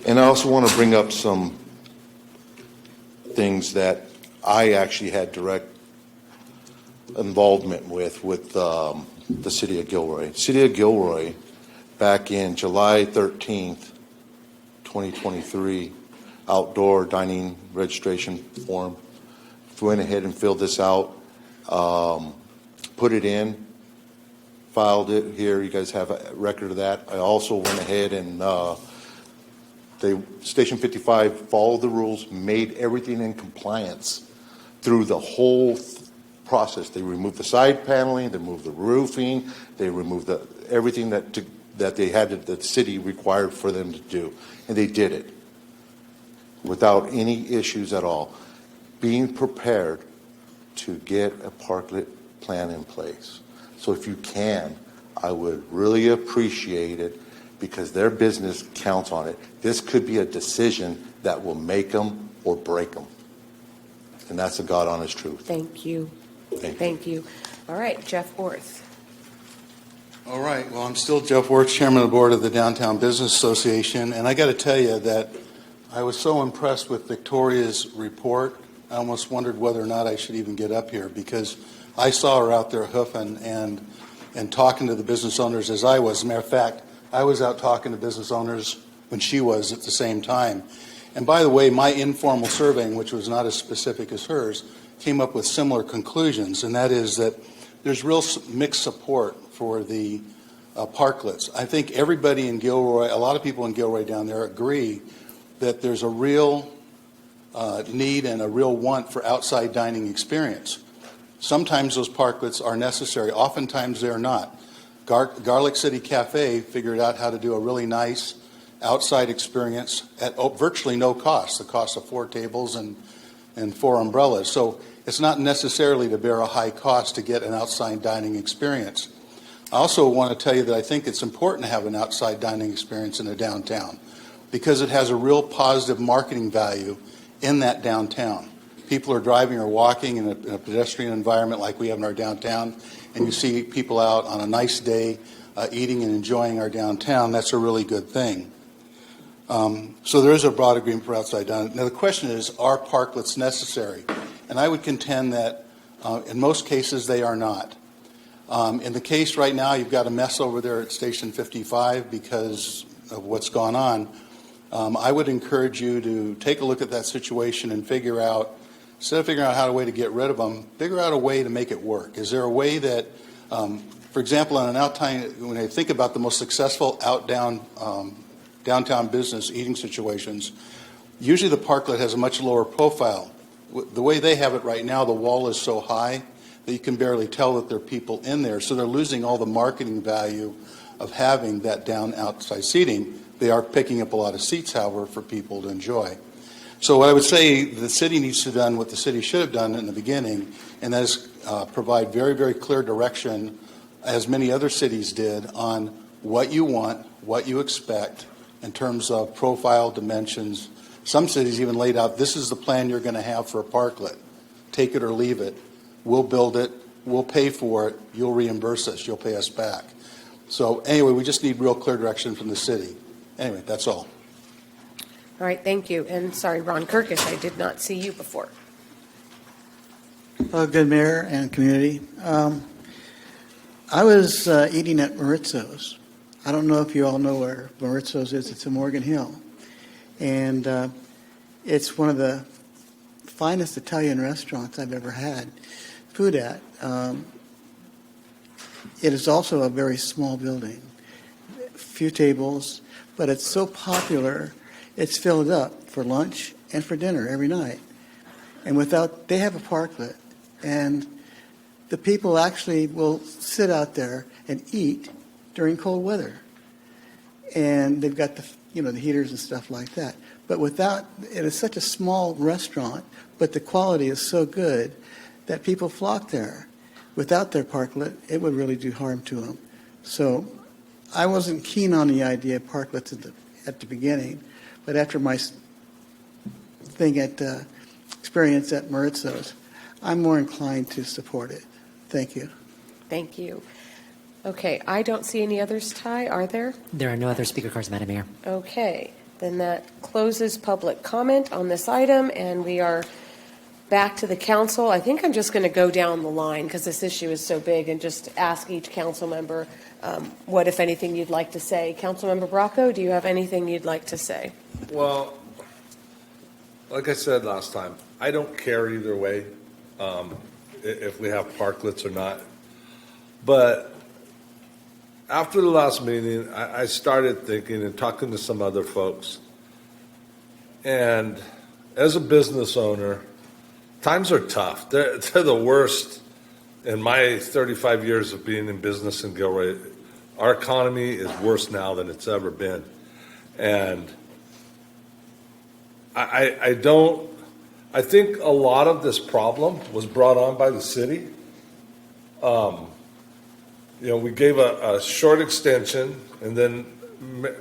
And I also want to bring up some things that I actually had direct involvement with the City of Gilroy. City of Gilroy, back in July 13th, 2023, outdoor dining registration form, went ahead and filled this out, put it in, filed it here. You guys have a record of that. I also went ahead and Station 55 followed the rules, made everything in compliance through the whole process. They removed the side paneling, they removed the roofing, they removed everything that they had that the city required for them to do, and they did it without any issues at all. Being prepared to get a parklet plan in place. So if you can, I would really appreciate it because their business counts on it. This could be a decision that will make them or break them. And that's the God honest truth. Thank you. Thank you. All right, Jeff Worth. All right. Well, I'm still Jeff Worth, Chairman of the Board of the Downtown Business Association. And I got to tell you that I was so impressed with Victoria's report, I almost wondered whether or not I should even get up here because I saw her out there hoofing and talking to the business owners as I was. As a matter of fact, I was out talking to business owners when she was at the same time. And by the way, my informal surveying, which was not as specific as hers, came up with similar conclusions, and that is that there's real mixed support for the parklets. I think everybody in Gilroy, a lot of people in Gilroy down there agree that there's a real need and a real want for outside dining experience. Sometimes those parklets are necessary. Oftentimes they're not. Garlic City Cafe figured out how to do a really nice outside experience at virtually no cost, the cost of 4 tables and 4 umbrellas. So it's not necessarily to bear a high cost to get an outside dining experience. I also want to tell you that I think it's important to have an outside dining experience in the downtown because it has a real positive marketing value in that downtown. People are driving or walking in a pedestrian environment like we have in our downtown, and you see people out on a nice day eating and enjoying our downtown. That's a really good thing. So there is a broad agreement for outside dining. Now the question is, are parklets necessary? And I would contend that in most cases they are not. In the case right now, you've got a mess over there at Station 55 because of what's gone on. I would encourage you to take a look at that situation and figure out, instead of figuring out how a way to get rid of them, figure out a way to make it work. Is there a way that, for example, on an when I think about the most successful downtown business eating situations, usually the parklet has a much lower profile. The way they have it right now, the wall is so high that you can barely tell that there are people in there. So they're losing all the marketing value of having that outside seating. They are picking up a lot of seats, however, for people to enjoy. So what I would say the city needs to do what the city should have done in the beginning, and that is provide very, very clear direction, as many other cities did, on what you want, what you expect in terms of profile, dimensions. Some cities even laid out, this is the plan you're going to have for a parklet. Take it or leave it. We'll build it. We'll pay for it. You'll reimburse us. You'll pay us back. So anyway, we just need real clear direction from the city. Anyway, that's all. All right, thank you. And sorry, Ron Kirkus, I did not see you before. Good mayor and community. I was eating at Maritzo's. I don't know if you all know where Maritzo's is. It's in Morgan Hill. And it's one of the finest Italian restaurants I've ever had food at. It is also a very small building, few tables, but it's so popular, it's filled up for lunch and for dinner every night. And they have a parklet, and the people actually will sit out there and eat during cold weather. And they've got the heaters and stuff like that. But it is such a small restaurant, but the quality is so good that people flock there. Without their parklet, it would really do harm to them. So I wasn't keen on the idea of parklets at the beginning, but after my experience at Maritzo's, I'm more inclined to support it. Thank you. Thank you. Okay, I don't see any others, Ty. Are there? There are no other speaker cards, Madam Mayor. Okay, then that closes public comment on this item, and we are back to the council. I think I'm just going to go down the line because this issue is so big and just ask each council member what, if anything, you'd like to say. Councilmember Bracco, do you have anything you'd like to say? Well, like I said last time, I don't care either way if we have parklets or not. But after the last meeting, I started thinking and talking to some other folks. And as a business owner, times are tough. They're the worst in my 35 years of being in business in Gilroy. Our economy is worse now than it's ever been. And I think a lot of this problem was brought on by the city. We gave a short extension and then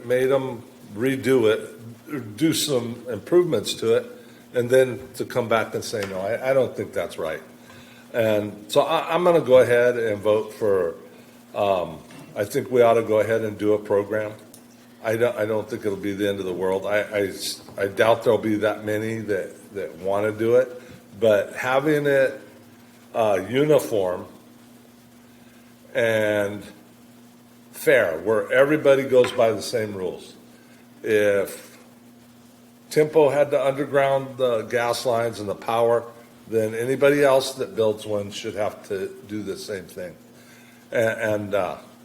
made them redo it, do some improvements to it, and then to come back and say, no, I don't think that's right. And so I'm going to go ahead and vote for, I think we ought to go ahead and do a program. I don't think it'll be the end of the world. I doubt there'll be that many that want to do it, but having it uniform and fair, where everybody goes by the same rules. If Tempo had to underground the gas lines and the power, then anybody else that builds one should have to do the same thing. And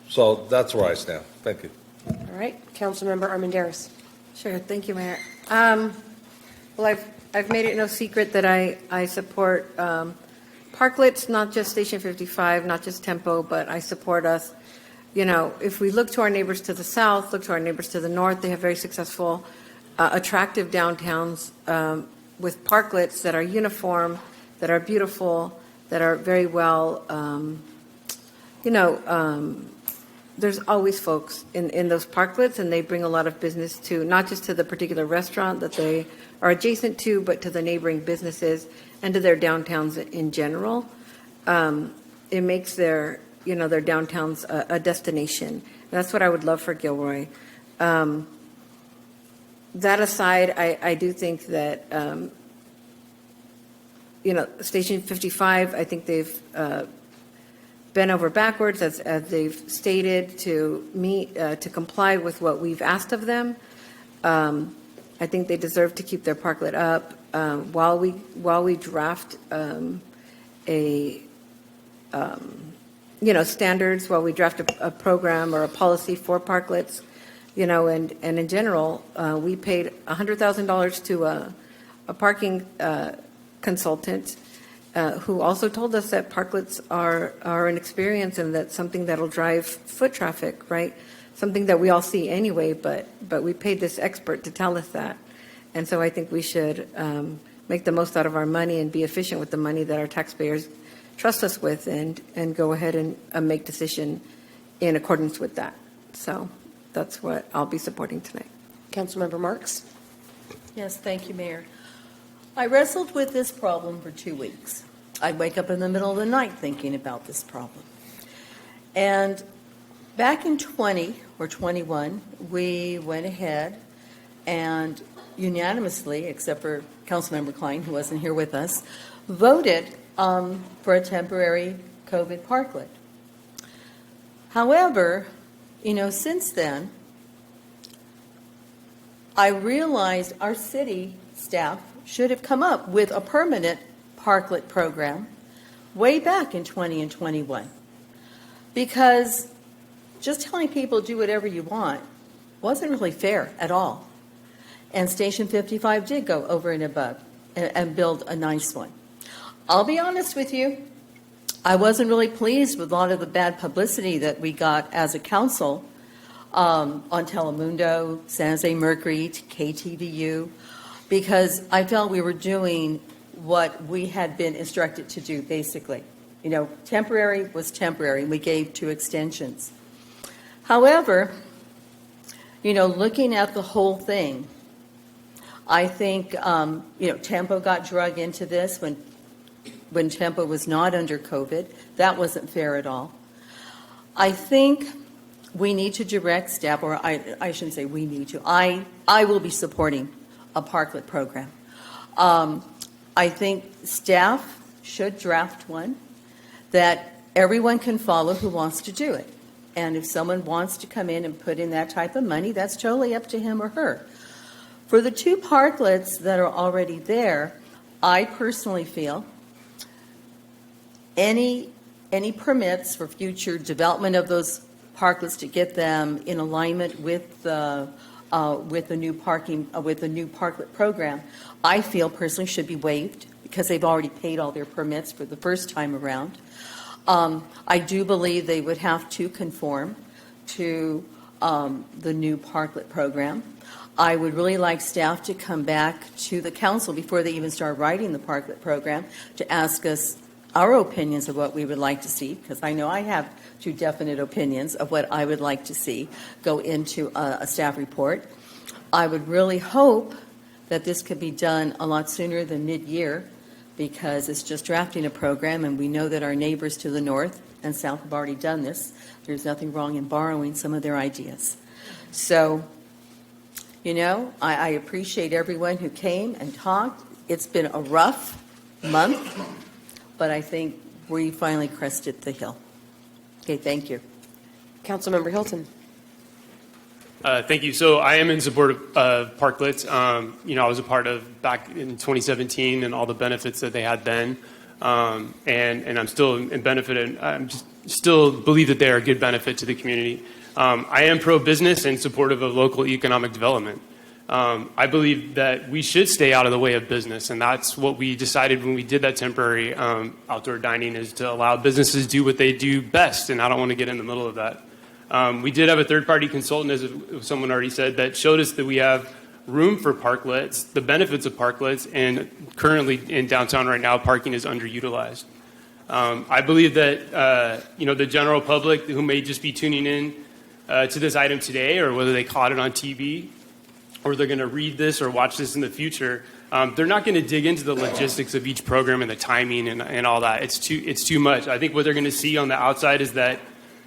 so that's where I stand. Thank you. All right, Councilmember Armendariz. Sure, thank you, Mayor. Well, I've made it no secret that I support parklets, not just Station 55, not just Tempo, but I support us if we look to our neighbors to the south, look to our neighbors to the north, they have very successful, attractive downtowns with parklets that are uniform, that are beautiful, that are very well, there's always folks in those parklets, and they bring a lot of business to, not just to the particular restaurant that they are adjacent to, but to the neighboring businesses and to their downtowns in general. It makes their downtowns a destination. And that's what I would love for Gilroy. That aside, I do think that, Station 55, I think they've bent over backwards, as they've stated, to comply with what we've asked of them. I think they deserve to keep their parklet up while we draft standards, while we draft a program or a policy for parklets, and in general, we paid $100,000 to a parking consultant who also told us that parklets are an experience, and that's something that'll drive foot traffic, right? Something that we all see anyway, but we paid this expert to tell us that. And so I think we should make the most out of our money and be efficient with the money that our taxpayers trust us with, and go ahead and make decision in accordance with that. So that's what I'll be supporting tonight. Councilmember Marks? Yes, thank you, Mayor. I wrestled with this problem for 2 weeks. I'd wake up in the middle of the night thinking about this problem. And back in 20 or 21, we went ahead and unanimously, except for Councilmember Klein, who wasn't here with us, voted for a temporary COVID parklet. However, since then, I realized our city staff should have come up with a permanent parklet program way back in 20 and 21. Because just telling people do whatever you want wasn't really fair at all. And Station 55 did go over and above and build a nice one. I'll be honest with you, I wasn't really pleased with a lot of the bad publicity that we got as a council on Telemundo, San Jose Mercury, KTVU, because I felt we were doing what we had been instructed to do, basically. Temporary was temporary, and we gave 2 extensions. However, looking at the whole thing, I think, Tempo got drug into this when Tempo was not under COVID. That wasn't fair at all. I think we need to direct staff, or I shouldn't say we need to. I will be supporting a parklet program. I think staff should draft one that everyone can follow who wants to do it. And if someone wants to come in and put in that type of money, that's totally up to him or her. For the 2 parklets that are already there, I personally feel any permits for future development of those parklets to get them in alignment with the new parklet program, I feel personally should be waived because they've already paid all their permits for the first time around. I do believe they would have to conform to the new parklet program. I would really like staff to come back to the council before they even start writing the parklet program to ask us our opinions of what we would like to see, because I know I have 2 definite opinions of what I would like to see go into a staff report. I would really hope that this could be done a lot sooner than mid-year, because it's just drafting a program, and we know that our neighbors to the north and south have already done this. There's nothing wrong in borrowing some of their ideas. So, I appreciate everyone who came and talked. It's been a rough month, but I think we finally crested the hill. Okay, thank you. Councilmember Hilton. Thank you. So I am in support of parklets. I was a part of back in 2017 and all the benefits that they had then. And I'm still in benefit. And still believe that they are a good benefit to the community. I am pro-business and supportive of local economic development. I believe that we should stay out of the way of business, and that's what we decided when we did that temporary outdoor dining, is to allow businesses to do what they do best, and I don't want to get in the middle of that. We did have a third-party consultant, as someone already said, that showed us that we have room for parklets, the benefits of parklets, and currently in downtown right now, parking is underutilized. I believe that the general public who may just be tuning in to this item today, or whether they caught it on TV, or they're going to read this or watch this in the future, they're not going to dig into the logistics of each program and the timing and all that. It's too much. I think what they're going to see on the outside is that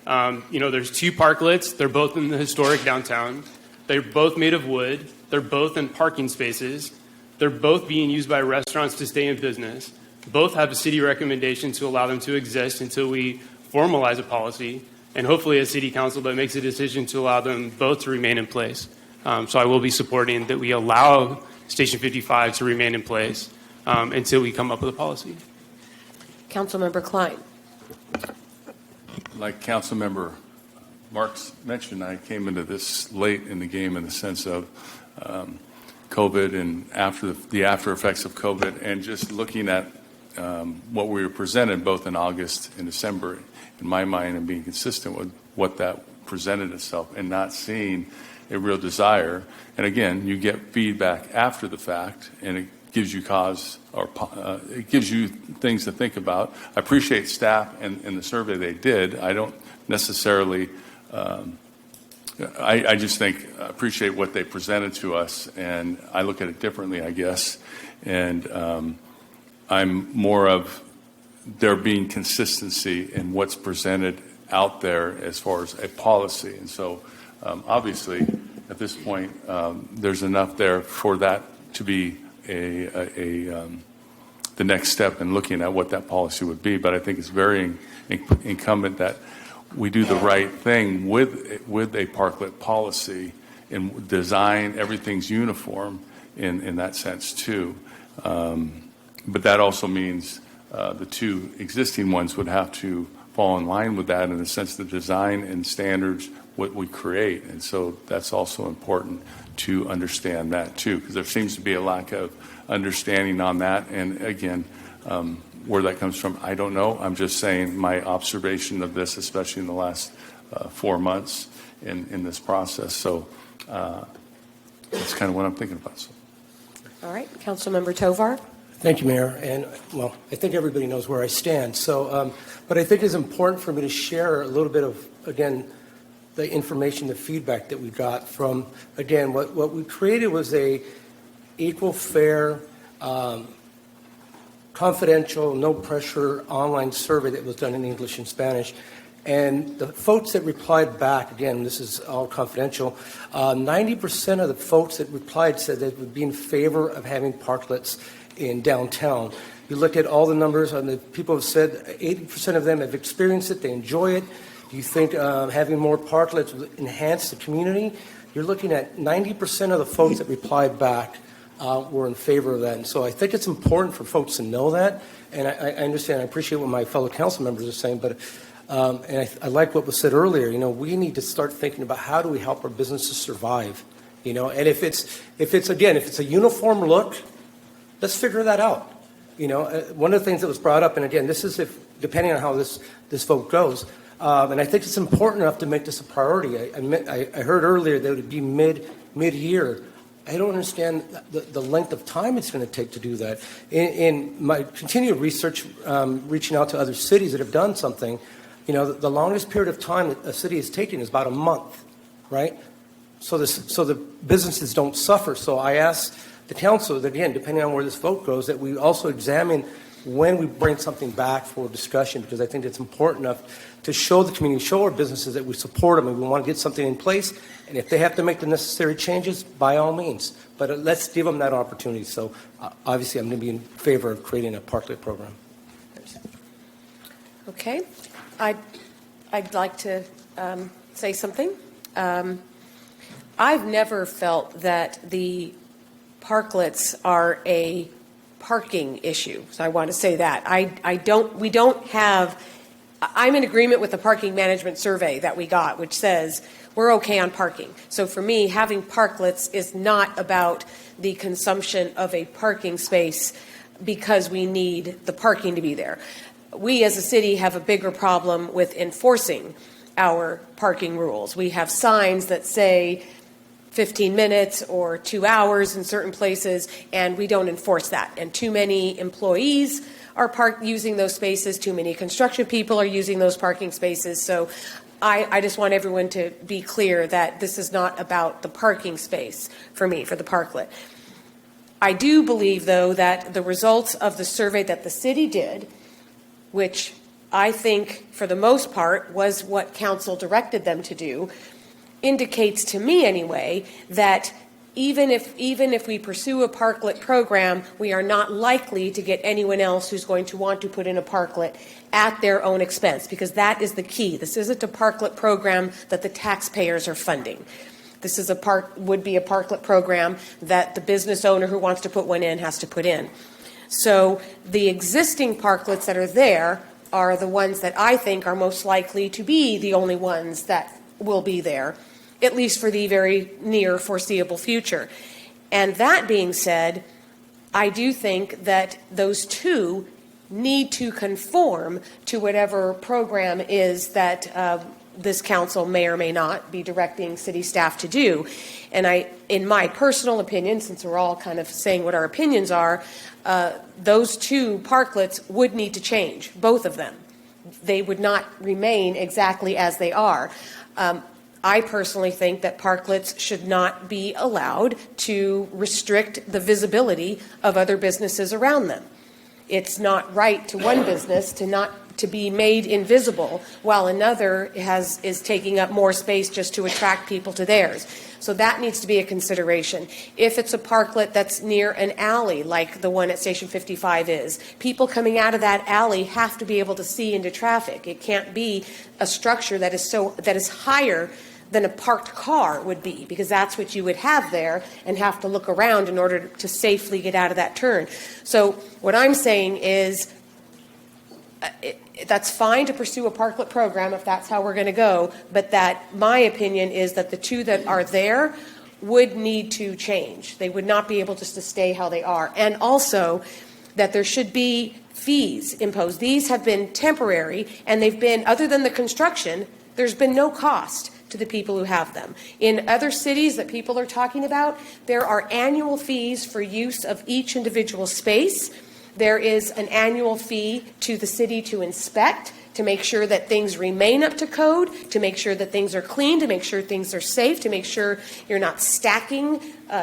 there's two parklets. They're both in the historic downtown. They're both made of wood. They're both in parking spaces. They're both being used by restaurants to stay in business. Both have a city recommendation to allow them to exist until we formalize a policy, and hopefully a city council that makes a decision to allow them both to remain in place. So I will be supporting that we allow Station 55 to remain in place until we come up with a policy. Councilmember Klein. Like Councilmember Marks mentioned, I came into this late in the game in the sense of COVID and after the after effects of COVID, and just looking at what we were presented both in August and December, in my mind, and being consistent with what that presented itself, and not seeing a real desire. And again, you get feedback after the fact, and it gives you cause, or it gives you things to think about. I appreciate staff and the survey they did. I don't necessarily. I just appreciate what they presented to us, and I look at it differently, I guess. And I'm more of there being consistency in what's presented out there as far as a policy. And so, obviously, at this point, there's enough there for that to be the next step in looking at what that policy would be. But I think it's very incumbent that we do the right thing with a parklet policy and design. Everything's uniform in that sense too. But that also means the two existing ones would have to fall in line with that in the sense of the design and standards, what we create. And so that's also important to understand that too, because there seems to be a lack of understanding on that. And again, where that comes from, I don't know. I'm just saying my observation of this, especially in the last 4 months in this process. So that's kind of what I'm thinking about. So. All right, Councilmember Tovar. Thank you, Mayor. And, well, I think everybody knows where I stand. So, but I think it's important for me to share a little bit of, again, the information, the feedback that we got from, again, what we created was a equal, fair, confidential, no pressure online survey that was done in English and Spanish. And the folks that replied back, again, this is all confidential, 90% of the folks that replied said they would be in favor of having parklets in downtown. You look at all the numbers, and the people have said 80% of them have experienced it, they enjoy it. Do you think having more parklets will enhance the community? You're looking at 90% of the folks that replied back were in favor of that. And so I think it's important for folks to know that. And I understand, I appreciate what my fellow council members are saying, but and I like what was said earlier. You know, we need to start thinking about how do we help our businesses survive. You know, and if it's a uniform look, let's figure that out. You know, one of the things that was brought up, and again, this is depending on how this vote goes, and I think it's important enough to make this a priority. I heard earlier that it would be mid-year. I don't understand the length of time it's going to take to do that. In my continued research, reaching out to other cities that have done something, you know, the longest period of time that a city is taking is about a month, right? So the businesses don't suffer. So I asked the council that, again, depending on where this vote goes, that we also examine when we bring something back for discussion, because I think it's important enough to show the community, show our businesses that we support them and we want to get something in place. And if they have to make the necessary changes, by all means. But let's give them that opportunity. So obviously I'm going to be in favor of creating a parklet program. Okay. I'd like to say something. I've never felt that the parklets are a parking issue. So I want to say that. I'm in agreement with the parking management survey that we got, which says we're okay on parking. So for me, having parklets is not about the consumption of a parking space because we need the parking to be there. We as a city have a bigger problem with enforcing our parking rules. We have signs that say 15 minutes or 2 hours in certain places, and we don't enforce that. And too many employees are using those spaces. Too many construction people are using those parking spaces. So I just want everyone to be clear that this is not about the parking space for me, for the parklet. I do believe, though, that the results of the survey that the city did, which I think for the most part was what council directed them to do, indicates to me anyway that even if we pursue a parklet program, we are not likely to get anyone else who's going to want to put in a parklet at their own expense, because that is the key. This isn't a parklet program that the taxpayers are funding. This is would be a parklet program that the business owner who wants to put one in has to put in. So the existing parklets that are there are the ones that I think are most likely to be the only ones that will be there, at least for the very near foreseeable future. And that being said, I do think that those two need to conform to whatever program is that this council may or may not be directing city staff to do. And in my personal opinion, since we're all kind of saying what our opinions are, those two parklets would need to change, both of them. They would not remain exactly as they are. I personally think that parklets should not be allowed to restrict the visibility of other businesses around them. It's not right to one business to be made invisible while another is taking up more space just to attract people to theirs. So that needs to be a consideration. If it's a parklet that's near an alley, like the one at Station 55 is, people coming out of that alley have to be able to see into traffic. It can't be a structure that is higher than a parked car would be, because that's what you would have there and have to look around in order to safely get out of that turn. So what I'm saying is that's fine to pursue a parklet program if that's how we're going to go, but that my opinion is that the two that are there would need to change. They would not be able just to stay how they are. And also that there should be fees imposed. These have been temporary, and they've been, other than the construction, there's been no cost to the people who have them. In other cities that people are talking about, there are annual fees for use of each individual space. There is an annual fee to the city to inspect, to make sure that things remain up to code, to make sure that things are clean, to make sure things are safe, to make sure you're not stacking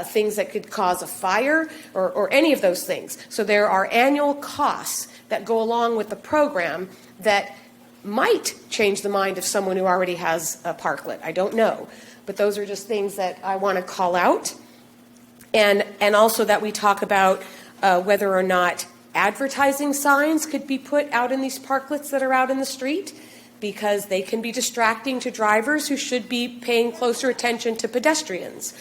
things that could cause a fire or any of those things. So there are annual costs that go along with the program that might change the mind of someone who already has a parklet. I don't know. But those are just things that I want to call out. And also that we talk about whether or not advertising signs could be put out in these parklets that are out in the street, because they can be distracting to drivers who should be paying closer attention to pedestrians,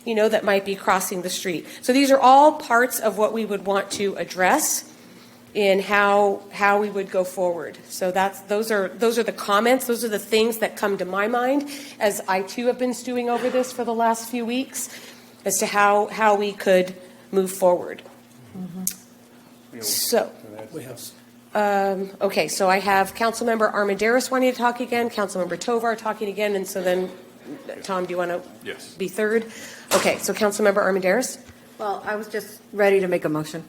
that might be crossing the street. So these are all parts of what we would want to address in how we would go forward. So those are the comments. Those are the things that come to my mind as I too have been stewing over this for the last few weeks as to how we could move forward. So We have okay, so I have Councilmember Armendariz wanting to talk again, Councilmember Tovar talking again, and so then Tom, do you want to be third? Okay, so Councilmember Armendariz. Well, I was just ready to make a motion.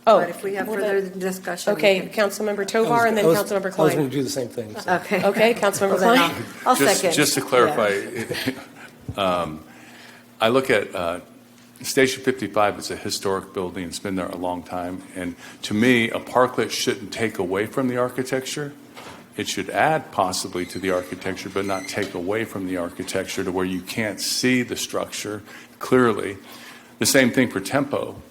Oh, But if we have further discussion. Okay, Councilmember Tovar and then Councilmember Klein. I was going to do the same thing. So. Okay. Okay, Councilmember Klein. I'll second. Just to clarify, I look at Station 55 is a historic building. It's been there a long time. And to me, a parklet shouldn't take away from the architecture. It should add possibly to the architecture, but not take away from the architecture to where you can't see the structure clearly. The same thing for Tempo.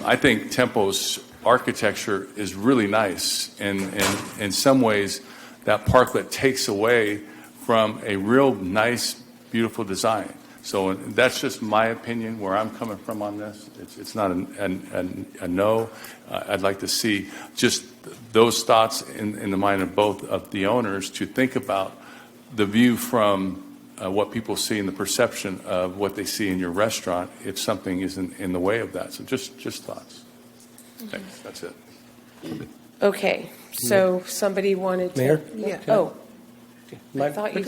I think Tempo's architecture is really nice. And in some ways, that parklet takes away from a real nice, beautiful design. So that's just my opinion, where I'm coming from on this. It's not a no. I'd like to see just those thoughts in the mind of both of the owners to think about the view from what people see and the perception of what they see in your restaurant if something isn't in the way of that. So just thoughts. Thanks. That's it. Okay, so somebody wanted to... Mayor? Yeah. Oh. I thought you.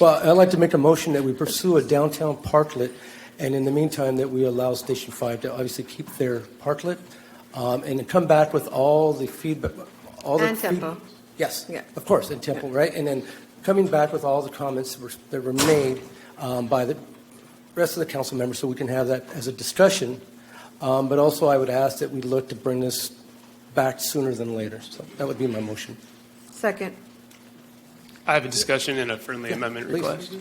Well, I'd like to make a motion that we pursue a downtown parklet, and in the meantime, that we allow Station 5 to obviously keep their parklet, and then come back with all the feedback. And tempo. Yes, Yeah. of course, and tempo, right? And then coming back with all the comments that were made by the rest of the council members, so we can have that as a discussion. But also, I would ask that we look to bring this back sooner than later. So that would be my motion. Second. I have a discussion and a friendly amendment please. request.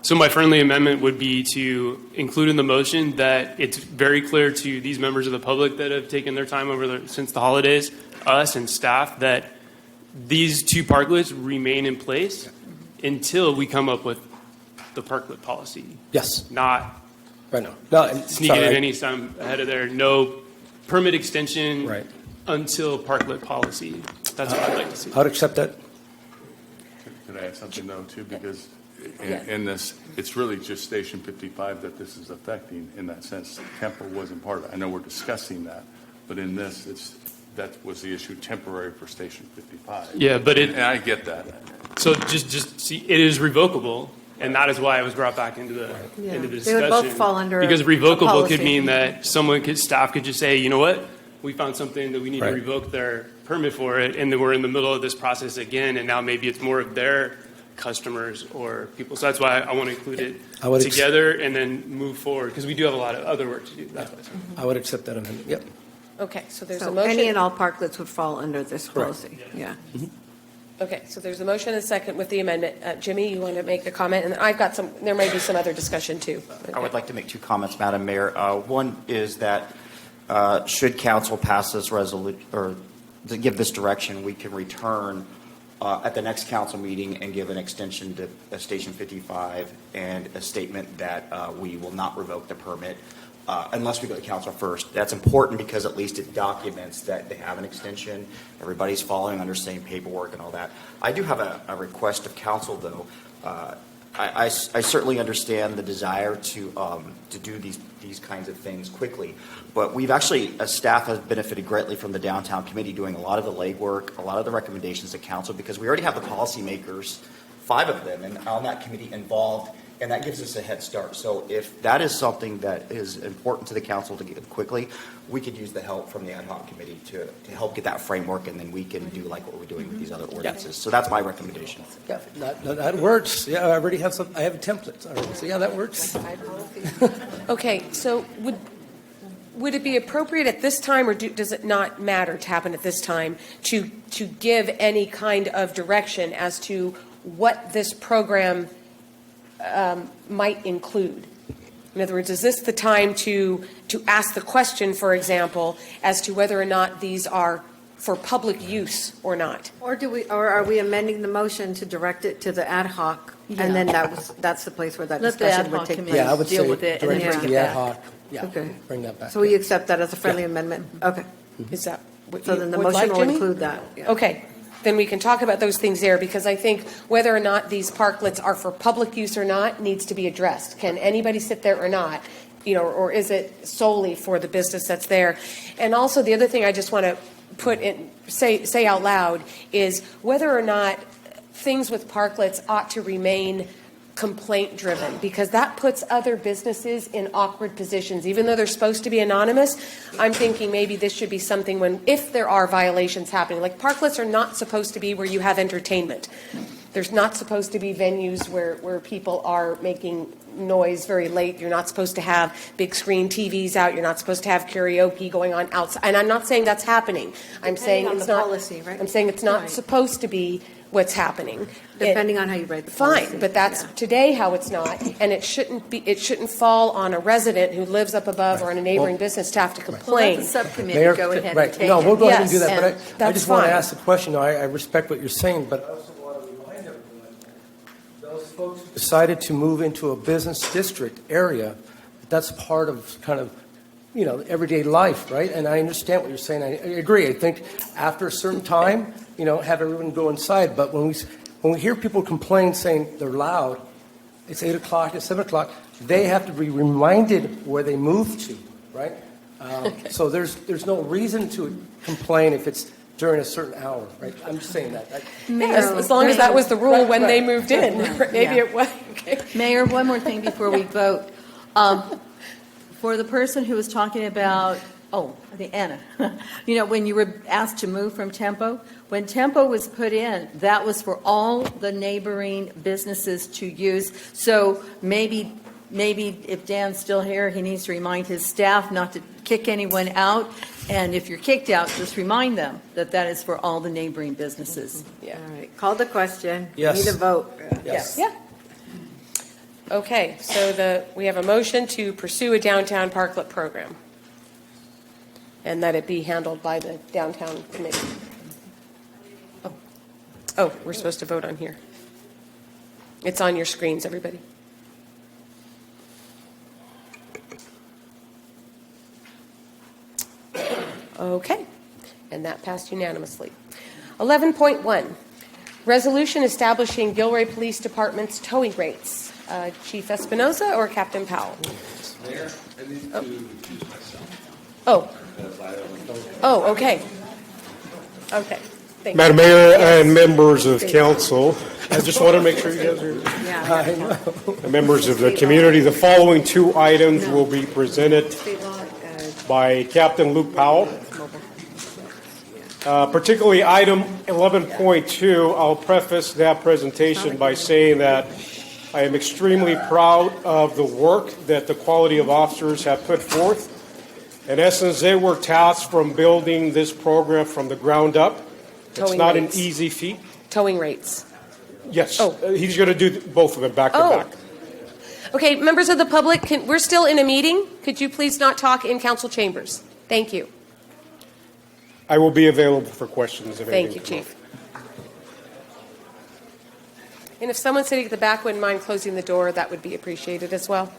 So my friendly amendment would be to include in the motion that it's very clear to these members of the public that have taken their time since the holidays, us and staff, that these two parklets remain in place until we come up with the parklet policy. Yes. Not right now. No, sneaking in any time ahead of there. No permit extension until parklet policy. That's what I'd like to see. I would accept that. Could I add something though too? Because in this, it's really just Station 55 that this is affecting in that sense. Tempo wasn't part of it. I know we're discussing that, but in this, that was the issue, temporary for Station 55. Yeah, but and I get that. So just see, it is revocable, and that is why it was brought back into the into the discussion. They would both fall under because a revocable policy. could mean that staff could just say, you know what, we found something that we need to revoke their permit for it, and then we're in the middle of this process again, and now maybe it's more of their customers or people. So that's why I want to include it together and then move forward, because we do have a lot of other work to do. That's why I would accept that amendment. Yep. Okay, so there's a So motion. any and all parklets would fall under this policy. Yeah. Okay, so there's a motion and a second with the amendment. Jimmy, you want to make a comment? And I've got there may be some other discussion too. I would like to make two comments, Madam Mayor. One is that should council pass this resolution or to give this direction, we can return at the next council meeting and give an extension to Station 55 and a statement that we will not revoke the permit unless we go to council first. That's important because at least it documents that they have an extension. Everybody's following under same paperwork and all that. I do have a request of council, though. I certainly understand the desire to do these kinds of things quickly, but we've actually, as staff, has benefited greatly from the downtown committee doing a lot of the legwork, a lot of the recommendations to council, because we already have the policymakers, 5 of them, and on that committee involved, and that gives us a head start. So if that is something that is important to the council to get quickly, we could use the help from the ad hoc committee to help get that framework, and then we can do like what we're doing with these other ordinances. So that's my recommendation. Yeah, that works. Yeah, I already have I have a template already. So yeah, that works. Okay, so would it be appropriate at this time, or does it not matter to happen at this time to give any kind of direction as to what this program might include? In other words, is this the time to ask the question, for example, as to whether or not these are for public use or not? Or are we amending the motion to direct it to the ad hoc, and then that's the place where that Let the discussion ad would hoc take committee place? Yeah, I would deal say with it and then direct bring to it the back. ad hoc. Yeah, Okay. bring that back. So we accept that as a friendly amendment? Okay. Is that what So you then the would motion like, will Jimmy? include that. Yeah. Okay, then we can talk about those things there, because I think whether or not these parklets are for public use or not needs to be addressed. Can anybody sit there or not? Or is it solely for the business that's there? And also the other thing I just want to say out loud is whether or not things with parklets ought to remain complaint driven, because that puts other businesses in awkward positions. Even though they're supposed to be anonymous, I'm thinking maybe this should be something if there are violations happening. Like, parklets are not supposed to be where you have entertainment. There's not supposed to be venues where people are making noise very late. You're not supposed to have big screen TVs out. You're not supposed to have karaoke going on outside. And I'm not saying that's happening. I'm saying on it's the not policy, right? I'm saying it's not Right. supposed to be what's happening. Depending on how you write the policy. Fine, but that's today how it's not, and it shouldn't fall on a resident who lives up above or on a neighboring business to have to complain. Well, let the subcommittee Mayor, go ahead right. and take No, it. we'll go ahead and do Yes, that. and But I that's just want to fine. ask the question. I respect what you're saying, but I also want to remind everyone, those folks who decided to move into a business district area, that's part of kind of, everyday life, right? And I understand what you're saying. I agree. I think after a certain time, have everyone go inside. But when we hear people complain saying they're loud, it's 8 o'clock, it's 7 o'clock, they have to be reminded where they moved to, right? So there's no reason to complain if it's during a certain hour, right? I'm just saying that. As long as that was the rule when they moved in. Maybe it was. Okay. Mayor, one more thing before we vote. For the person who was talking about, I think Anna, when you were asked to move from Tempo, when Tempo was put in, that was for all the neighboring businesses to use. So maybe if Dan's still here, he needs to remind his staff not to kick anyone out. And if you're kicked out, just remind them that that is for all the neighboring businesses. Yeah. All right. Call the question. Yes. Need a vote. Yes. Yeah. Okay, so we have a motion to pursue a downtown parklet program and that it be handled by the downtown committee. Oh, we're supposed to vote on here. It's on your screens, everybody. Okay, and that passed unanimously. 11.1, resolution establishing Gilroy Police Department's towing rates. Chief Espinoza or Captain Powell? Mayor, I need to recuse myself. Okay. Okay, thank you. Madam Mayor and members of council, I just want to make sure you guys are, members of the community, the following two items will be presented by Captain Luke Powell. Particularly item 11.2, I'll preface that presentation by saying that I am extremely proud of the work that the quality of officers have put forth. In essence, they were tasked from building this program from the ground up. It's not an easy feat. Towing rates. Yes, he's going to do both of them back to back. Okay, members of the public, we're still in a meeting. Could you please not talk in council chambers? Thank you. I will be available for questions. Thank you, Chief. And if someone sitting at the back wouldn't mind closing the door, that would be appreciated as well.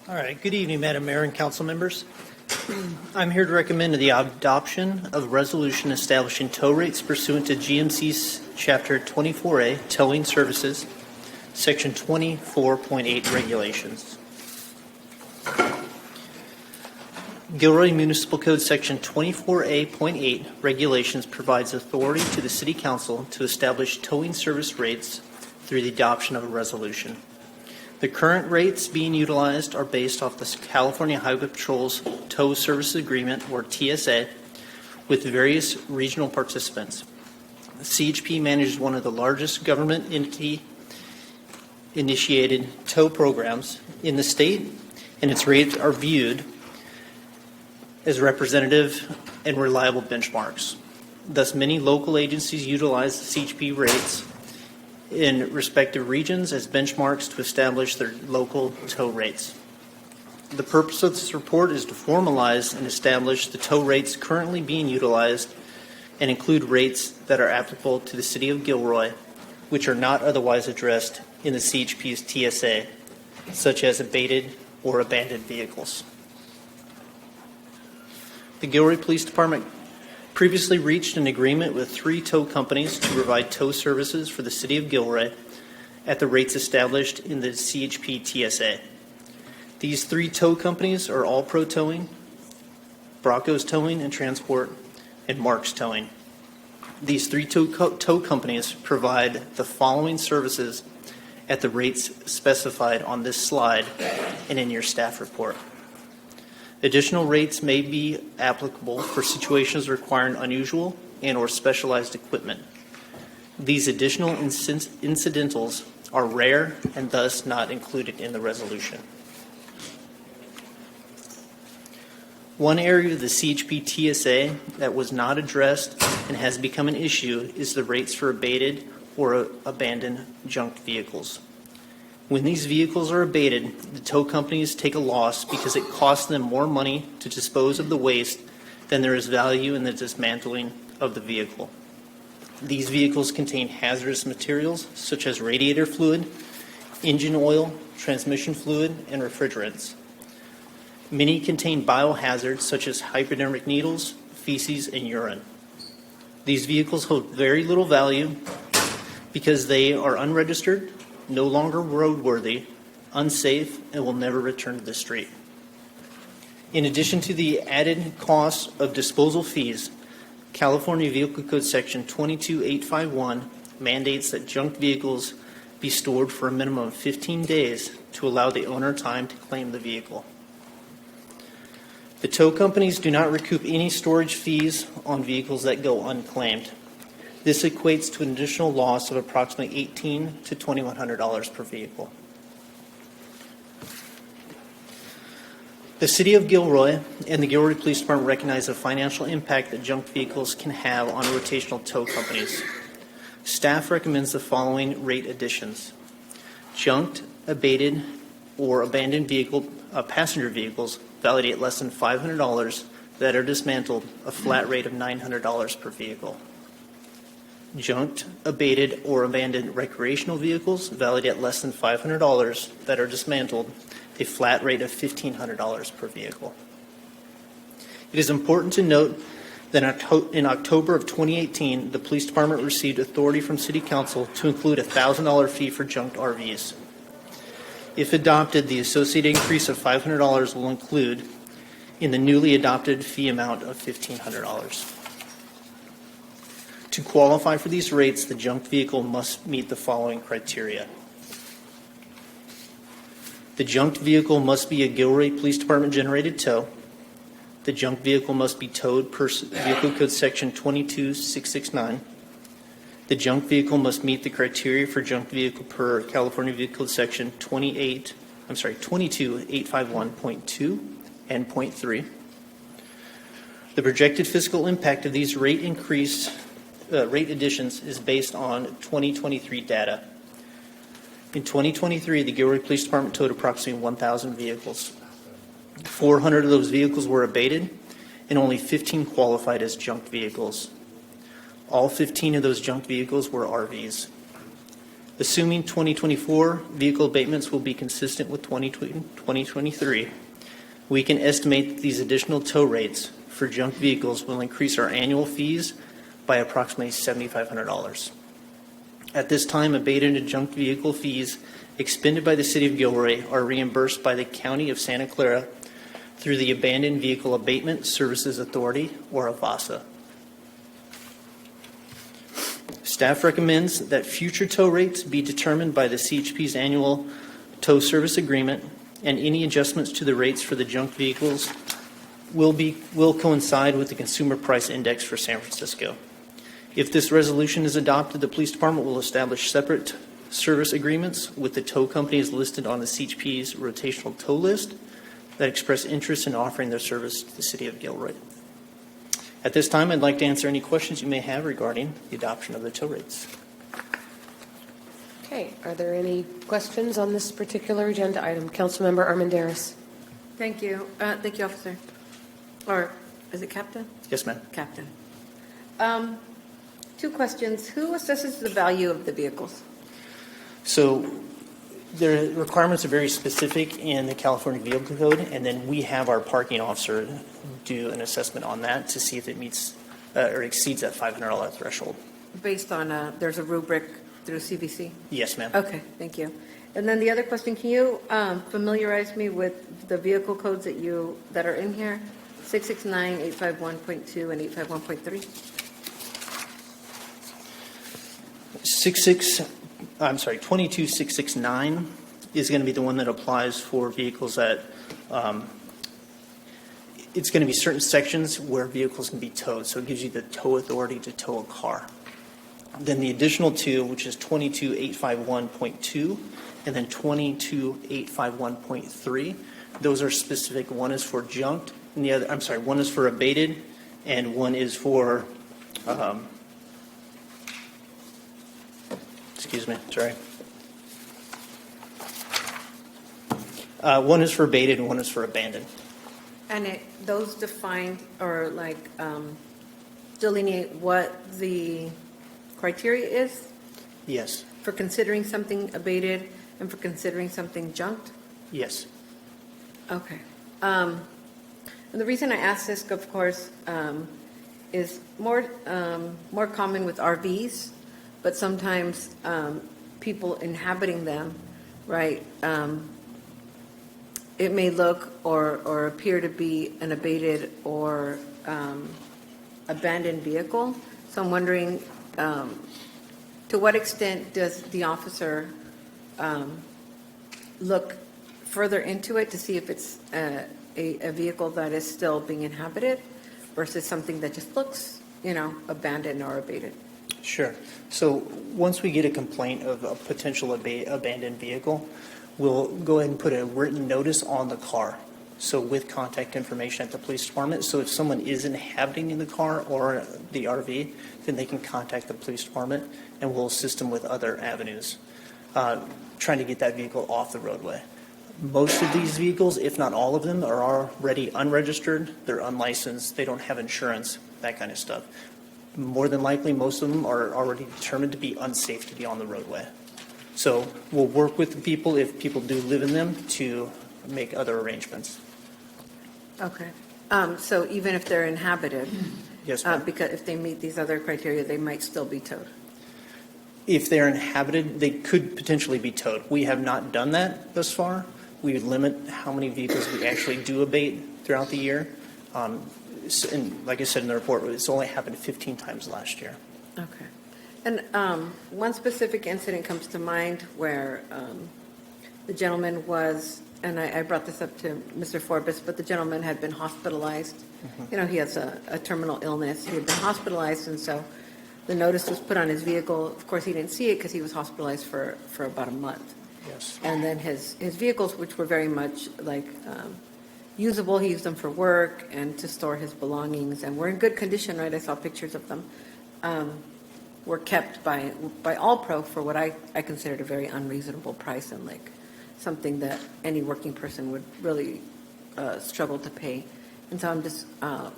All right. Good evening, Madam Mayor and council members. I'm here to recommend the adoption of a resolution establishing tow rates pursuant to GMC's Chapter 24A, Towing Services, Section 24.8 Regulations. Gilroy Municipal Code Section 24A.8 Regulations provides authority to the City Council to establish towing service rates through the adoption of a resolution. The current rates being utilized are based off the California Highway Patrol's Tow Service Agreement, or TSA, with various regional participants. CHP manages one of the largest government entity-initiated tow programs in the state, and its rates are viewed as representative and reliable benchmarks. Thus, many local agencies utilize the CHP rates in respective regions as benchmarks to establish their local tow rates. The purpose of this report is to formalize and establish the tow rates currently being utilized and include rates that are applicable to the City of Gilroy, which are not otherwise addressed in the CHP's TSA, such as abated or abandoned vehicles. The Gilroy Police Department previously reached an agreement with 3 tow companies to provide tow services for the City of Gilroy at the rates established in the CHP TSA. These 3 tow companies are All Pro Towing, Bracco's Towing and Transport, and Mark's Towing. These 3 tow companies provide the following services at the rates specified on this slide and in your staff report. Additional rates may be applicable for situations requiring unusual and or specialized equipment. These additional incidentals are rare and thus not included in the resolution. One area of the CHP TSA that was not addressed and has become an issue is the rates for abated or abandoned junked vehicles. When these vehicles are abated, the tow companies take a loss because it costs them more money to dispose of the waste than there is value in the dismantling of the vehicle. These vehicles contain hazardous materials such as radiator fluid, engine oil, transmission fluid, and refrigerants. Many contain biohazards such as hypodermic needles, feces, and urine. These vehicles hold very little value because they are unregistered, no longer roadworthy, unsafe, and will never return to the street. In addition to the added cost of disposal fees, California Vehicle Code Section 22851 mandates that junk vehicles be stored for a minimum of 15 days to allow the owner time to claim the vehicle. The tow companies do not recoup any storage fees on vehicles that go unclaimed. This equates to an additional loss of approximately $1,800 to $2,100 per vehicle. The City of Gilroy and the Gilroy Police Department recognize the financial impact that junk vehicles can have on rotational tow companies. Staff recommends the following rate additions. Junked, abated, or abandoned passenger vehicles valued at less than $500 that are dismantled, a flat rate of $900 per vehicle. Junked, abated, or abandoned recreational vehicles valued at less than $500 that are dismantled, a flat rate of $1,500 per vehicle. It is important to note that in October of 2018, the Police Department received authority from City Council to include a $1,000 fee for junked RVs. If adopted, the associated increase of $500 will include in the newly adopted fee amount of $1,500. To qualify for these rates, the junked vehicle must meet the following criteria. The junked vehicle must be a Gilroy Police Department generated tow. The junked vehicle must be towed per Vehicle Code Section 22669. The junk vehicle must meet the criteria for junk vehicle per California Vehicle Code Section 22851.2 and .3. The projected fiscal impact of these rate additions is based on 2023 data. In 2023, the Gilroy Police Department towed approximately 1,000 vehicles. 400 of those vehicles were abated, and only 15 qualified as junk vehicles. All 15 of those junk vehicles were RVs. Assuming 2024 vehicle abatements will be consistent with 2023, we can estimate that these additional tow rates for junk vehicles will increase our annual fees by approximately $7,500. At this time, abated and junk vehicle fees expended by the City of Gilroy are reimbursed by the County of Santa Clara through the Abandoned Vehicle Abatement Services Authority, or AVASA. Staff recommends that future tow rates be determined by the CHP's annual tow service agreement, and any adjustments to the rates for the junk vehicles will coincide with the Consumer Price Index for San Francisco. If this resolution is adopted, the Police Department will establish separate service agreements with the tow companies listed on the CHP's rotational tow list that express interest in offering their service to the City of Gilroy. At this time, I'd like to answer any questions you may have regarding the adoption of the tow rates. Okay, are there any questions on this particular agenda item? Councilmember Armendariz. Thank you. Thank you, officer. Or is it captain? Yes, ma'am. Captain. Two questions. Who assesses the value of the vehicles? So the requirements are very specific in the California Vehicle Code, and then we have our parking officer do an assessment on that to see if it meets or exceeds that $500 threshold. Based on there's a rubric through CVC? Yes, ma'am. Okay, thank you. And then the other question, can you familiarize me with the vehicle codes that are in here? 669, 851.2, and 851.3? 22669 is going to be the one that applies for vehicles that it's going to be certain sections where vehicles can be towed. So it gives you the tow authority to tow a car. Then the additional two, which is 22851.2 and then 22851.3, those are specific. One is for junked, and the other, one is for abated, and one is for one is for abated and one is for abandoned. And those define or delineate what the criteria is Yes. for considering something abated and for considering something junked? Yes. Okay. And the reason I ask this, of course, is more common with RVs, but sometimes people inhabiting them, right? It may look or appear to be an abated or abandoned vehicle. So I'm wondering, to what extent does the officer look further into it to see if it's a vehicle that is still being inhabited versus something that just looks, abandoned or abated? Sure. So once we get a complaint of a potential abandoned vehicle, we'll go ahead and put a written notice on the car. So with contact information at the police department. So if someone is inhabiting in the car or the RV, then they can contact the police department and we'll assist them with other avenues, trying to get that vehicle off the roadway. Most of these vehicles, if not all of them, are already unregistered, they're unlicensed, they don't have insurance, that kind of stuff. More than likely, most of them are already determined to be unsafe to be on the roadway. So we'll work with the people, if people do live in them, to make other arrangements. Okay. So even if they're inhabited, Yes, ma'am. because if they meet these other criteria, they might still be towed. If they're inhabited, they could potentially be towed. We have not done that thus far. We would limit how many vehicles we actually do abate throughout the year. And like I said in the report, it's only happened 15 times last year. Okay. And one specific incident comes to mind where the gentleman was, and I brought this up to Mr. Forbes, but the gentleman had been hospitalized. He has a terminal illness. He had been hospitalized, and so the notice was put on his vehicle. Of course, he didn't see it because he was hospitalized for about a month. Yes. And then his vehicles, which were very much like usable, he used them for work and to store his belongings, and were in good condition, right? I saw pictures of them. Were kept by All Pro for what I considered a very unreasonable price and like something that any working person would really struggle to pay. And so I'm just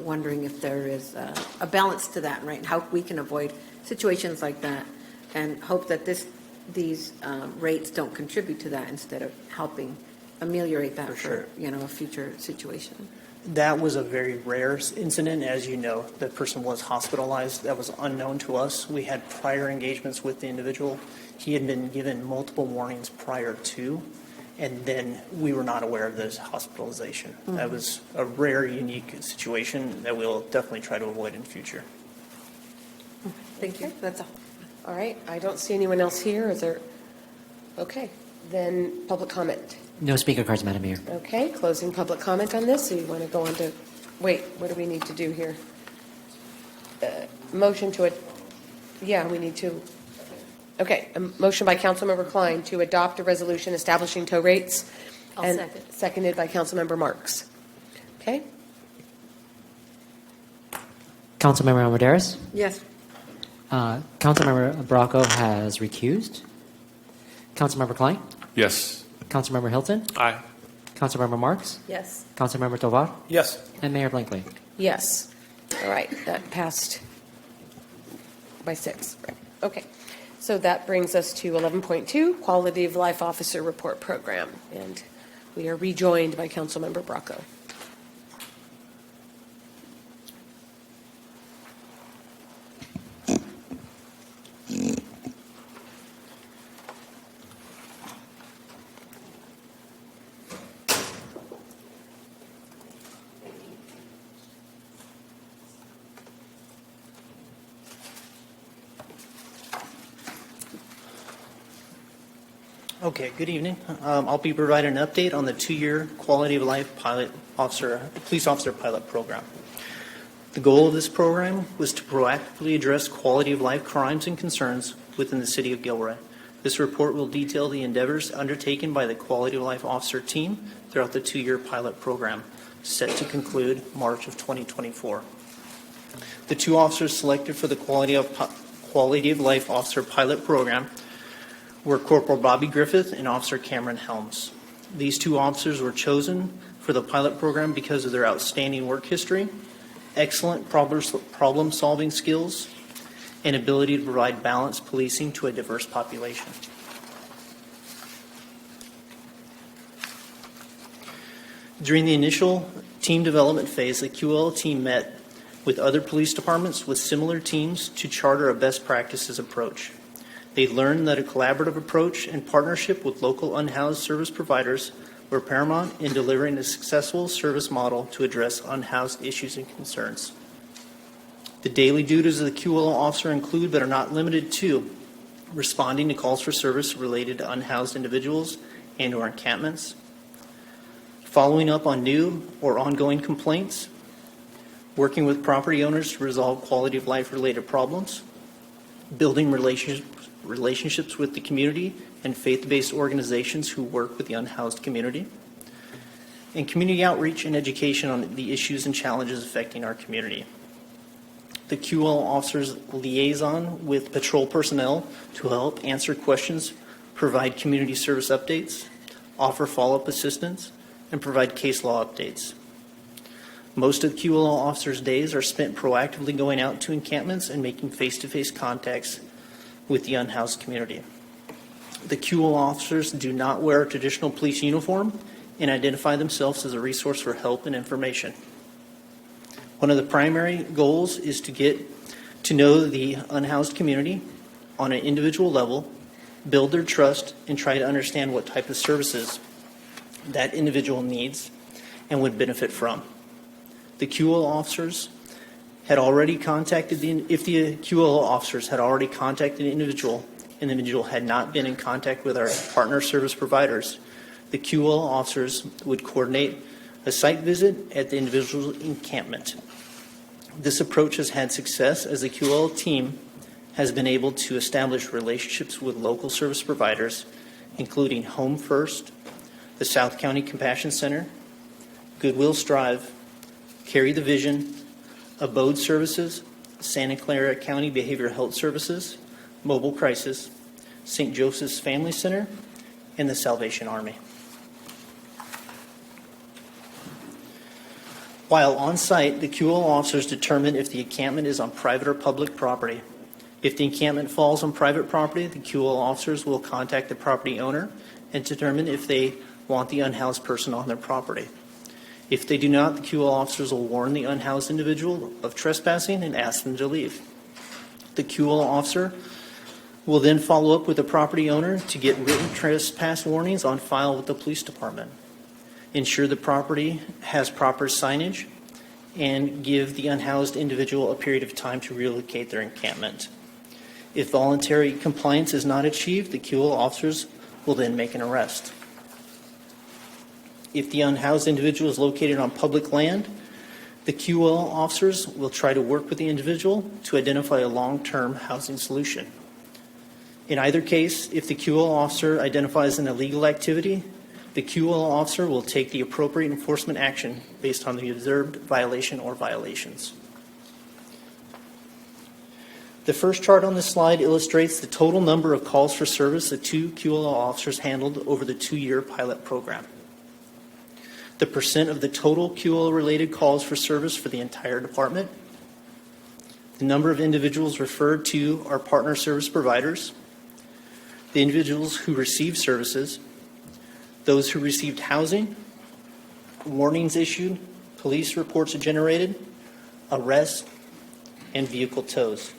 wondering if there is a balance to that, right? How we can avoid situations like that and hope that these rates don't contribute to that instead of helping ameliorate that for a future situation. That was a very rare incident. As you know, the person was hospitalized. That was unknown to us. We had prior engagements with the individual. He had been given multiple warnings prior to, and then we were not aware of this hospitalization. Mm-hmm. That was a rare, unique situation that we'll definitely try to avoid in future. Thank you. That's all. All right, I don't see anyone else here. Is there? Okay, then public comment. No speaker cards, Madam Mayor. Okay, closing public comment on this. So you want to go on to, wait, what do we need to do here? Motion to, we need to, okay, a motion by Councilmember Klein to adopt a resolution establishing tow rates. I'll and second. Seconded by Councilmember Marks. Okay? Councilmember Almaderis? Yes. Councilmember Bracco has recused. Councilmember Klein? Yes. Councilmember Hilton? Aye. Councilmember Marks? Yes. Councilmember Tovar? Yes. And Mayor Blankley. Yes. All right, that passed by 6. Right. Okay. So that brings us to 11.2, Quality of Life Officer Report Program. And we are rejoined by Councilmember Bracco. Okay, good evening. I'll be providing an update on the 2-year Quality of Life Police Officer Pilot Program. The goal of this program was to proactively address quality of life crimes and concerns within the city of Gilroy. This report will detail the endeavors undertaken by the Quality of Life Officer team throughout the 2-year pilot program, set to conclude March of 2024. The 2 officers selected for the Quality of Life Officer Pilot Program were Corporal Bobby Griffith and Officer Cameron Helms. These 2 officers were chosen for the pilot program because of their outstanding work history, excellent problem-solving skills, and ability to provide balanced policing to a diverse population. During the initial team development phase, the QL team met with other police departments with similar teams to charter a best practices approach. They learned that a collaborative approach and partnership with local unhoused service providers were paramount in delivering a successful service model to address unhoused issues and concerns. The daily duties of the QL officer include, but are not limited to, responding to calls for service related to unhoused individuals and/or encampments, following up on new or ongoing complaints, working with property owners to resolve quality of life related problems, building relationships with the community and faith-based organizations who work with the unhoused community, and community outreach and education on the issues and challenges affecting our community. The QL officers liaison with patrol personnel to help answer questions, provide community service updates, offer follow-up assistance, and provide case law updates. Most of the QL officers' days are spent proactively going out to encampments and making face-to-face contacts with the unhoused community. The QL officers do not wear a traditional police uniform and identify themselves as a resource for help and information. One of the primary goals is to get to know the unhoused community on an individual level, build their trust, and try to understand what type of services that individual needs and would benefit from. The QL officers had already contacted if the QL officers had already contacted an individual and the individual had not been in contact with our partner service providers, the QL officers would coordinate a site visit at the individual's encampment. This approach has had success as the QL team has been able to establish relationships with local service providers, including Home First, the South County Compassion Center, Goodwill Strive, Carry the Vision, Abode Services, Santa Clara County Behavioral Health Services, Mobile Crisis, St. Joseph's Family Center, and the Salvation Army. While on site, the QL officers determine if the encampment is on private or public property. If the encampment falls on private property, the QL officers will contact the property owner and determine if they want the unhoused person on their property. If they do not, the QL officers will warn the unhoused individual of trespassing and ask them to leave. The QL officer will then follow up with the property owner to get written trespass warnings on file with the police department, ensure the property has proper signage, and give the unhoused individual a period of time to relocate their encampment. If voluntary compliance is not achieved, the QL officers will then make an arrest. If the unhoused individual is located on public land, the QL officers will try to work with the individual to identify a long-term housing solution. In either case, if the QL officer identifies an illegal activity, the QL officer will take the appropriate enforcement action based on the observed violation or violations. The first chart on this slide illustrates the total number of calls for service the two QL officers handled over the 2-year pilot program. The percent of the total QL-related calls for service for the entire department, the number of individuals referred to our partner service providers, the individuals who received services, those who received housing, warnings issued, police reports generated, arrests, and vehicle tows.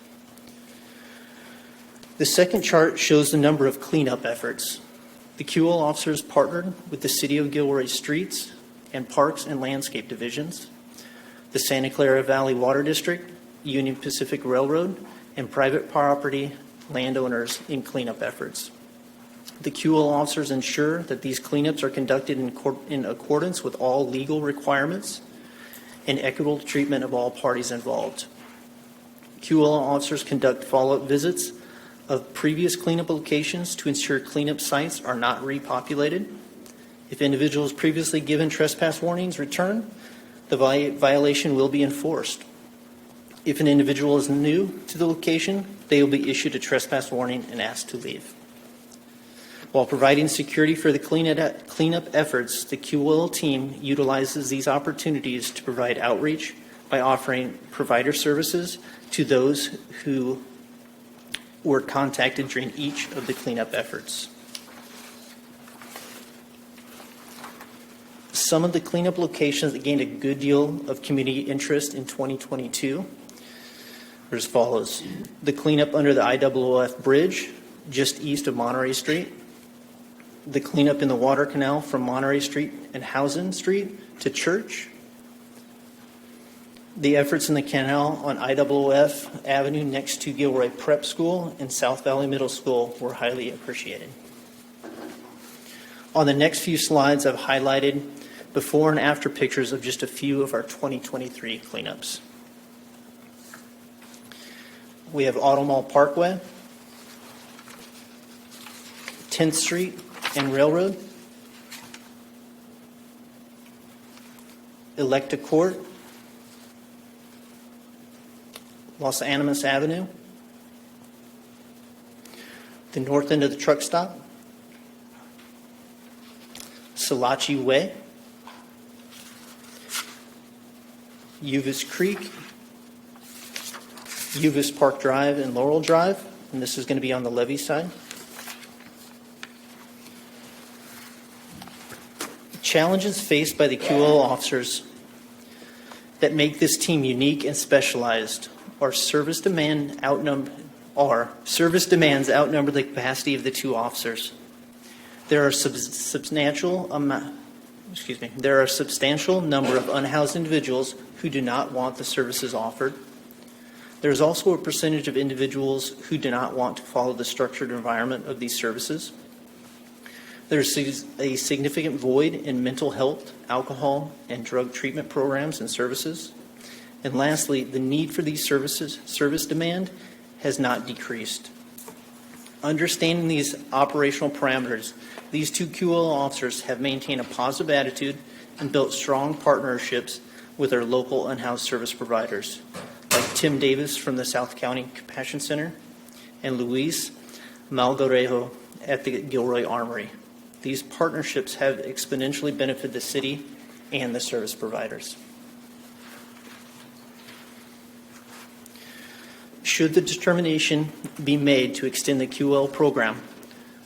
The second chart shows the number of cleanup efforts. The QL officers partnered with the City of Gilroy Streets and Parks and Landscape Divisions, the Santa Clara Valley Water District, Union Pacific Railroad, and private property landowners in cleanup efforts. The QL officers ensure that these cleanups are conducted in accordance with all legal requirements and equitable treatment of all parties involved. QL officers conduct follow-up visits of previous cleanup locations to ensure cleanup sites are not repopulated. If individuals previously given trespass warnings return, the violation will be enforced. If an individual is new to the location, they will be issued a trespass warning and asked to leave. While providing security for the cleanup efforts, the QL team utilizes these opportunities to provide outreach by offering provider services to those who were contacted during each of the cleanup efforts. Some of the cleanup locations that gained a good deal of community interest in 2022 are as follows. The cleanup under the IOOF Bridge, just east of Monterey Street. The cleanup in the water canal from Monterey Street and Housen Street to Church. The efforts in the canal on IOOF Avenue next to Gilroy Prep School and South Valley Middle School were highly appreciated. On the next few slides, I've highlighted before and after pictures of just a few of our 2023 cleanups. We have Auto Mall Parkway, 10th Street and Railroad, Electa Court, Los Animas Avenue, the north end of the truck stop, Salachi Way, Uvis Creek, Uvis Park Drive and Laurel Drive, and this is going to be on the levee side. Challenges faced by the QL officers that make this team unique and specialized are service demands outnumber the capacity of the two officers. There are a substantial number of unhoused individuals who do not want the services offered. There is also a percentage of individuals who do not want to follow the structured environment of these services. There is a significant void in mental health, alcohol, and drug treatment programs and services. And lastly, the need for these service demand has not decreased. Understanding these operational parameters, these two QL officers have maintained a positive attitude and built strong partnerships with our local unhoused service providers, like Tim Davis from the South County Compassion Center and Luis Malgarejo at the Gilroy Armory. These partnerships have exponentially benefited the city and the service providers. Should the determination be made to extend the QL program,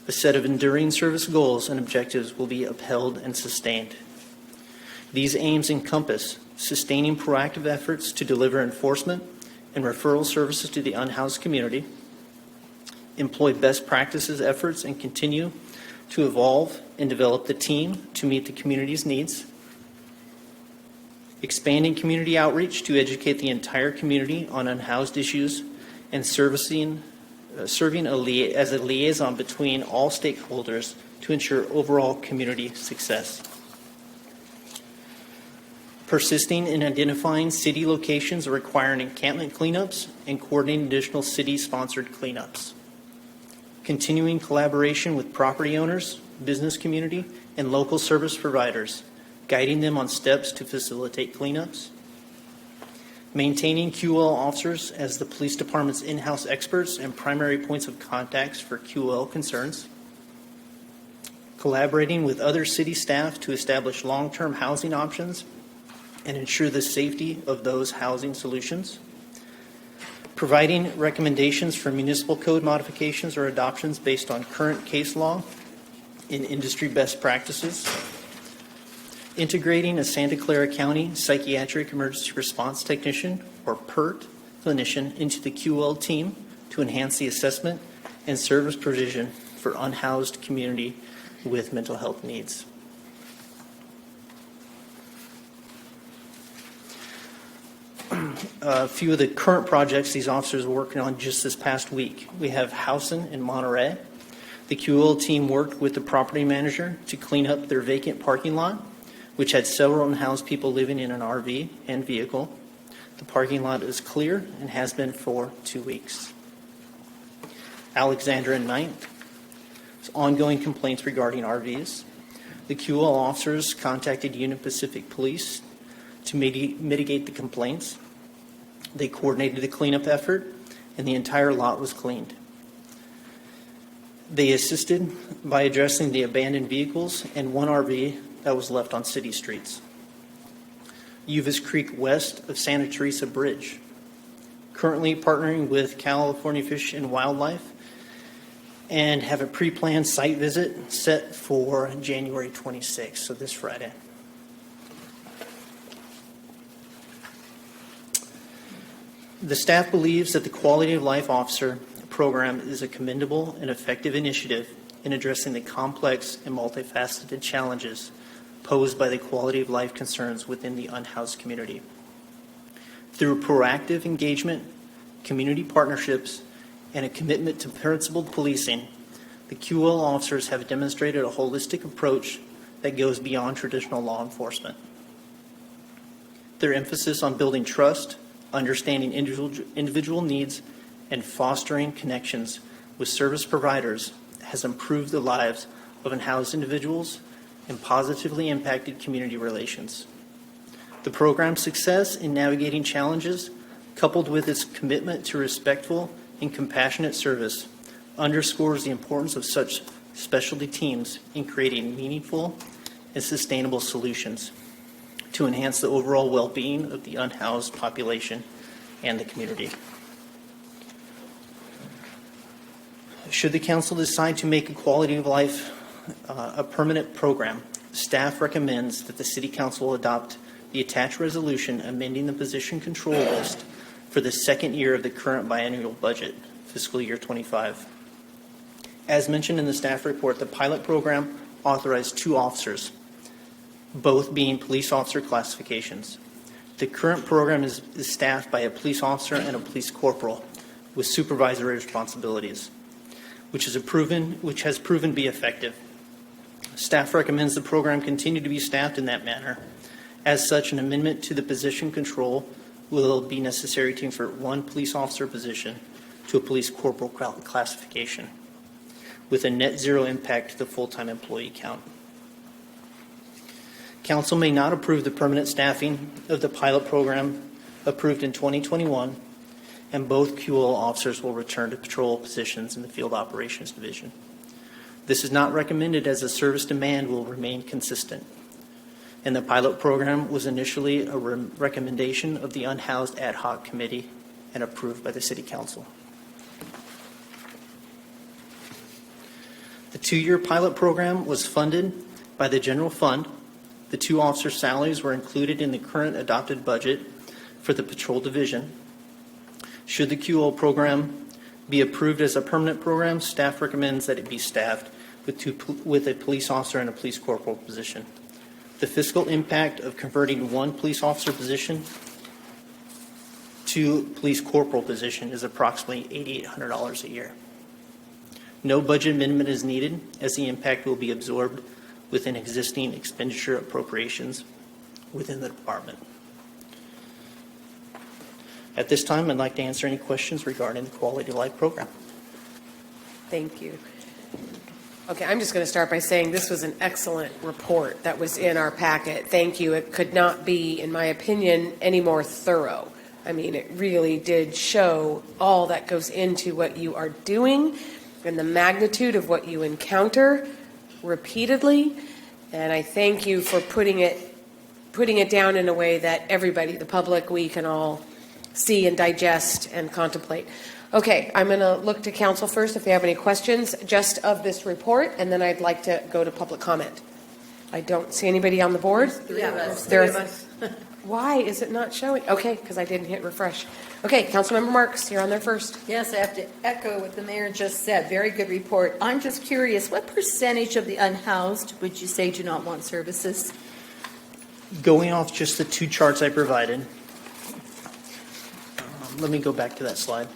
a set of enduring service goals and objectives will be upheld and sustained. These aims encompass sustaining proactive efforts to deliver enforcement and referral services to the unhoused community, employ best practices efforts and continue to evolve and develop the team to meet the community's needs, expanding community outreach to educate the entire community on unhoused issues, and serving as a liaison between all stakeholders to ensure overall community success. Persisting in identifying city locations requiring encampment cleanups and coordinating additional city-sponsored cleanups. Continuing collaboration with property owners, business community, and local service providers, guiding them on steps to facilitate cleanups. Maintaining QL officers as the police department's in-house experts and primary points of contacts for QL concerns. Collaborating with other city staff to establish long-term housing options and ensure the safety of those housing solutions. Providing recommendations for municipal code modifications or adoptions based on current case law and industry best practices. Integrating a Santa Clara County Psychiatric Emergency Response Technician, or PERT, clinician into the QL team to enhance the assessment and service provision for unhoused community with mental health needs. A few of the current projects these officers are working on just this past week. We have Housen in Monterey. The QL team worked with the property manager to clean up their vacant parking lot, which had several unhoused people living in an RV and vehicle. The parking lot is clear and has been for 2 weeks. Alexandra and Ninth. Ongoing complaints regarding RVs. The QL officers contacted Union Pacific Police to mitigate the complaints. They coordinated the cleanup effort, and the entire lot was cleaned. They assisted by addressing the abandoned vehicles and one RV that was left on city streets. Uvis Creek west of Santa Teresa Bridge. currently partnering with California Fish and Wildlife, and have a pre-planned site visit set for January 26th, so this Friday. The staff believes that the Quality of Life Officer program is a commendable and effective initiative in addressing the complex and multifaceted challenges posed by the quality of life concerns within the unhoused community. Through proactive engagement, community partnerships, and a commitment to principled policing, the QL officers have demonstrated a holistic approach that goes beyond traditional law enforcement. Their emphasis on building trust, understanding individual needs, and fostering connections with service providers has improved the lives of unhoused individuals and positively impacted community relations. The program's success in navigating challenges, coupled with its commitment to respectful and compassionate service, underscores the importance of such specialty teams in creating meaningful and sustainable solutions to enhance the overall well-being of the unhoused population and the community. Should the council decide to make a quality of life a permanent program, staff recommends that the City Council adopt the attached resolution amending the position control list for the second year of the current biennial budget, fiscal year 25. As mentioned in the staff report, the pilot program authorized 2 officers, both being police officer classifications. The current program is staffed by a police officer and a police corporal with supervisory responsibilities, which has proven to be effective. Staff recommends the program continue to be staffed in that manner. As such, an amendment to the position control will be necessary to convert 1 police officer position to a police corporal classification, with a net zero impact to the full-time employee count. Council may not approve the permanent staffing of the pilot program approved in 2021, and both QL officers will return to patrol positions in the Field Operations Division. This is not recommended as the service demand will remain consistent, and the pilot program was initially a recommendation of the Unhoused Ad Hoc Committee and approved by the City Council. The 2-year pilot program was funded by the general fund. The 2 officer salaries were included in the current adopted budget for the patrol division. Should the QL program be approved as a permanent program, staff recommends that it be staffed with a police officer and a police corporal position. The fiscal impact of converting 1 police officer position to police corporal position is approximately $8,800 a year. No budget amendment is needed, as the impact will be absorbed within existing expenditure appropriations within the department. At this time, I'd like to answer any questions regarding the Quality of Life program. Thank you. Okay, I'm just going to start by saying this was an excellent report that was in our packet. Thank you. It could not be, in my opinion, any more thorough. I mean, it really did show all that goes into what you are doing and the magnitude of what you encounter repeatedly. And I thank you for putting it down in a way that everybody, the public, we can all see and digest and contemplate. Okay, I'm going to look to council first if they have any questions just of this report, and then I'd like to go to public comment. I don't see anybody on the board. Three of us. Why is it not showing? Okay, because I didn't hit refresh. Okay, Councilmember Marks, you're on there first. Yes, I have to echo what the mayor just said. Very good report. I'm just curious, what percentage of the unhoused would you say do not want services? Going off just the 2 charts I provided, let me go back to that slide.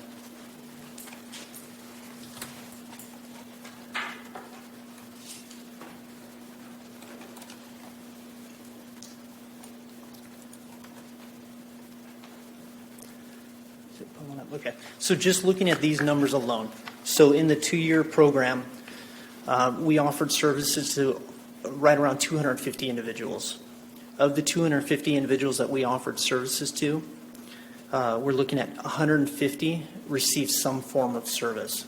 Okay, so just looking at these numbers alone. So in the 2-year program, we offered services to right around 250 individuals. Of the 250 individuals that we offered services to, we're looking at 150 received some form of service.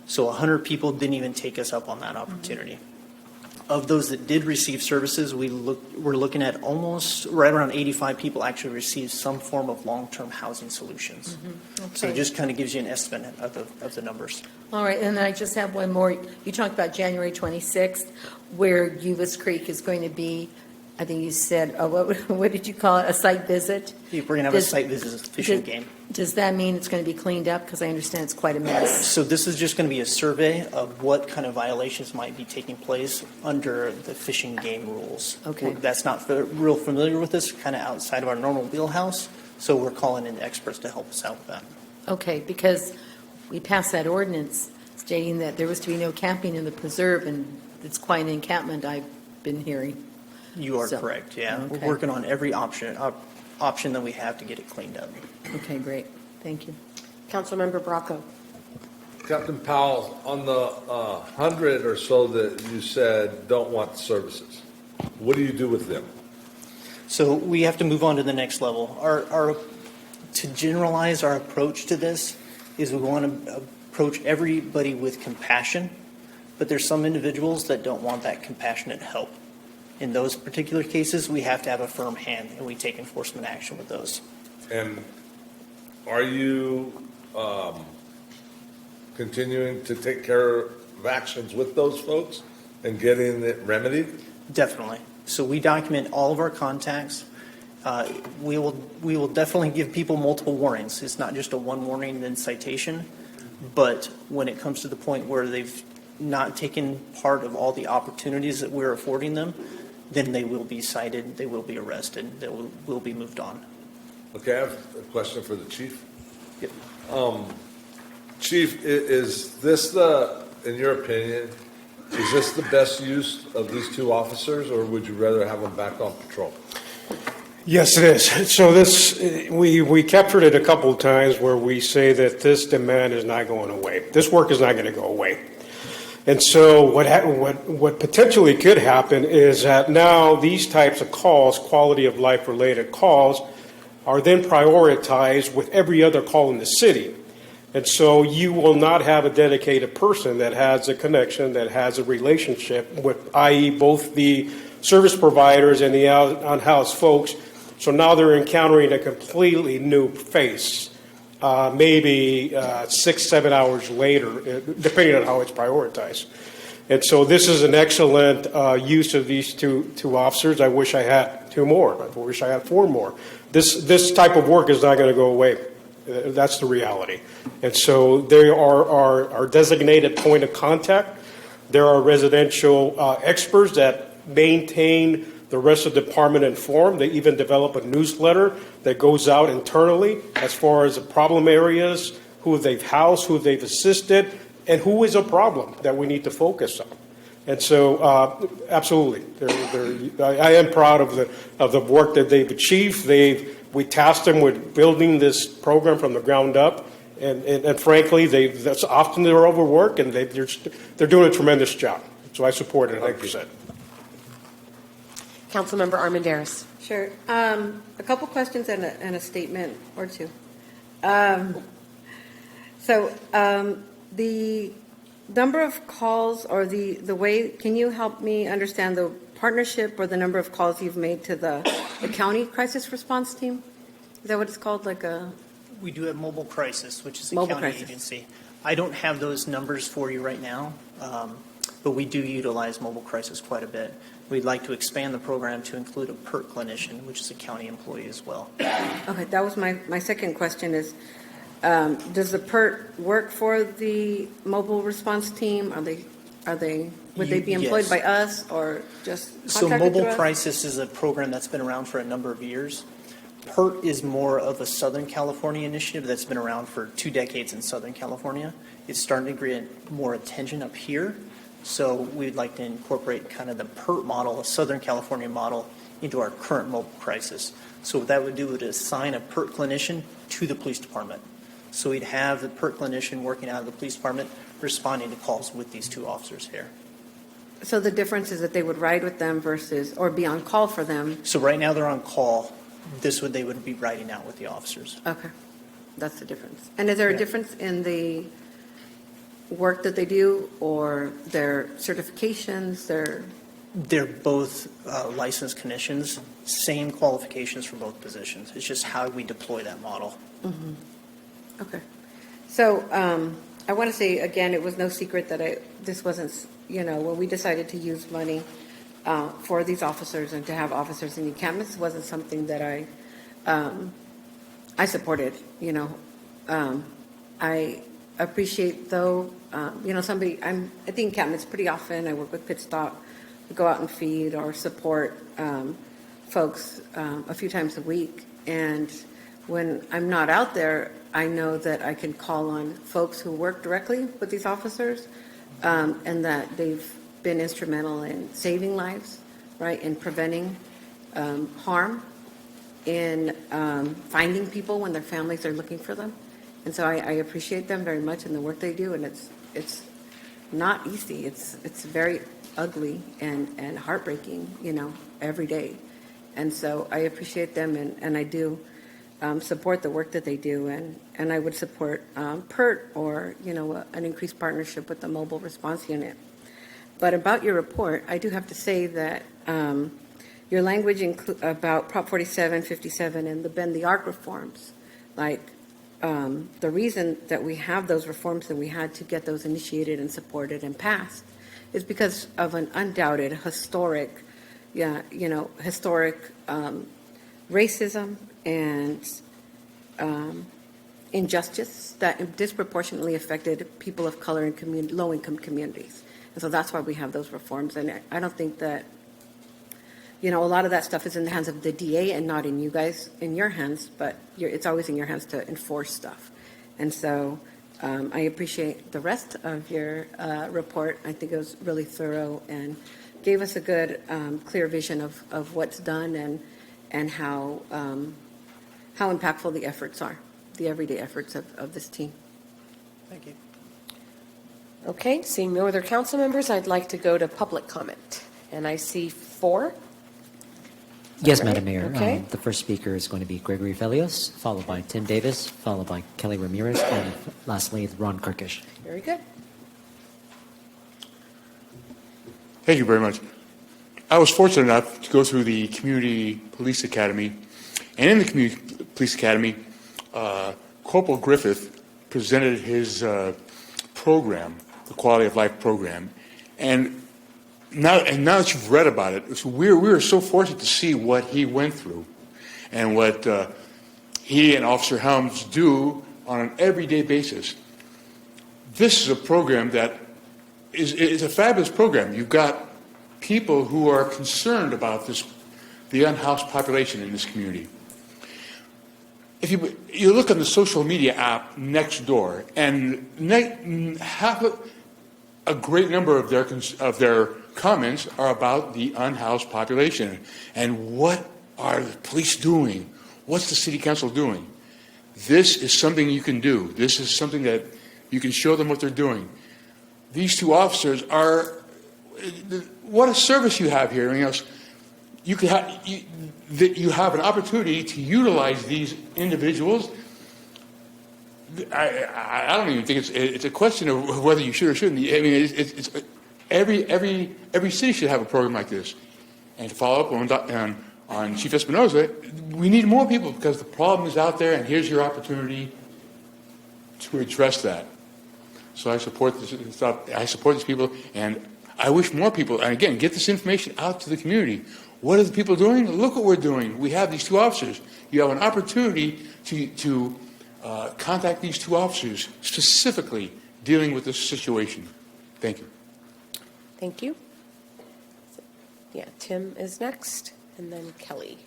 So 100 people didn't even take us up on that opportunity. Of those that did receive services, we're looking at almost right around 85 people actually received some form of long-term housing solutions. So it Okay. just kind of gives you an estimate of the numbers. All right, and then I just have one more. You talked about January 26th, where Uvis Creek is going to be, I think you said, what did you call it, a site visit? We're going to have a site visit fishing game. Does that mean it's going to be cleaned up? Because I understand it's quite a mess. So this is just going to be a survey of what kind of violations might be taking place under the fishing game rules. Okay. That's not real familiar with this, kind of outside of our normal wheelhouse, so we're calling in experts to help us out with that. Okay, because we passed that ordinance stating that there was to be no camping in the preserve, and it's quite an encampment, I've been hearing. You are So, correct, yeah. okay. We're working on every option that we have to get it cleaned up. Okay, great. Thank you. Councilmember Bracco. Captain Powell, on the 100 or so that you said don't want services, what do you do with them? So we have to move on to the next level. To generalize our approach to this is we want to approach everybody with compassion, but there's some individuals that don't want that compassionate help. In those particular cases, we have to have a firm hand, and we take enforcement action with those. And are you continuing to take care of actions with those folks and getting it remedied? Definitely. So we document all of our contacts. We will definitely give people multiple warnings. It's not just a one warning and then citation, but when it comes to the point where they've not taken part of all the opportunities that we're affording them, then they will be cited, they will be arrested, they will be moved on. Okay, I have a question for the chief. Yep. Chief, is this in your opinion, is this the best use of these two officers, or would you rather have them back on patrol? Yes, it is. So this, we captured it a couple of times where we say that this demand is not going away. This work is not going to go away. And so what potentially could happen is that now these types of calls, quality of life related calls, are then prioritized with every other call in the city. And so you will not have a dedicated person that has a connection, that has a relationship with, i.e. both the service providers and the on-house folks. So now they're encountering a completely new face. Maybe 6-7 hours later, depending on how it's prioritized. And so this is an excellent use of these two officers. I wish I had 2 more. I wish I had 4 more. This type of work is not going to go away. That's the reality. And so they are our designated point of contact. There are residential experts that maintain the rest of the department informed. They even develop a newsletter that goes out internally as far as the problem areas, who they've housed, who they've assisted, and who is a problem that we need to focus on. And so, absolutely, I am proud of the work that they've achieved. We tasked them with building this program from the ground up, and frankly, that's often they're overworked, and they're doing a tremendous job. So I support it 100%. Councilmember Armendariz. Sure. A couple questions and a statement or two. The number of calls or the way, can you help me understand the partnership or the number of calls you've made to the county crisis response team? Is that what it's called? We do have Mobile Crisis, which is a Mobile county Crisis. agency. I don't have those numbers for you right now, but we do utilize Mobile Crisis quite a bit. We'd like to expand the program to include a PERT clinician, which is a county employee as well. Okay, that was my second question is, does the PERT work for the mobile response team? Would they be employed Yes. by us or just So contracted Mobile through us? Crisis is a program that's been around for a number of years. PERT is more of a Southern California initiative that's been around for 2 decades in Southern California. It's starting to get more attention up here. So we'd like to incorporate kind of the PERT model, a Southern California model, into our current Mobile Crisis. So what that would do is assign a PERT clinician to the police department. So we'd have the PERT clinician working out of the police department, responding to calls with these 2 officers here. So the difference is that they would ride with them or be on call for them. So right now they're on call. They would be riding out with the officers. Okay, that's the difference. And is there a Yeah. difference in the work that they do or their certifications, They're both licensed clinicians, same qualifications for both positions. It's just how we deploy that model. Okay. So I want to say, again, it was no secret that this wasn't, when we decided to use money for these officers and to have officers in the encampments wasn't something that I supported, I appreciate, though, I'm at the encampments pretty often. I work with Pit Stop. We go out and feed or support folks a few times a week. And when I'm not out there, I know that I can call on folks who work directly with these officers and that they've been instrumental in saving lives, right, in preventing harm, in finding people when their families are looking for them. And so I appreciate them very much in the work they do, and it's not easy. It's very ugly and heartbreaking, every day. And so I appreciate them, and I do support the work that they do, and I would support PERT or, an increased partnership with the Mobile Response Unit. But about your report, I do have to say that your language about Prop 47, 57, and the Bend the Arc reforms, like the reason that we have those reforms and we had to get those initiated and supported and passed is because of an undoubted historic racism and injustice that disproportionately affected people of color and low-income communities. And so that's why we have those reforms. And I don't think that, a lot of that stuff is in the hands of the DA and not in you guys, in your hands, but it's always in your hands to enforce stuff. And so I appreciate the rest of your report. I think it was really thorough and gave us a good, clear vision of what's done and how impactful the efforts are, the everyday efforts of this team. Thank you. Okay, seeing no other council members, I'd like to go to public comment. And I see 4. Yes, Right. Madam Mayor. Okay. The first speaker is going to be Gregory Felios, followed by Tim Davis, followed by Kelly Ramirez, and lastly, Ron Kirkish. Very good. Thank you very much. I was fortunate enough to go through the Community Police Academy. And in the Community Police Academy, Corporal Griffith presented his program, the Quality of Life program. And now that you've read about it, we were so fortunate to see what he went through and what he and Officer Helms do on an everyday basis. This is a program that is a fabulous program. You've got people who are concerned about the unhoused population in this community. If you look on the social media app Nextdoor, and a great number of their comments are about the unhoused population and what are the police doing? What's the city council doing? This is something you can do. This is something that you can show them what they're doing. These 2 officers are, what a service you have here. You have an opportunity to utilize these individuals. I don't even think it's a question of whether you should or shouldn't. I mean, it's every city should have a program like this. And to follow up on Chief Espinoza, we need more people because the problem is out there, and here's your opportunity to address that. So I support this stuff. I support these people, and I wish more people, and again, get this information out to the community. What are the people doing? Look what we're doing. We have these 2 officers. You have an opportunity to contact these 2 officers specifically dealing with this situation. Thank you. Thank you. Yeah, Tim is next, and then Kelly.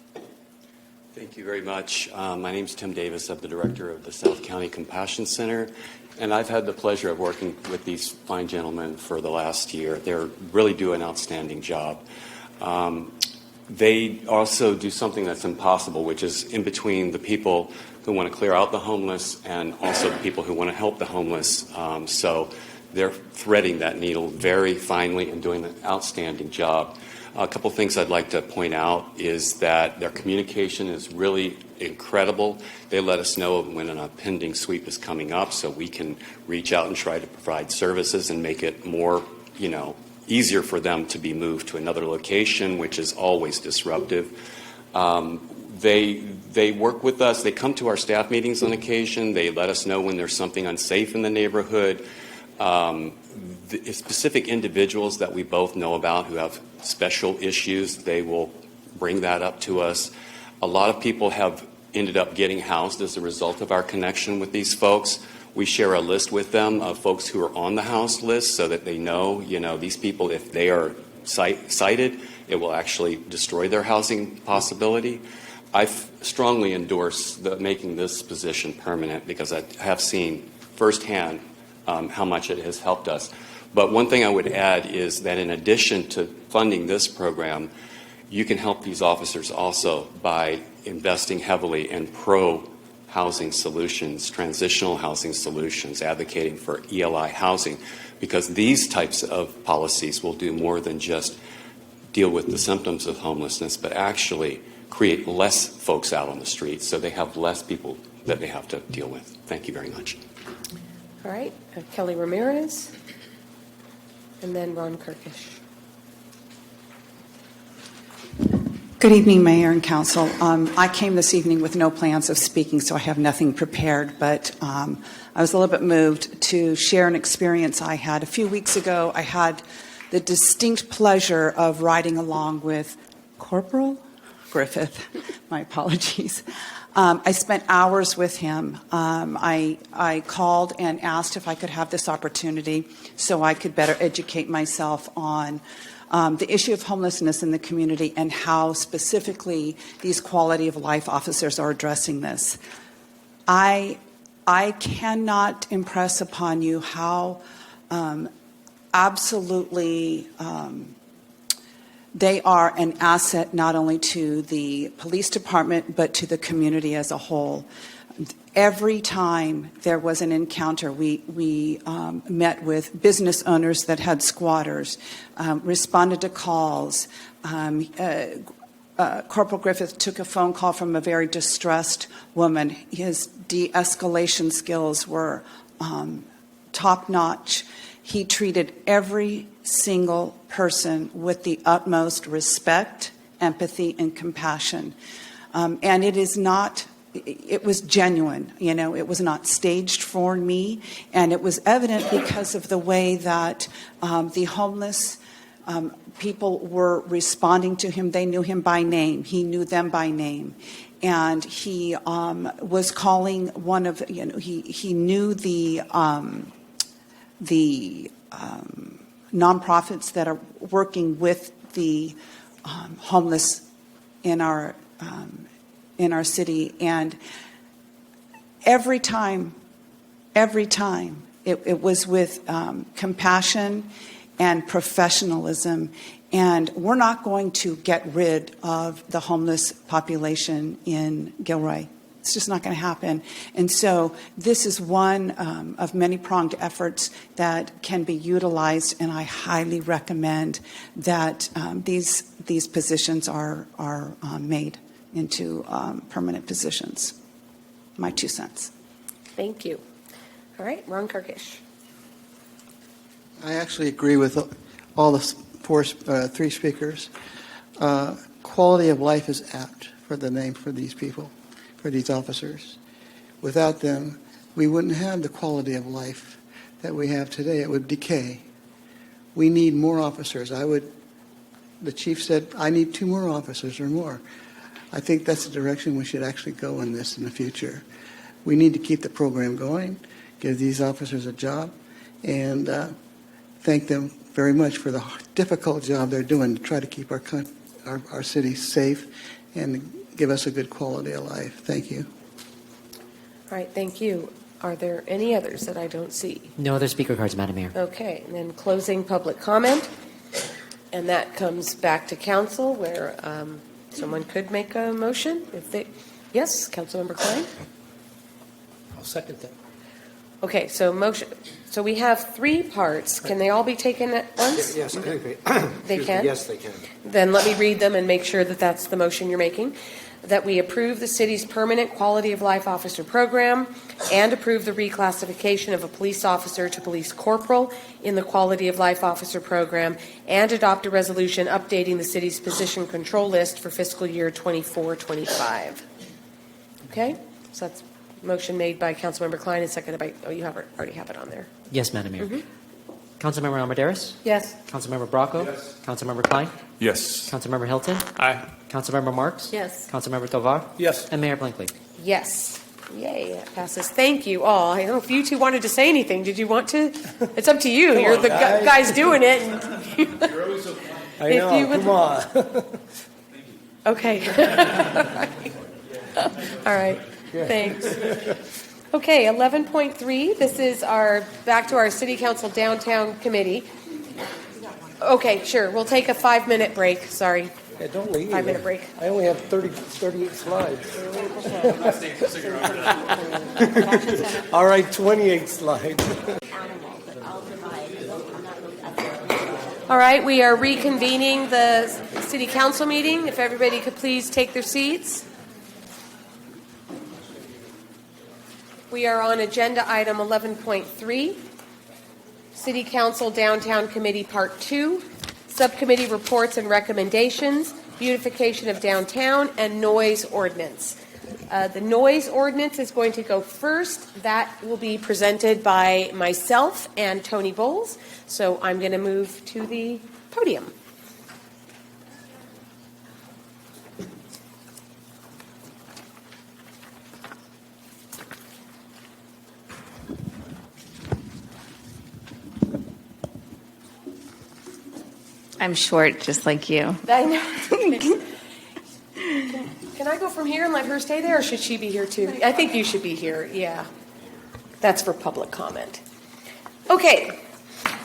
Thank you very much. My name is Tim Davis. I'm the director of the South County Compassion Center, and I've had the pleasure of working with these fine gentlemen for the last year. They really do an outstanding job. They also do something that's impossible, which is in between the people who want to clear out the homeless and also the people who want to help the homeless. So they're threading that needle very finely and doing an outstanding job. A couple things I'd like to point out is that their communication is really incredible. They let us know when a pending sweep is coming up so we can reach out and try to provide services and make it more, easier for them to be moved to another location, which is always disruptive. They work with us. They come to our staff meetings on occasion. They let us know when there's something unsafe in the neighborhood. The specific individuals that we both know about who have special issues, they will bring that up to us. A lot of people have ended up getting housed as a result of our connection with these folks. We share a list with them of folks who are on the house list so that they know, these people, if they are cited, it will actually destroy their housing possibility. I strongly endorse making this position permanent because I have seen firsthand how much it has helped us. But one thing I would add is that in addition to funding this program, you can help these officers also by investing heavily in pro-housing solutions, transitional housing solutions, advocating for ELI housing, because these types of policies will do more than just deal with the symptoms of homelessness, but actually create less folks out on the streets so they have less people that they have to deal with. Thank you very much. All right, Kelly Ramirez, and then Ron Kirkish. Good evening, Mayor and Council. I came this evening with no plans of speaking, so I have nothing prepared, but I was a little bit moved to share an experience I had. A few weeks ago, I had the distinct pleasure of riding along with Corporal Griffith. My apologies. I spent hours with him. I called and asked if I could have this opportunity so I could better educate myself on the issue of homelessness in the community and how specifically these quality of life officers are addressing this. I cannot impress upon you how absolutely they are an asset not only to the police department but to the community as a whole. Every time there was an encounter, we met with business owners that had squatters, responded to calls. Corporal Griffith took a phone call from a very distressed woman. His de-escalation skills were top-notch. He treated every single person with the utmost respect, empathy, and compassion. And it was genuine, it was not staged for me, and it was evident because of the way that the homeless people were responding to him. They knew him by name. He knew them by name. And he was calling one of, he knew the nonprofits that are working with the homeless in our city, and every time it was with compassion and professionalism. And we're not going to get rid of the homeless population in Gilroy. It's just not going to happen. And so this is one of many pronged efforts that can be utilized, and I highly recommend that these positions are made into permanent positions. My 2 cents. Thank you. All right, Ron Kirkish. I actually agree with all the three speakers. Quality of life is apt for the name for these people, for these officers. Without them, we wouldn't have the quality of life that we have today. It would decay. We need more officers. The chief said, I need 2 more officers or more. I think that's the direction we should actually go in this in the future. We need to keep the program going, give these officers a job, and thank them very much for the difficult job they're doing to try to keep our city safe and give us a good quality of life. Thank you. All right, thank you. Are there any others that I don't see? No other speaker cards, Madam Mayor. Okay, and then closing public comment, and that comes back to council where someone could make a motion. Yes, Councilmember Klein? I'll second that. Okay, so motion. So we have three parts. Can they all be taken at once? Yes, I think They excuse me, can? Yes, they can. Then let me read them and make sure that that's the motion you're making. That we approve the city's permanent quality of life officer program and approve the reclassification of a police officer to police corporal in the quality of life officer program and adopt a resolution updating the city's position control list for fiscal year 24-25. Okay? So that's motion made by Councilmember Klein and seconded by, oh, you already have it on there. Yes, Madam Mayor. Mhm. Councilmember Almaderis? Yes. Councilmember Bracco? Yes. Councilmember Klein? Yes. Councilmember Hilton? Aye. Councilmember Marks? Yes. Councilmember Tovar? Yes. And Mayor Blankley. Yes. Yay, that passes. Thank you all. I don't know if you two wanted to say anything. Did you want to? It's up to you. You're the guys doing it. I know, come on. Okay. All right. Thanks. Okay, 11.3. This is back to our City Council Downtown Committee. Okay, sure. We'll take a 5-minute break. Sorry. Yeah, don't leave. 5-minute break. I only have 38 slides. All right, 28 slides. All right, we are reconvening the City Council meeting. If everybody could please take their seats. We are on agenda item 11.3, City Council Downtown Committee Part 2, Subcommittee Reports and Recommendations, Beautification of Downtown, and Noise Ordinance. The noise ordinance is going to go first. That will be presented by myself and Tony Bowles. So I'm going to move to the podium. I'm short, just like you. I know. Can I go from here and let her stay there, or should she be here too? I think you should be here, yeah. That's for public comment. Okay,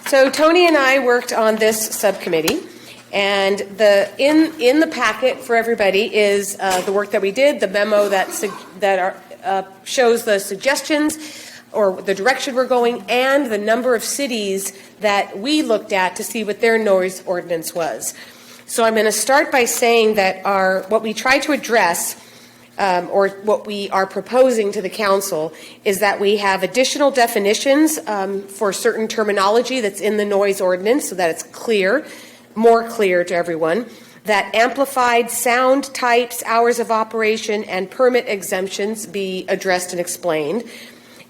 so Tony and I worked on this subcommittee, and in the packet for everybody is the work that we did, the memo that shows the suggestions or the direction we're going, and the number of cities that we looked at to see what their noise ordinance was. So I'm going to start by saying that what we try to address, or what we are proposing to the council, is that we have additional definitions for certain terminology that's in the noise ordinance so that it's clear, more clear to everyone, that amplified sound types, hours of operation, and permit exemptions be addressed and explained,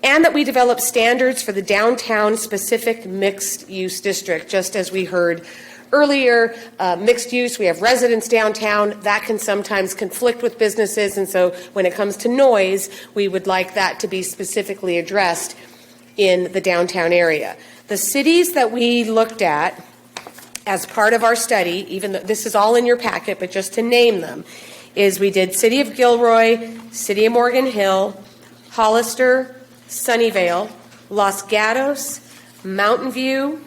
and that we develop standards for the downtown specific mixed use district, just as we heard earlier. Mixed use, we have residents downtown, that can sometimes conflict with businesses, and so when it comes to noise, we would like that to be specifically addressed in the downtown area. The cities that we looked at as part of our study, even though this is all in your packet, but just to name them, is we did City of Gilroy, City of Morgan Hill, Hollister, Sunnyvale, Los Gatos, Mountain View,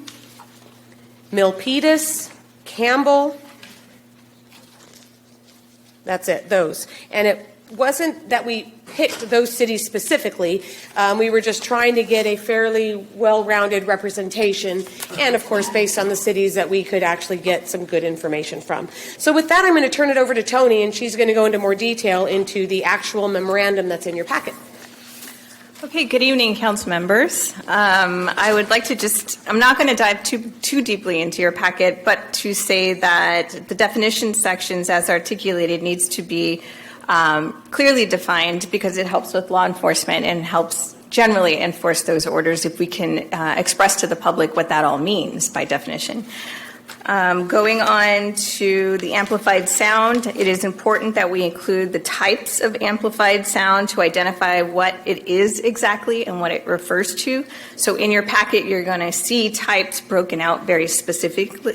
Milpitas, Campbell. That's it, those. And it wasn't that we picked those cities specifically. We were just trying to get a fairly well-rounded representation, and of course based on the cities that we could actually get some good information from. So with that, I'm going to turn it over to Tony, and she's going to go into more detail into the actual memorandum that's in your packet. Okay, good evening, council members. I would like to I'm not going to dive too deeply into your packet, but to say that the definition sections as articulated needs to be clearly defined, because it helps with law enforcement and helps generally enforce those orders if we can express to the public what that all means by definition. Going on to the amplified sound, it is important that we include the types of amplified sound to identify what it is exactly and what it refers to. So in your packet, you're going to see types broken out very specifically,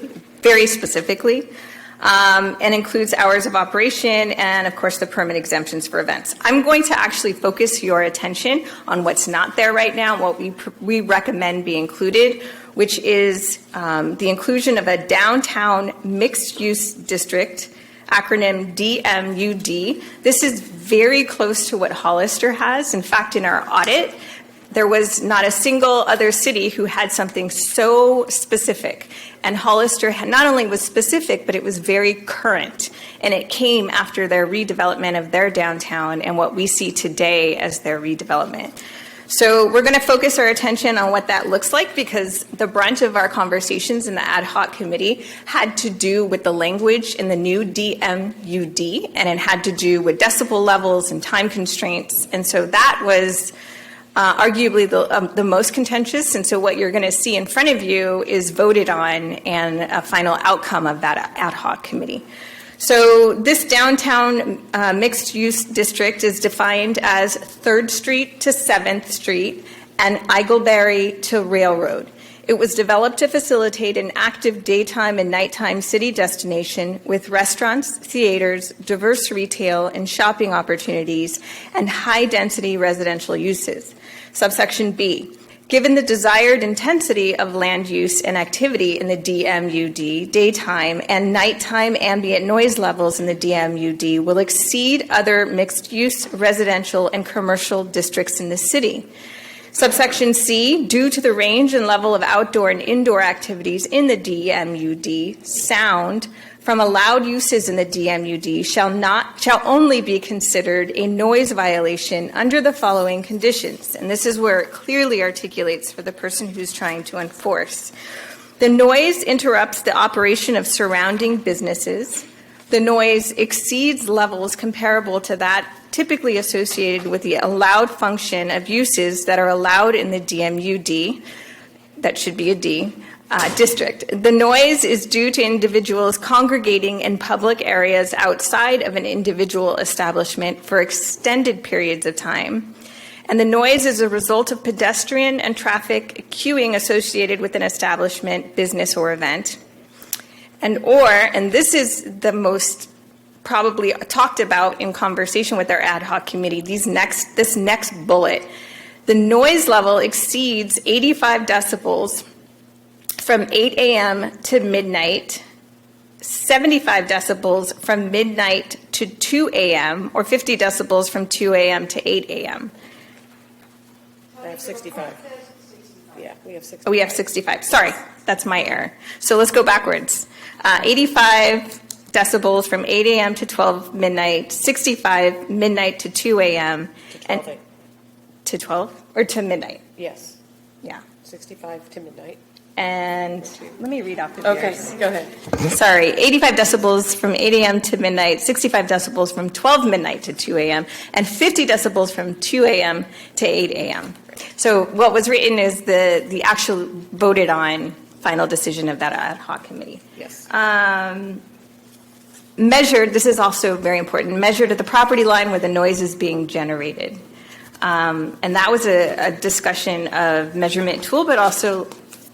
and includes hours of operation and, of course, the permit exemptions for events. I'm going to actually focus your attention on what's not there right now, what we recommend be included, which is the inclusion of a downtown mixed-use district, acronym DMUD. This is very close to what Hollister has. In fact, in our audit, There was not a single other city who had something so specific. And Hollister not only was specific, but it was very current. And it came after their redevelopment of their downtown and what we see today as their redevelopment. So we're going to focus our attention on what that looks like, because the brunt of our conversations in the ad hoc committee had to do with the language in the new DMUD, and it had to do with decibel levels and time constraints. And so that was arguably the most contentious. And so what you're going to see in front of you is voted on and a final outcome of that ad hoc committee. So this downtown mixed-use district is defined as 3rd Street to 7th Street and Eagleberry to Railroad. It was developed to facilitate an active daytime and nighttime city destination with restaurants, theaters, diverse retail and shopping opportunities, and high-density residential uses. Subsection B. Given the desired intensity of land use and activity in the DMUD, daytime and nighttime ambient noise levels in the DMUD will exceed other mixed-use residential and commercial districts in the city. Subsection C, due to the range and level of outdoor and indoor activities in the DMUD, sound from allowed uses in the DMUD shall only be considered a noise violation under the following conditions. And this is where it clearly articulates for the person who's trying to enforce. The noise interrupts the operation of surrounding businesses. The noise exceeds levels comparable to that typically associated with the allowed function of uses that are allowed in the DMUD, that should be a D, district. The noise is due to individuals congregating in public areas outside of an individual establishment for extended periods of time. And the noise is a result of pedestrian and traffic queuing associated with an establishment, business, or event. And this is the most probably talked about in conversation with our ad hoc committee, this next bullet. The noise level exceeds 85 decibels from 8 a.m. to midnight, 75 decibels from midnight to 2 a.m., or 50 decibels from 2 a.m. to 8 a.m. I have 65. Yeah, we have 65. Oh, we have 65. Sorry, that's my error. So let's go backwards. 85 decibels from 8 a.m. to 12 midnight, 65 midnight to 2 a.m. To 12. To 12? Or to midnight? Yes. Yeah. 65 to midnight. And let me read off the Okay, yours. go ahead. Sorry, 85 decibels from 8 a.m. to midnight, 65 decibels from 12 midnight to 2 a.m., and 50 decibels from 2 a.m. to 8 a.m. So what was written is the actual voted on final decision of that ad hoc committee. Yes. Measured, this is also very important, measured at the property line where the noise is being generated. And that was a discussion of measurement tool, but also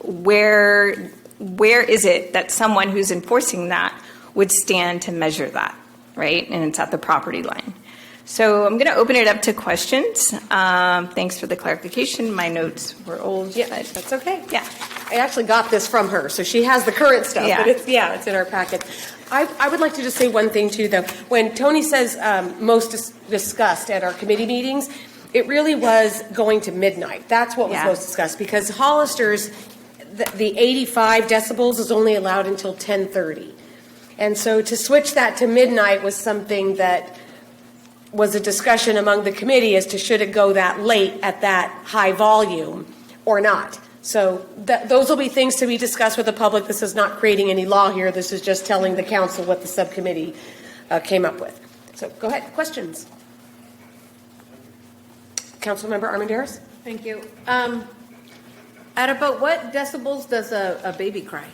where is it that someone who's enforcing that would stand to measure that, right? And it's at the property line. So I'm going to open it up to questions. Thanks for the clarification. My notes were old. Yeah, that's okay. Yeah. I actually got this from her, so she has the current stuff, Yeah. but it's in our packet. I would like to just say one thing, too, though. When Tony says most discussed at our committee meetings, it really was going to midnight. That's what was most discussed, because Hollister's, the 85 decibels is only allowed until 10:30. And so to switch that to midnight was something that was a discussion among the committee as to should it go that late at that high volume or not. So those will be things to be discussed with the public. This is not creating any law here. This is just telling the council what the subcommittee came up with. So go ahead. Questions? Councilmember Armendariz? Thank you. At about what decibels does a baby cry?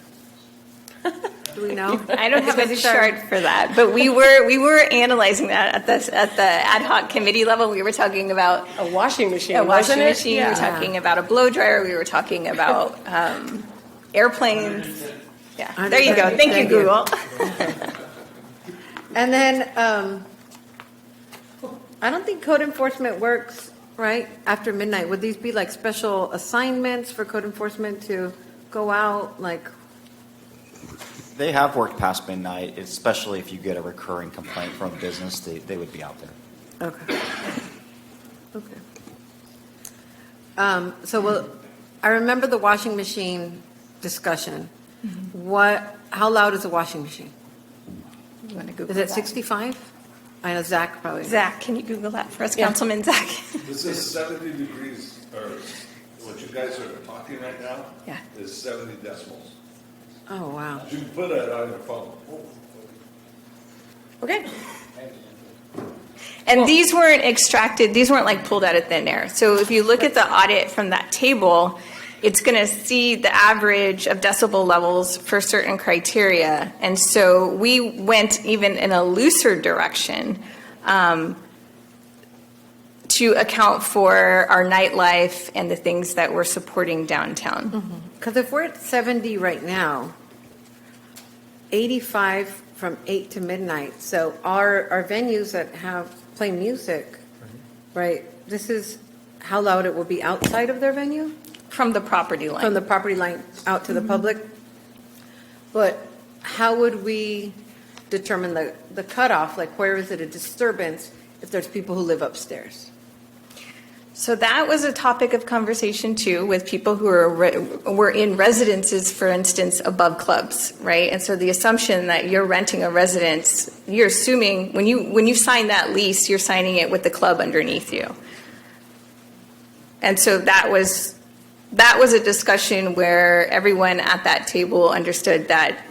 Do we know? I don't have a chart for that, but we were analyzing that at the ad hoc committee level. We were talking about a washing machine. A washing wasn't it? machine. Yeah. We were talking about a blow dryer. We were talking about airplanes. Yeah, there you go. Thank you, Google. And then I don't think code enforcement works right after midnight. Would these be like special assignments for code enforcement to go out, like? They have worked past midnight, especially if you get a recurring complaint from a business, they would be out there. Okay. Okay. I remember the washing machine discussion. How loud is a washing machine? You want to Google Is it that? 65? I know Zach probably. Zach, can you Google that for us, Yeah. Councilman Zach? This is 70 degrees, or what you guys are talking right now Yeah. is 70 decibels. Oh, wow. You can put it on your phone. Okay. And these weren't extracted, these weren't like pulled out of thin air. So if you look at the audit from that table, it's going to see the average of decibel levels for certain criteria. And so we went even in a looser direction to account for our nightlife and the things that we're supporting downtown. Because if we're at 70 right now, 85 from 8 to midnight. So our venues that play music, right? This is how loud it will be outside of their venue? From the property line. From the property line out to the public? But how would we determine the cutoff? Like, where is it a disturbance if there's people who live upstairs? So that was a topic of conversation too with people who were in residences, for instance, above clubs, right? And so the assumption that you're renting a residence, you're assuming when you sign that lease, you're signing it with the club underneath you. And so that was a discussion where everyone at that table understood that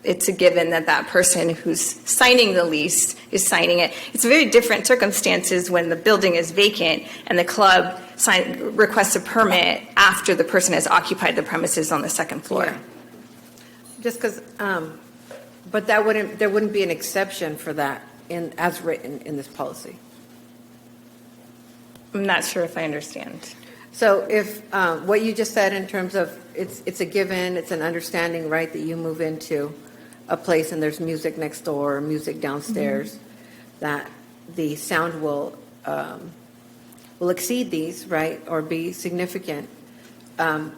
it's a given that that person who's signing the lease is signing it. It's very different circumstances when the building is vacant and the club requests a permit after the person has occupied the premises on the second floor. Yeah. Just because, but there wouldn't be an exception for that as written in this policy. I'm not sure if I understand. So if what you just said in terms of it's a given, it's an understanding, right, that you move into a place and there's music next door, music downstairs, that the sound will exceed these, right, or be significant. That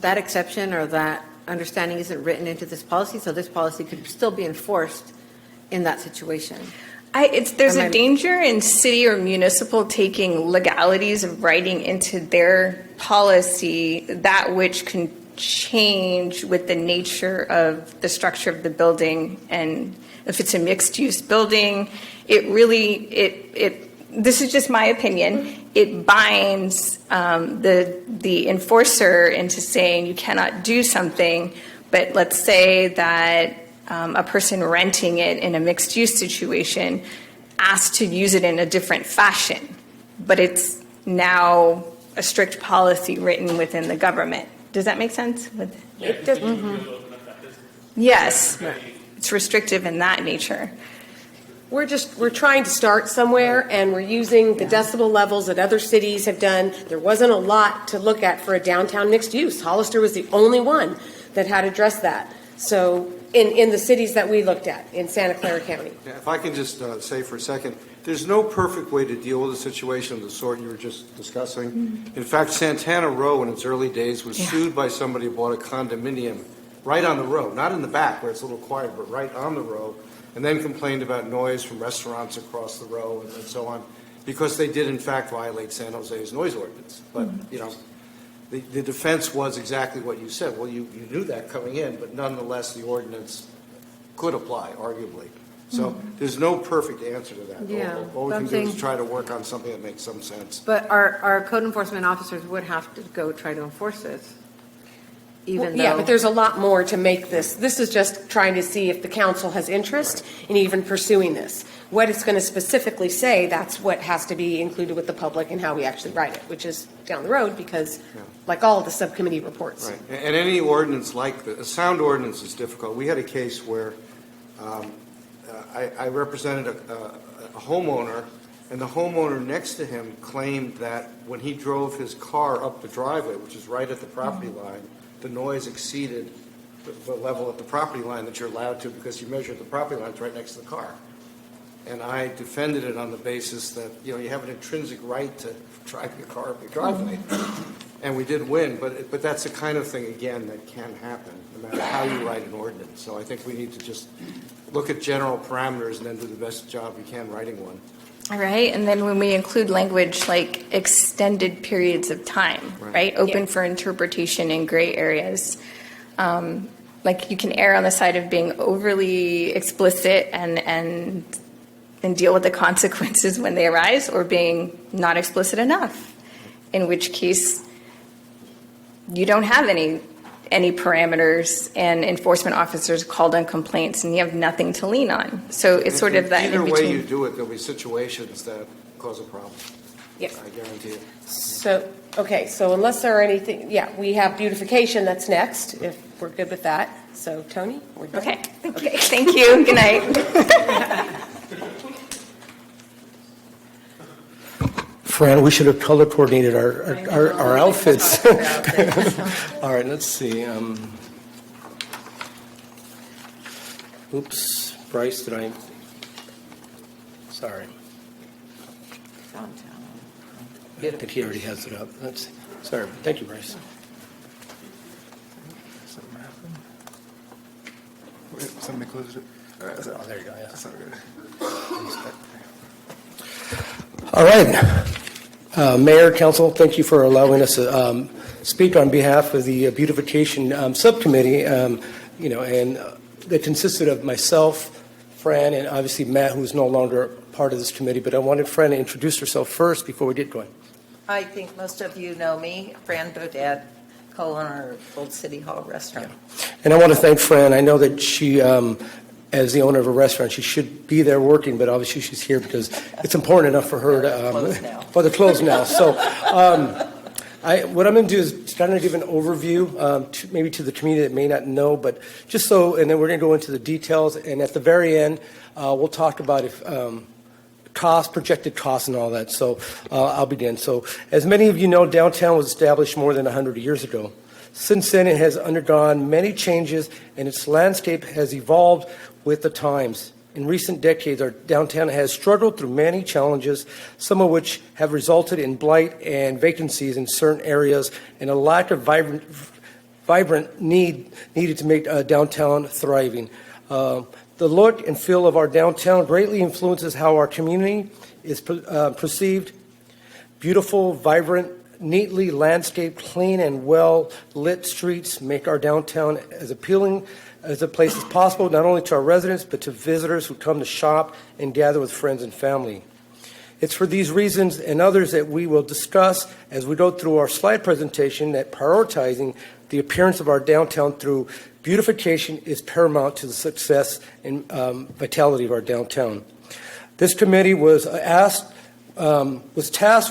exception or that understanding isn't written into this policy, so this policy could still be enforced in that situation. There's a danger in city or municipal taking legalities of writing into their policy that which can change with the nature of the structure of the building. And if it's a mixed-use building, this is just my opinion, it binds the enforcer into saying you cannot do something. But let's say that a person renting it in a mixed-use situation asked to use it in a different fashion, but it's now a strict policy written within the government. Does that make sense? Yes, it's restrictive in that nature. We're trying to start somewhere, and we're using the decibel levels that other cities have done. There wasn't a lot to look at for a downtown mixed use. Hollister was the only one that had addressed that. So in the cities that we looked at in Santa Clara County. Yeah, if I can just say for a second, there's no perfect way to deal with a situation of the sort you were just discussing. Mm-hmm. In fact, Santana Row in its early days was sued by somebody who bought a condominium right on the row, not in the back where it's a little quiet, but right on the row, and then complained about noise from restaurants across the row and so on, because they did in fact violate San Jose's noise ordinance. But, you know, the defense was exactly what you said. Well, you knew that coming in, but nonetheless, the ordinance could apply, arguably. So there's no perfect answer to that. Yeah, All we can do is something- try to work on something that makes some sense. But our code enforcement officers would have to go try to enforce this, even though. Yeah, but there's a lot more to make this. This is just trying to see if the council has interest in even pursuing this. What it's going to specifically say, that's what has to be included with the public and how we actually write it, which is down the road because, like all of the subcommittee reports. Right. And any ordinance like a sound ordinance is difficult. We had a case where I represented a homeowner, and the homeowner next to him claimed that when he drove his car up the driveway, which is right at the property line, the noise exceeded the level at the property line that you're allowed to because you measured the property lines right next to the car. And I defended it on the basis that, you know, you have an intrinsic right to drive your car up your driveway. And we did win, but that's the kind of thing, again, that can happen, no matter how you write an ordinance. So I think we need to just look at general parameters and then do the best job we can writing one. All right, and then when we include language like extended periods of time, right? Open for interpretation in gray areas. Like you can err on the side of being overly explicit and deal with the consequences when they arise, or being not explicit enough, in which case you don't have any parameters and enforcement officers called on complaints and you have nothing to lean on. So it's sort of that in Either between. way you do it, there'll be situations that cause a problem. Yes. I guarantee it. So, okay, so unless there are anything, we have beautification that's next, if we're good with that. So, Tony, we're done? Okay, thank you. Good night. Fran, we should have color coordinated our outfits. All right, let's see. Oops, Bryce, did I? Sorry. I think he already has it up. Let's see. Sorry. Thank you, Bryce. Somebody closed it. Oh, there you go. Yeah. That's not good. All right. Mayor, Council, thank you for allowing us to speak on behalf of the beautification subcommittee, and that consisted of myself, Fran, and obviously Matt, who's no longer part of this committee, but I wanted Fran to introduce herself first before we get going. I think most of you know me, Fran Bodette, co-owner of Old City Hall Restaurant. And I want to thank Fran. I know that she, as the owner of a restaurant, she should be there working, but obviously she's here because it's important enough for her to. For the close now. So what I'm going to do is kind of give an overview, maybe to the community that may not know, but just so, and then we're going to go into the details. And at the very end, we'll talk about if projected costs and all that. So I'll begin. So as many of you know, downtown was established more than 100 years ago. Since then, it has undergone many changes, and its landscape has evolved with the times. In recent decades, our downtown has struggled through many challenges, some of which have resulted in blight and vacancies in certain areas and a lack of vibrant needed to make downtown thriving. The look and feel of our downtown greatly influences how our community is perceived. Beautiful, vibrant, neatly landscaped, clean, and well-lit streets make our downtown as appealing as a place as possible, not only to our residents, but to visitors who come to shop and gather with friends and family. It's for these reasons and others that we will discuss as we go through our slide presentation that prioritizing the appearance of our downtown through beautification is paramount to the success and vitality of our downtown. This committee was tasked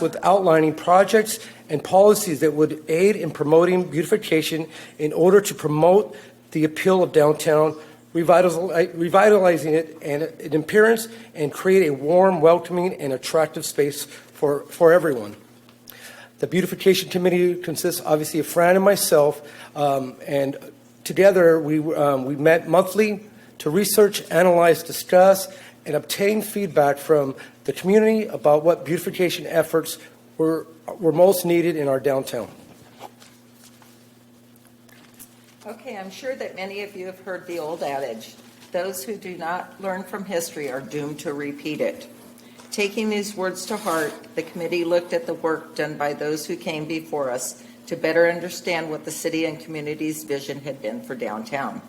with outlining projects and policies that would aid in promoting beautification in order to promote the appeal of downtown, revitalizing it and an appearance, and create a warm, welcoming, and attractive space for everyone. The beautification committee consists obviously of Fran and myself, and together we met monthly to research, analyze, discuss, and obtain feedback from the community about what beautification efforts were most needed in our downtown. Okay, I'm sure that many of you have heard the old adage, those who do not learn from history are doomed to repeat it. Taking these words to heart, the committee looked at the work done by those who came before us to better understand what the city and community's vision had been for downtown.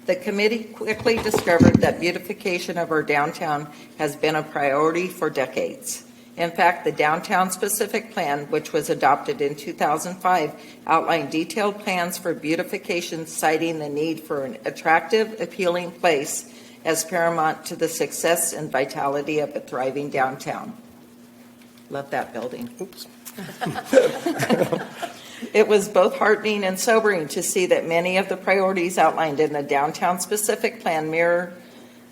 The committee quickly discovered that beautification of our downtown has been a priority for decades. In fact, the Downtown Specific Plan, which was adopted in 2005, outlined detailed plans for beautification, citing the need for an attractive, appealing place as paramount to the success and vitality of a thriving downtown. Love that building. Oops. It was both heartening and sobering to see that many of the priorities outlined in the Downtown Specific Plan mirror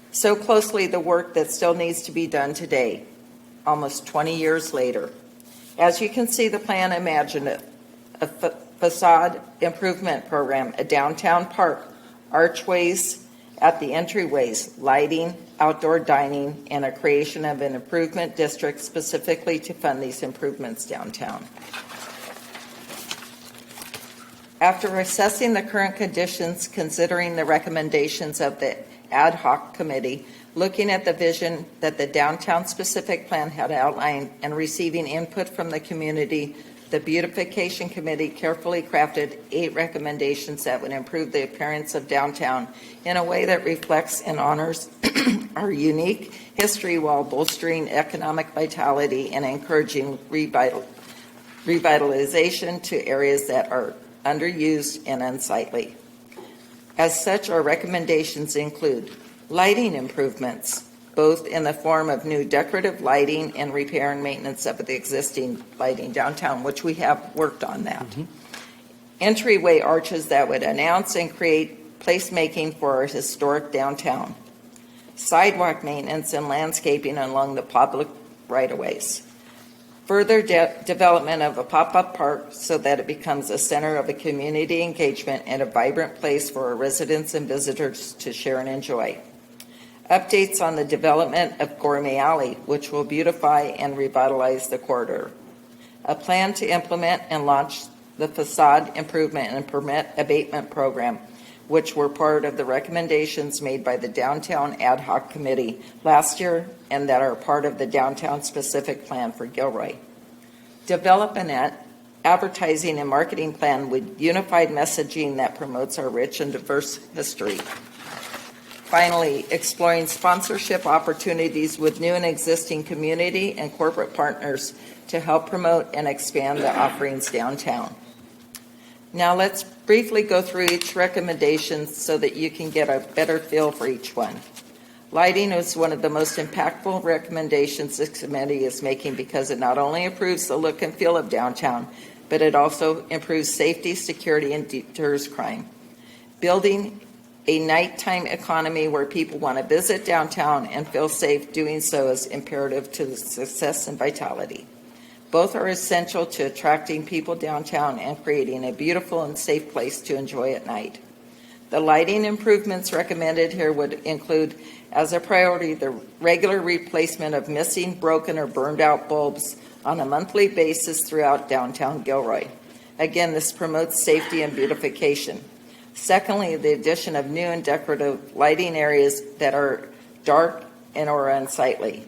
so closely the work that still needs to be done today, almost 20 years later. As you can see, the plan imagined a facade improvement program, a downtown park, archways at the entryways, lighting, outdoor dining, and a creation of an improvement district specifically to fund these improvements downtown. After assessing the current conditions, considering the recommendations of the ad hoc committee, Looking at the vision that the downtown-specific plan had outlined and receiving input from the community, the Beautification Committee carefully crafted 8 recommendations that would improve the appearance of downtown in a way that reflects and honors our unique history while bolstering economic vitality and encouraging revitalization to areas that are underused and unsightly. As such, our recommendations include lighting improvements, both in the form of new decorative lighting and repair and maintenance of the existing lighting downtown, which we have worked on that. Entryway arches that would announce and create placemaking for our historic downtown. Sidewalk maintenance and landscaping along the public right-of-ways. Further development of a pop-up park so that it becomes a center of a community engagement and a vibrant place for our residents and visitors to share and enjoy. Updates on the development of Gourmet Alley, which will beautify and revitalize the corridor. A plan to implement and launch the facade improvement and permit abatement program, which were part of the recommendations made by the Downtown Ad Hoc Committee last year and that are part of the downtown specific plan for Gilroy. Develop an advertising and marketing plan with unified messaging that promotes our rich and diverse history. Finally, exploring sponsorship opportunities with new and existing community and corporate partners to help promote and expand the offerings downtown. Now let's briefly go through each recommendation so that you can get a better feel for each one. Lighting is one of the most impactful recommendations this committee is making because it not only improves the look and feel of downtown, but it also improves safety, security, and deters crime. Building a nighttime economy where people want to visit downtown and feel safe doing so is imperative to the success and vitality. Both are essential to attracting people downtown and creating a beautiful and safe place to enjoy at night. The lighting improvements recommended here would include, as a priority, the regular replacement of missing, broken, or burned out bulbs on a monthly basis throughout downtown Gilroy. Again, this promotes safety and beautification. Secondly, the addition of new and decorative lighting areas that are dark and or unsightly.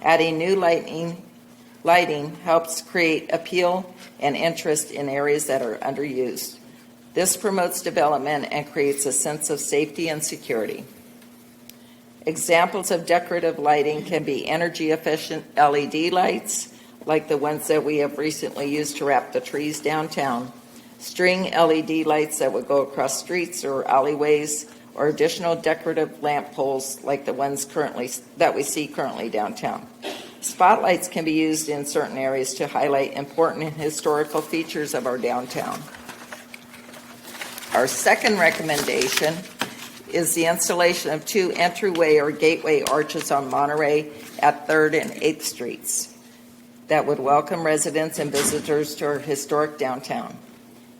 Adding new lighting helps create appeal and interest in areas that are underused. This promotes development and creates a sense of safety and security. Examples of decorative lighting can be energy-efficient LED lights, like the ones that we have recently used to wrap the trees downtown, string LED lights that would go across streets or alleyways, or additional decorative lamp poles like the ones that we see currently downtown. Spotlights can be used in certain areas to highlight important and historical features of our downtown. Our second recommendation is the installation of 2 entryway or gateway arches on Monterey at 3rd and 8th Streets that would welcome residents and visitors to our historic downtown.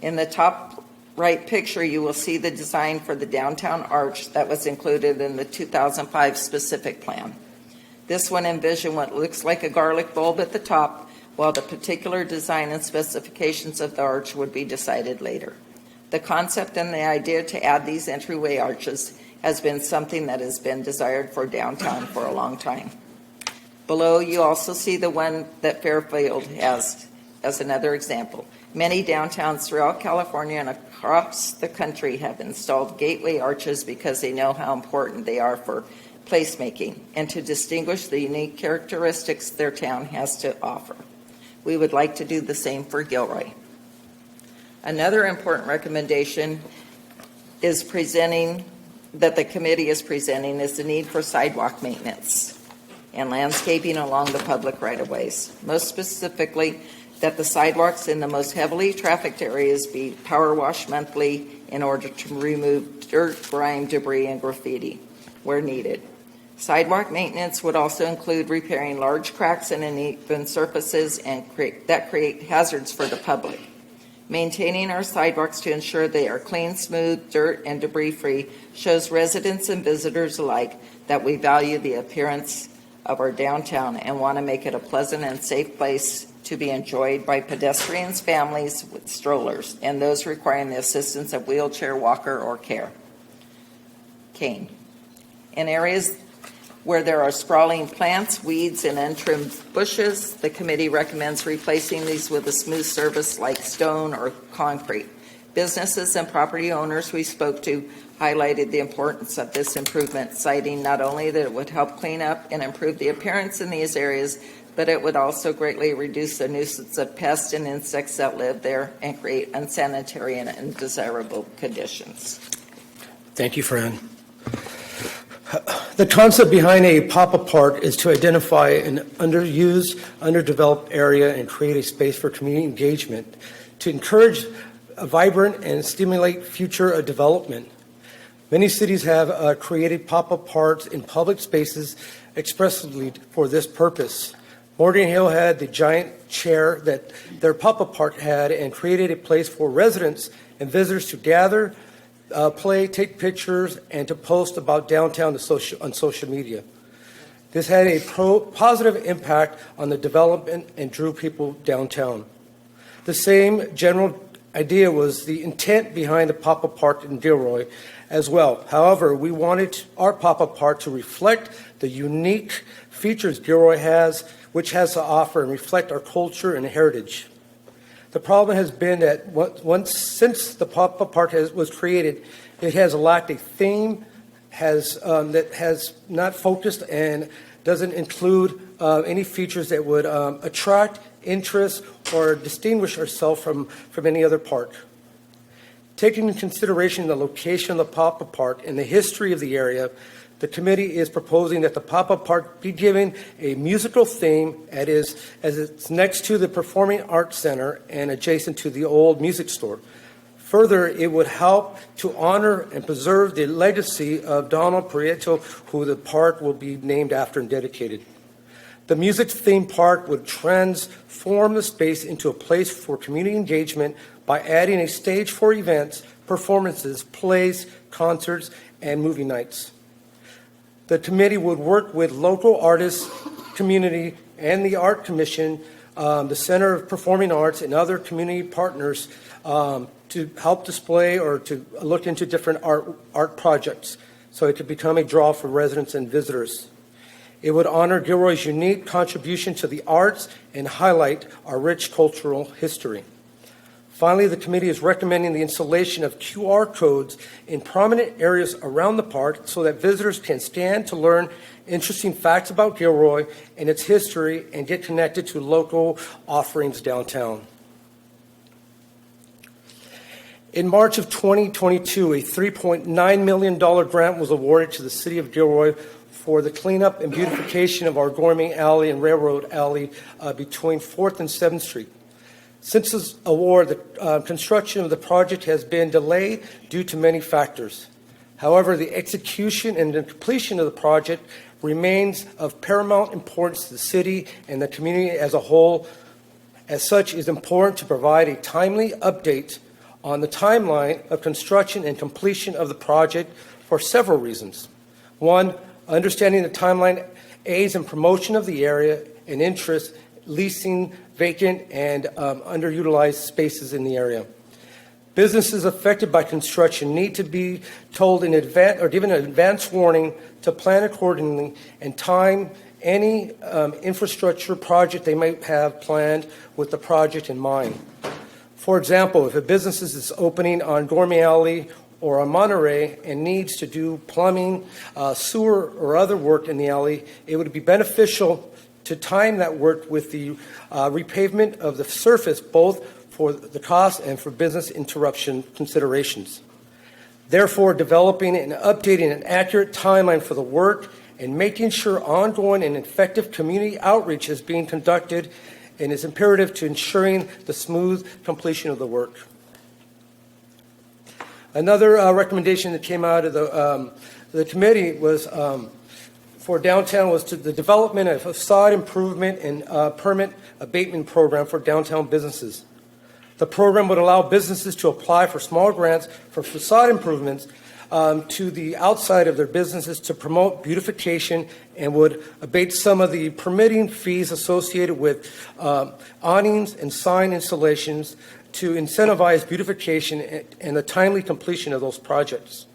In the top right picture, you will see the design for the downtown arch that was included in the 2005 specific plan. This one envisioned what looks like a garlic bulb at the top, while the particular design and specifications of the arch would be decided later. The concept and the idea to add these entryway arches has been something that has been desired for downtown for a long time. Below, you also see the one that Fairfield has as another example. Many downtowns throughout California and across the country have installed gateway arches because they know how important they are for placemaking and to distinguish the unique characteristics their town has to offer. We would like to do the same for Gilroy. Another important recommendation is that the committee is presenting is the need for sidewalk maintenance and landscaping along the public right-of-ways. Most specifically, that the sidewalks in the most heavily trafficked areas be power washed monthly in order to remove dirt, grime, debris, and graffiti where needed. Sidewalk maintenance would also include repairing large cracks in uneven surfaces and that create hazards for the public. Maintaining our sidewalks to ensure they are clean, smooth, dirt, and debris-free shows residents and visitors alike that we value the appearance of our downtown and want to make it a pleasant and safe place to be enjoyed by pedestrians, families with strollers, and those requiring the assistance of wheelchair, walker, or cane. In areas Where there are sprawling plants, weeds, and untrimmed bushes, the committee recommends replacing these with a smooth surface like stone or concrete. Businesses and property owners we spoke to highlighted the importance of this improvement, citing not only that it would help clean up and improve the appearance in these areas, but it would also greatly reduce the nuisance of pests and insects that live there and create unsanitary and undesirable conditions. Thank you, Fran. The concept behind a pop-up park is to identify an underused, underdeveloped area and create a space for community engagement to encourage a vibrant and stimulate future development. Many cities have created pop-up parks in public spaces expressly for this purpose. Morgan Hill had the giant chair that their pop-up park had and created a place for residents and visitors to gather, play, take pictures, and to post about downtown on social media. This had a positive impact on the development and drew people downtown. The same general idea was the intent behind the pop-up park in Gilroy as well. However, we wanted our pop-up park to reflect the unique features Gilroy has, which has to offer and reflect our culture and heritage. The problem has been that since the pop-up park was created, it has lacked a theme, that has not focused and doesn't include any features that would attract interest or distinguish ourselves from any other park. Taking into consideration the location of the pop-up park and the history of the area, the committee is proposing that the pop-up park be given a musical theme as it's next to the Performing Arts Center and adjacent to the old music store. Further, it would help to honor and preserve the legacy of Donald Prieto, who the park will be named after and dedicated. The music-themed park would transform the space into a place for community engagement by adding a stage for events, performances, plays, concerts, and movie nights. The committee would work with local artists, community, and the Art Commission, the Center of Performing Arts, and other community partners to help display or to look into different art projects so it could become a draw for residents and visitors. It would honor Gilroy's unique contribution to the arts and highlight our rich cultural history. Finally, the committee is recommending the installation of QR codes in prominent areas around the park so that visitors can scan to learn interesting facts about Gilroy and its history and get connected to local offerings downtown. In March of 2022, a $3.9 million grant was awarded to the City of Gilroy for the cleanup and beautification of our Gorming Alley and Railroad Alley between 4th and 7th Street. Since this award, the construction of the project has been delayed due to many factors. However, the execution and the completion of the project remains of paramount importance to the city and the community as a whole. As such, it is important to provide a timely update on the timeline of construction and completion of the project for several reasons. One, understanding the timeline aids in promotion of the area and interest, leasing vacant and underutilized spaces in the area. Businesses affected by construction need to be told in advance or given an advance warning to plan accordingly and time any infrastructure project they might have planned with the project in mind. For example, if a business is opening on Gormley Alley or on Monterey and needs to do plumbing, sewer, or other work in the alley, it would be beneficial to time that work with the repavement of the surface, both for the cost and for business interruption considerations. Therefore, developing and updating an accurate timeline for the work and making sure ongoing and effective community outreach is being conducted and is imperative to ensuring the smooth completion of the work. Another recommendation that came out of the committee was for downtown was to the development of a facade improvement and permit abatement program for downtown businesses. The program would allow businesses to apply for small grants for facade improvements to the outside of their businesses to promote beautification and would abate some of the permitting fees associated with awnings and sign installations to incentivize beautification and the timely completion of those projects.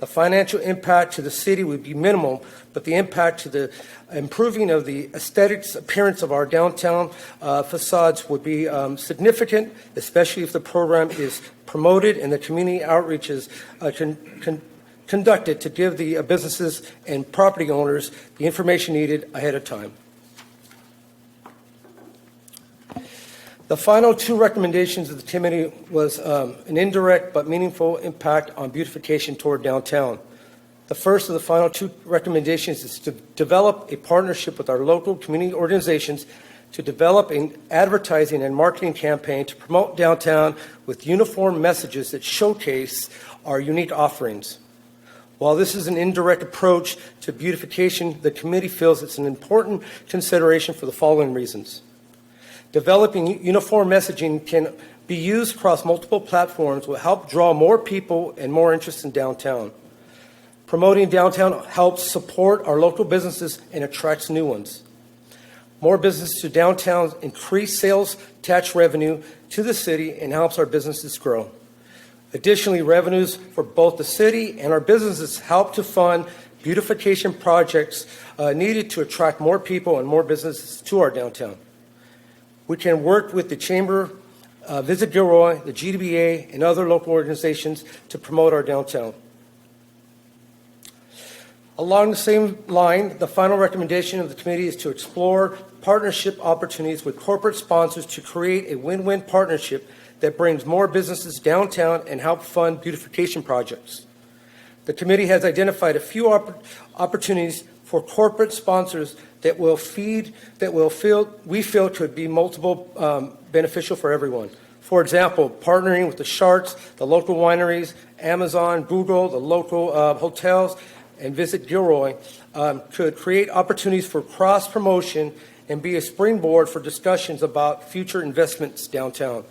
The financial impact to the city would be minimal, but the impact to the improving of the aesthetics appearance of our downtown facades would be significant, especially if the program is promoted and the community outreach is conducted to give the businesses and property owners the information needed ahead of time. The final two recommendations of the committee was an indirect but meaningful impact on beautification toward downtown. The first of the final two recommendations is to develop a partnership with our local community organizations to develop an advertising and marketing campaign to promote downtown with uniform messages that showcase our unique offerings. While this is an indirect approach to beautification, the committee feels it's an important consideration for the following reasons. Developing uniform messaging can be used across multiple platforms will help draw more people and more interest in downtown. Promoting downtown helps support our local businesses and attracts new ones. More business to downtown increase sales tax revenue to the city and helps our businesses grow. Additionally, revenues for both the city and our businesses help to fund beautification projects needed to attract more people and more businesses to our downtown. We can work with the Chamber, Visit Gilroy, the GDBA, and other local organizations to promote our downtown. Along the same line, the final recommendation of the committee is to explore partnership opportunities with corporate sponsors to create a win-win partnership that brings more businesses downtown and help fund beautification projects. The committee has identified a few opportunities for corporate sponsors that we feel could be multiple beneficial for everyone. For example, partnering with the Sharks, the local wineries, Amazon, Google, the local hotels, and Visit Gilroy could create opportunities for cross-promotion and be a springboard for discussions about future investments downtown.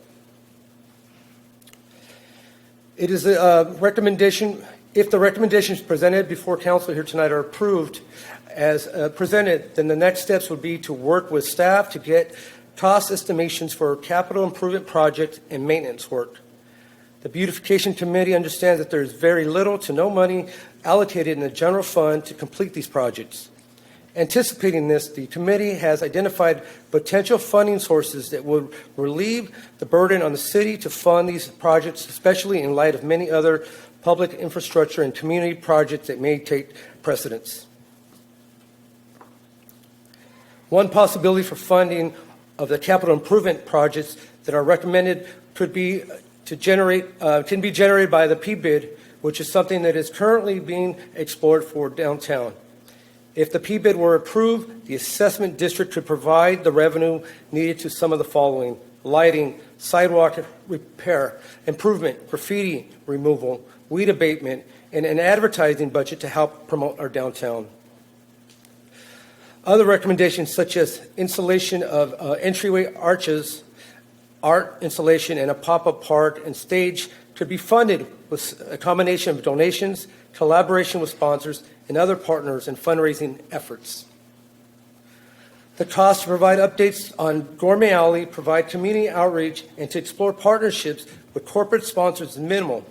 It is a recommendation, if the recommendations presented before council here tonight are approved as presented, then the next steps would be to work with staff to get cost estimations for capital improvement projects and maintenance work. The Beautification Committee understands that there is very little to no money allocated in the general fund to complete these projects. Anticipating this, the committee has identified potential funding sources that would relieve the burden on the city to fund these projects, especially in light of many other public infrastructure and community projects that may take precedence. One possibility for funding of the capital improvement projects that are recommended could be can be generated by the P-bid, which is something that is currently being explored for downtown. If the P-bid were approved, the assessment district could provide the revenue needed to some of the following: lighting, sidewalk repair, improvement, graffiti removal, weed abatement, and an advertising budget to help promote our downtown. Other recommendations such as installation of entryway arches, art installation, and a pop-up park and stage could be funded with a combination of donations, collaboration with sponsors, and other partners in fundraising efforts. The cost to provide updates on Gourmet Alley, provide community outreach, and to explore partnerships with corporate sponsors is minimal.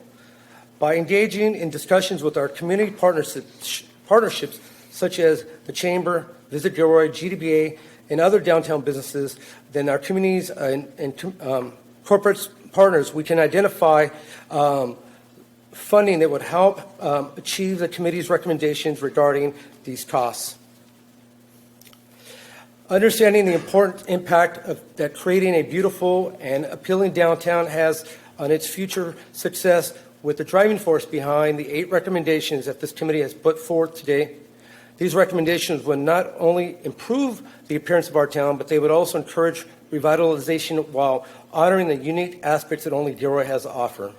By engaging in discussions with our community partnerships such as the Chamber, Visit Gilroy, GDBA, and other downtown businesses, then our communities and corporate partners, we can identify funding that would help achieve the committee's recommendations regarding these costs. Understanding the important impact that creating a beautiful and appealing downtown has on its future success, with the driving force behind the 8 recommendations that this committee has put forth today, these recommendations would not only improve the appearance of our town, but they would also encourage revitalization while honoring the unique aspects that only Gilroy has to offer.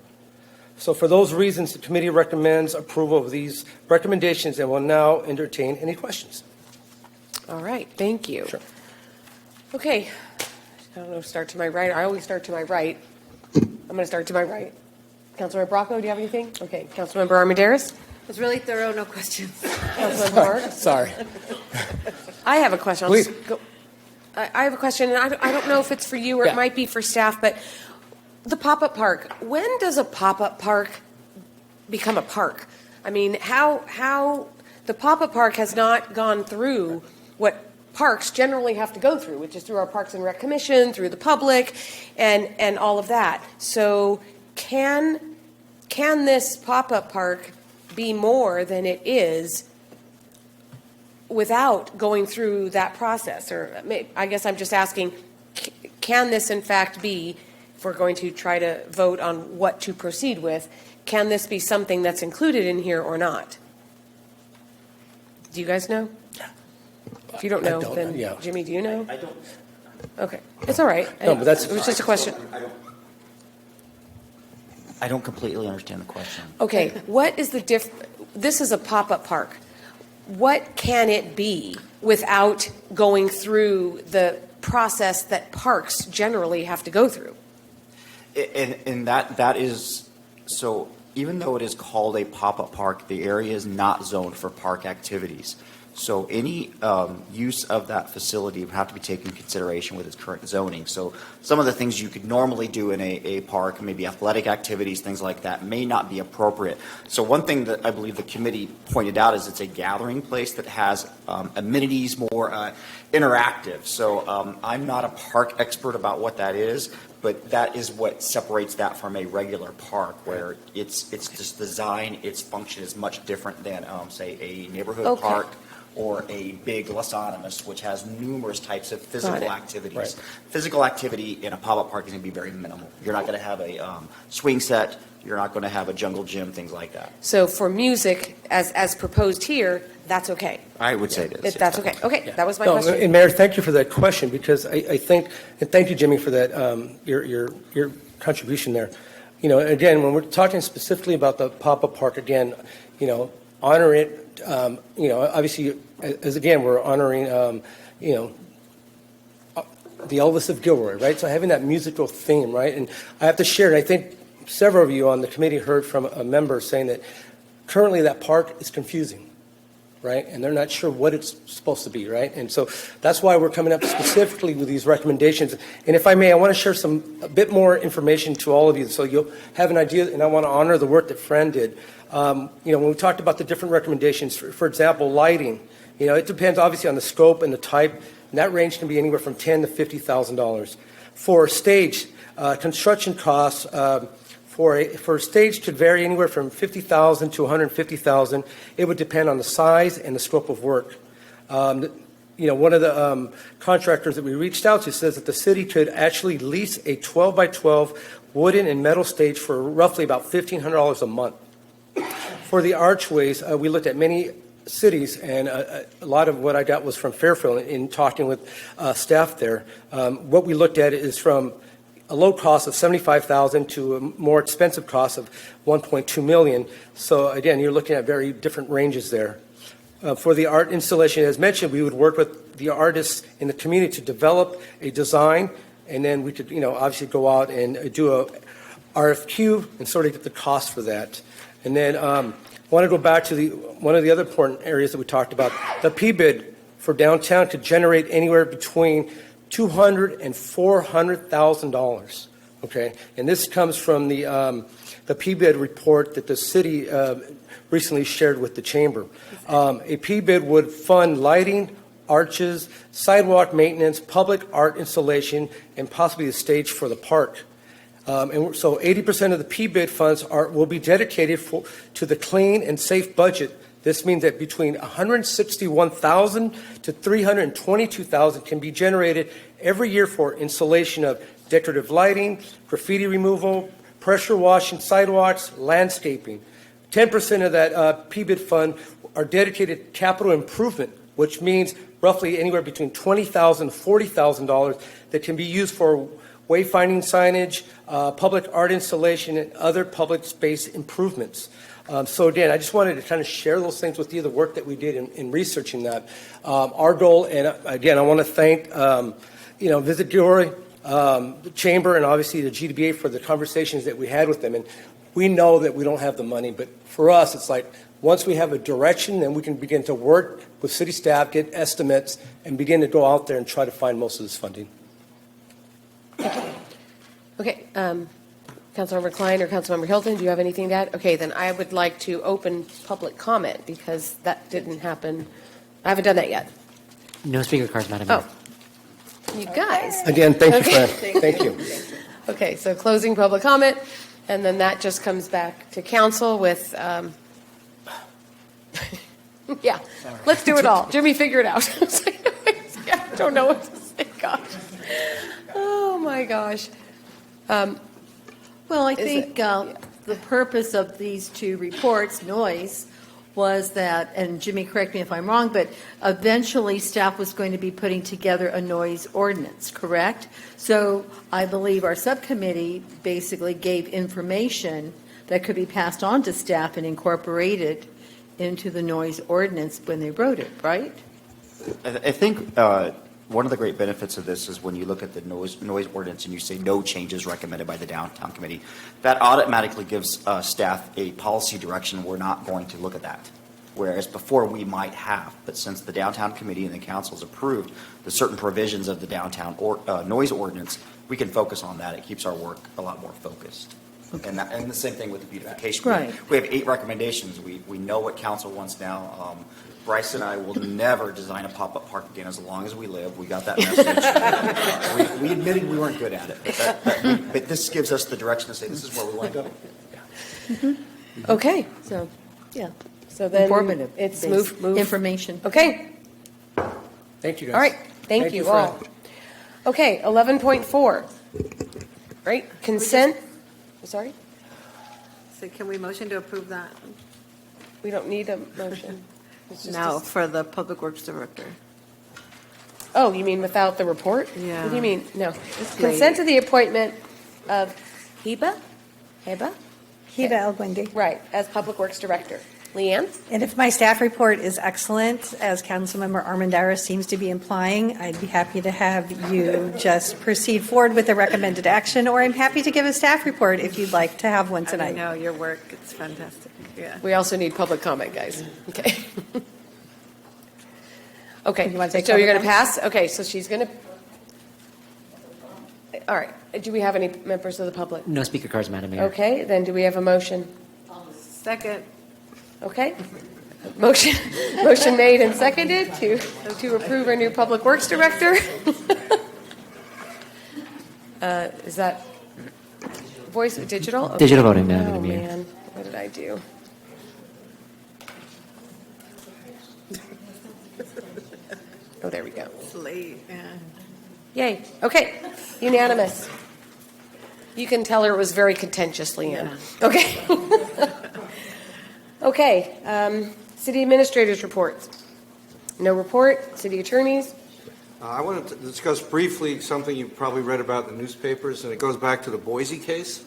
So for those reasons, the committee recommends approval of these recommendations and will now entertain any questions. All right, thank you. Sure. Okay, I don't know, start to my right. I always start to my right. I'm going to start to my right. Councilmember Bracco, do you have anything? Okay, Councilmember Armendariz? It was really thorough, no questions. Councilmember Hart? Sorry. I have a question. Please. I have a question, and I don't know if it's for you or it might be for staff, but the pop-up park, when does a pop-up park become a park? I mean, how the pop-up park has not gone through what parks generally have to go through, which is through our Parks and Rec Commission, through the public, and all of that. So can this pop-up park be more than it is without going through that process? Or I guess I'm just asking, can this in fact be, if we're going to try to vote on what to proceed with, can this be something that's included in here or not? Do you guys know? If you don't know, then yeah. Jimmy, do you know? I don't. Okay, it's all right. No, but that's- It was just a question. I don't completely understand the question. Okay, what is the this is a pop-up park. What can it be without going through the process that parks generally have to go through? And that is, so even though it is called a pop-up park, the area is not zoned for park activities. So any use of that facility would have to be taken into consideration with its current zoning. So some of the things you could normally do in a park, maybe athletic activities, things like that, may not be appropriate. So one thing that I believe the committee pointed out is it's a gathering place that has amenities, more interactive. So I'm not a park expert about what that is, but that is what separates that from a regular park, where it's just design, its function is much different than, say, a neighborhood park or a big Los Animas, which has numerous types of physical activities. Right. Physical activity in a pop-up park is going to be very minimal. You're not going to have a swing set. You're not going to have a jungle gym, things like that. So for music, as proposed here, that's okay? I would say it is. That's okay. Okay, that was my No, question. and Mayor, thank you for that question, because I think, and thank you, Jimmy, for that, your contribution there. You know, again, when we're talking specifically about the pop-up park, again, you know, honor it. You know, obviously, as again, we're honoring, you know, the Elvis of Gilroy, right? So having that musical theme, right? And I have to share, and I think several of you on the committee heard from a member saying that currently that park is confusing, right? And they're not sure what it's supposed to be, right? And so that's why we're coming up specifically with these recommendations. And if I may, I want to share a bit more information to all of you so you'll have an idea, and I want to honor the work that Fran did. You know, when we talked about the different recommendations, for example, lighting, you know, it depends obviously on the scope and the type, and that range can be anywhere from $10,000 to $50,000. For stage, construction costs, for a stage could vary anywhere from $50,000 to $150,000. It would depend on the size and the scope of work. You know, one of the contractors that we reached out to says that the city could actually lease a 12 by 12 wooden and metal stage for roughly about $1,500 a month. For the archways, we looked at many cities, and a lot of what I got was from Fairfield in talking with staff there. What we looked at is from a low cost of $75,000 to a more expensive cost of $1.2 million. So again, you're looking at very different ranges there. For the art installation, as mentioned, we would work with the artists in the community to develop a design, and then we could, you know, obviously go out and do a RFQ and sort of get the cost for that. And then I want to go back to one of the other important areas that we talked about. The P-bid for downtown could generate anywhere between $200,000 and $400,000. Okay, and this comes from the P-bid report that the city recently shared with the chamber. A P-bid would fund lighting, arches, sidewalk maintenance, public art installation, and possibly a stage for the park. And so 80% of the P-bid funds will be dedicated to the clean and safe budget. This means that between $161,000 to $322,000 can be generated every year for installation of decorative lighting, graffiti removal, pressure washing sidewalks, landscaping. 10% of that P-bid fund are dedicated to capital improvement, which means roughly anywhere between $20,000 to $40,000 that can be used for wayfinding signage, public art installation, and other public space improvements. So again, I just wanted to kind of share those things with you, the work that we did in researching that. Our goal, and again, I want to thank, you know, Visit Gilroy, the Chamber, and obviously the GDBA for the conversations that we had with them. And we know that we don't have the money, but for us, it's like once we have a direction, then we can begin to work with city staff, get estimates, and begin to go out there and try to find most of this funding. Okay, can Councilmember Klein or Councilmember Hilton, do you have anything to add? Okay, then I would like to open public comment because that didn't happen. I haven't done that yet. No speaker cards, Madam Mayor. Oh, you guys. Again, thank you, Okay. Fran. Thank you. Okay, so closing public comment, and then that just comes back to council with, yeah, let's do it all. Jimmy, figure it out. I don't know what to say, gosh. Oh, my gosh. Well, I think the purpose of these two reports, noise, was that, and Jimmy, correct me if I'm wrong, but eventually staff was going to be putting together a noise ordinance, correct? So I believe our subcommittee basically gave information that could be passed on to staff and incorporated into the noise ordinance when they wrote it, right? I think one of the great benefits of this is when you look at the noise ordinance and you say no changes recommended by the downtown committee, that automatically gives staff a policy direction. We're not going to look at that. Whereas before we might have, but since the downtown committee and the council's approved the certain provisions of the downtown noise ordinance, we can focus on that. It keeps our work a lot more focused. Okay. And the same thing with the beautification. Right. We have 8 recommendations. We know what council wants now. Bryce and I will never design a pop-up park again as long as we live. We got that message. we admitted we weren't good at it, but this gives us the direction to say this is where we want to go. Mm-hmm. Okay, So, yeah. so then Informative. it's based move. information. Okay, Thank you, guys. all right, thank you Fran. all. Okay, 11.4, right, consent, sorry, So can we motion to approve that? we don't need a motion. It's just No, a- for the Public Works Director. Oh, you mean without the report? Yeah. What do you mean? No. It's Consent late. to the appointment of Heba? Heba El-Guindi. Right, as Public Works Director. Leanne? And if my staff report is excellent, as Councilmember Armendariz seems to be implying, I'd be happy to have you just proceed forward with the recommended action, or I'm happy to give a staff report if you'd like to have one I tonight. know your work, it's fantastic. Yeah. We also need public comment, guys. Okay. Okay, You want to take so you're going to public pass? Okay, so she's going to, all right. Do we have any members of the public? No speaker cards, Madam Mayor. Okay, then do we have a motion? Second. Okay. Motion made and seconded to approve our new Public Works Director. Is that voice digital? Okay. Digital voting, Oh, Madam Mayor. man, what did I do? Oh, there we go. It's late, yeah. Yay. Okay. Unanimous. You can tell her it was very contentious, Leanne. Okay. Okay. City administrators' reports. No report. City attorneys. I wanted to discuss briefly something you probably read about in the newspapers, and it goes back to the Boise case,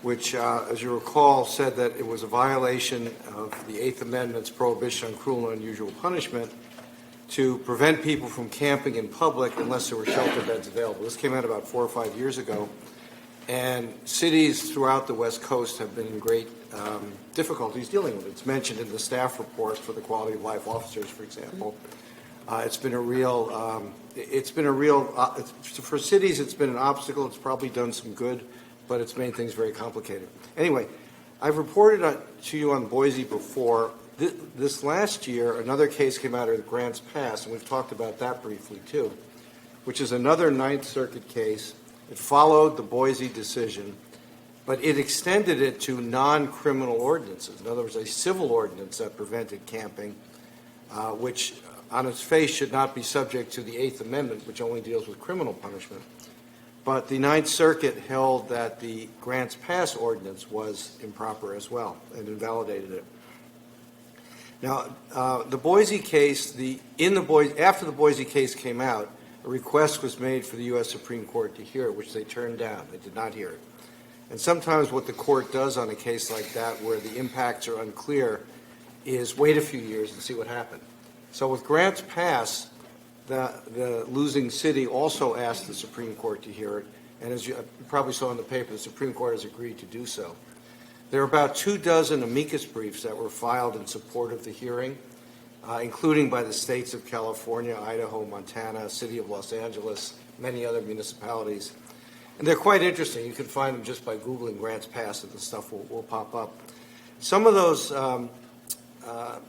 which, as you recall, said that it was a violation of the Eighth Amendment's prohibition on cruel and unusual punishment to prevent people from camping in public unless there were shelter beds available. This came out about 4 or 5 years ago, and cities throughout the West Coast have been in great difficulties dealing with it. It's mentioned in the staff report for the quality of life officers, for example. It's been a real, for cities, it's been an obstacle. It's probably done some good, but it's made things very complicated. Anyway, I've reported to you on Boise before. This last year, another case came out of Grants Pass, and we've talked about that briefly too, which is another Ninth Circuit case. It followed the Boise decision, but it extended it to non-criminal ordinances. In other words, a civil ordinance that prevented camping, which on its face should not be subject to the Eighth Amendment, which only deals with criminal punishment. But the Ninth Circuit held that the Grants Pass ordinance was improper as well and invalidated it. Now, the Boise case, after the Boise case came out, a request was made for the U.S. Supreme Court to hear it, which they turned down. They did not hear it. And sometimes what the court does on a case like that, where the impacts are unclear, is wait a few years and see what happened. So with Grants Pass, the losing city also asked the Supreme Court to hear it, and as you probably saw in the paper, the Supreme Court has agreed to do so. There are about 24 amicus briefs that were filed in support of the hearing, including by the states of California, Idaho, Montana, City of Los Angeles, many other municipalities. And they're quite interesting. You can find them just by Googling grants passed, and the stuff will pop up. Some of those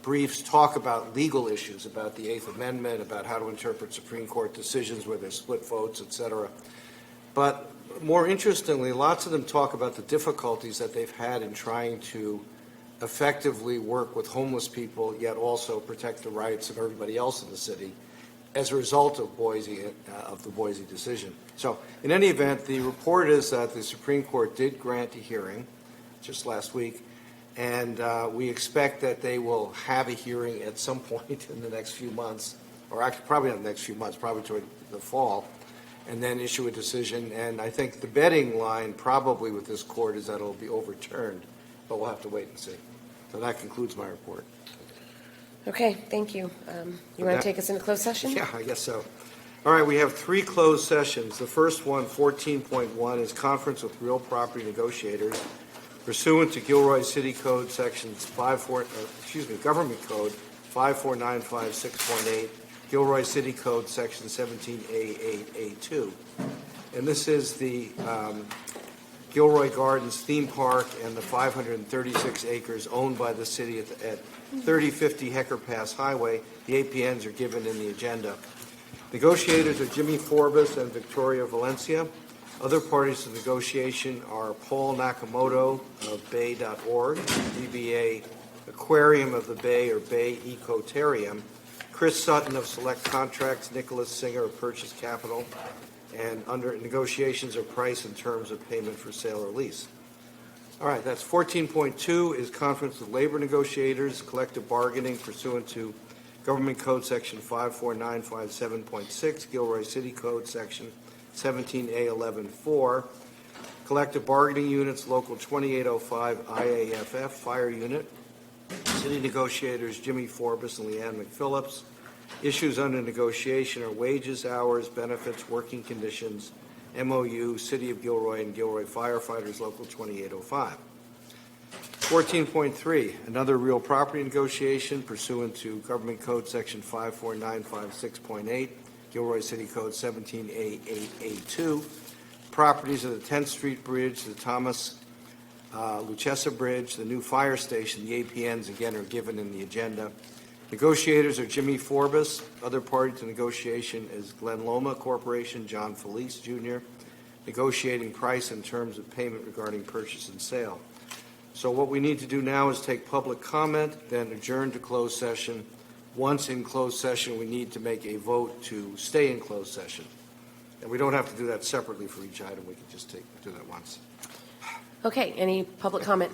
briefs talk about legal issues, about the Eighth Amendment, about how to interpret Supreme Court decisions where there's split votes, et cetera. But more interestingly, lots of them talk about the difficulties that they've had in trying to effectively work with homeless people, yet also protect the rights of everybody else in the city as a result of the Boise decision. So in any event, the report is that the Supreme Court did grant a hearing just last week, and we expect that they will have a hearing at some point in the next few months, or actually probably not the next few months, probably toward the fall, and then issue a decision. And I think the betting line probably with this court is that it'll be overturned, but we'll have to wait and see. So that concludes my report. Okay, thank you. You want to take us into closed session? Yeah, I guess so. All right, we have 3 closed sessions. The first one, 14.1, is conference with real property negotiators pursuant to Gilroy City Code sections Government Code 54956.8, Gilroy City Code section 17A8A2. And this is the Gilroy Gardens theme park and the 536 acres owned by the city at 3050 Hecker Pass Highway. The APNs are given in the agenda. Negotiators are Jimmy Forbes and Victoria Valencia. Other parties to negotiation are Paul Nakamoto of Bay.org, DBA Aquarium of the Bay or Bay Ecotarium, Chris Sutton of Select Contracts, Nicholas Singer of Purchase Capital, and under negotiations are price and terms of payment for sale or lease. All right, that's 14.2 is conference with labor negotiators, collective bargaining pursuant to Government Code section 54957.6, Gilroy City Code section 17A11.4, collective bargaining units, local 2805 IAFF fire unit, city negotiators Jimmy Forbes and Leanne McPhillips. Issues under negotiation are wages, hours, benefits, working conditions, MOU, City of Gilroy and Gilroy firefighters, local 2805. 14.3, another real property negotiation pursuant to Government Code section 54956.8, Gilroy City Code 17A8A2. Properties of the 10th Street Bridge, the Thomas Lucchesa Bridge, the new fire station. The APNs, again, are given in the agenda. Negotiators are Jimmy Forbes. Other party to negotiation is Glen Loma Corporation, John Felice, Jr., negotiating price and terms of payment regarding purchase and sale. So what we need to do now is take public comment, then adjourn to closed session. Once in closed session, we need to make a vote to stay in closed session. And we don't have to do that separately for each item. We can just do that once. Okay, any public comment?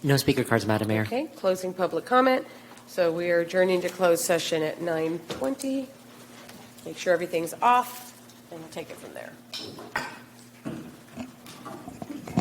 No speaker cards, Madam Mayor. Okay, closing public comment. So we are adjourning to closed session at 9:20. Make sure everything's off, and we'll take it from there.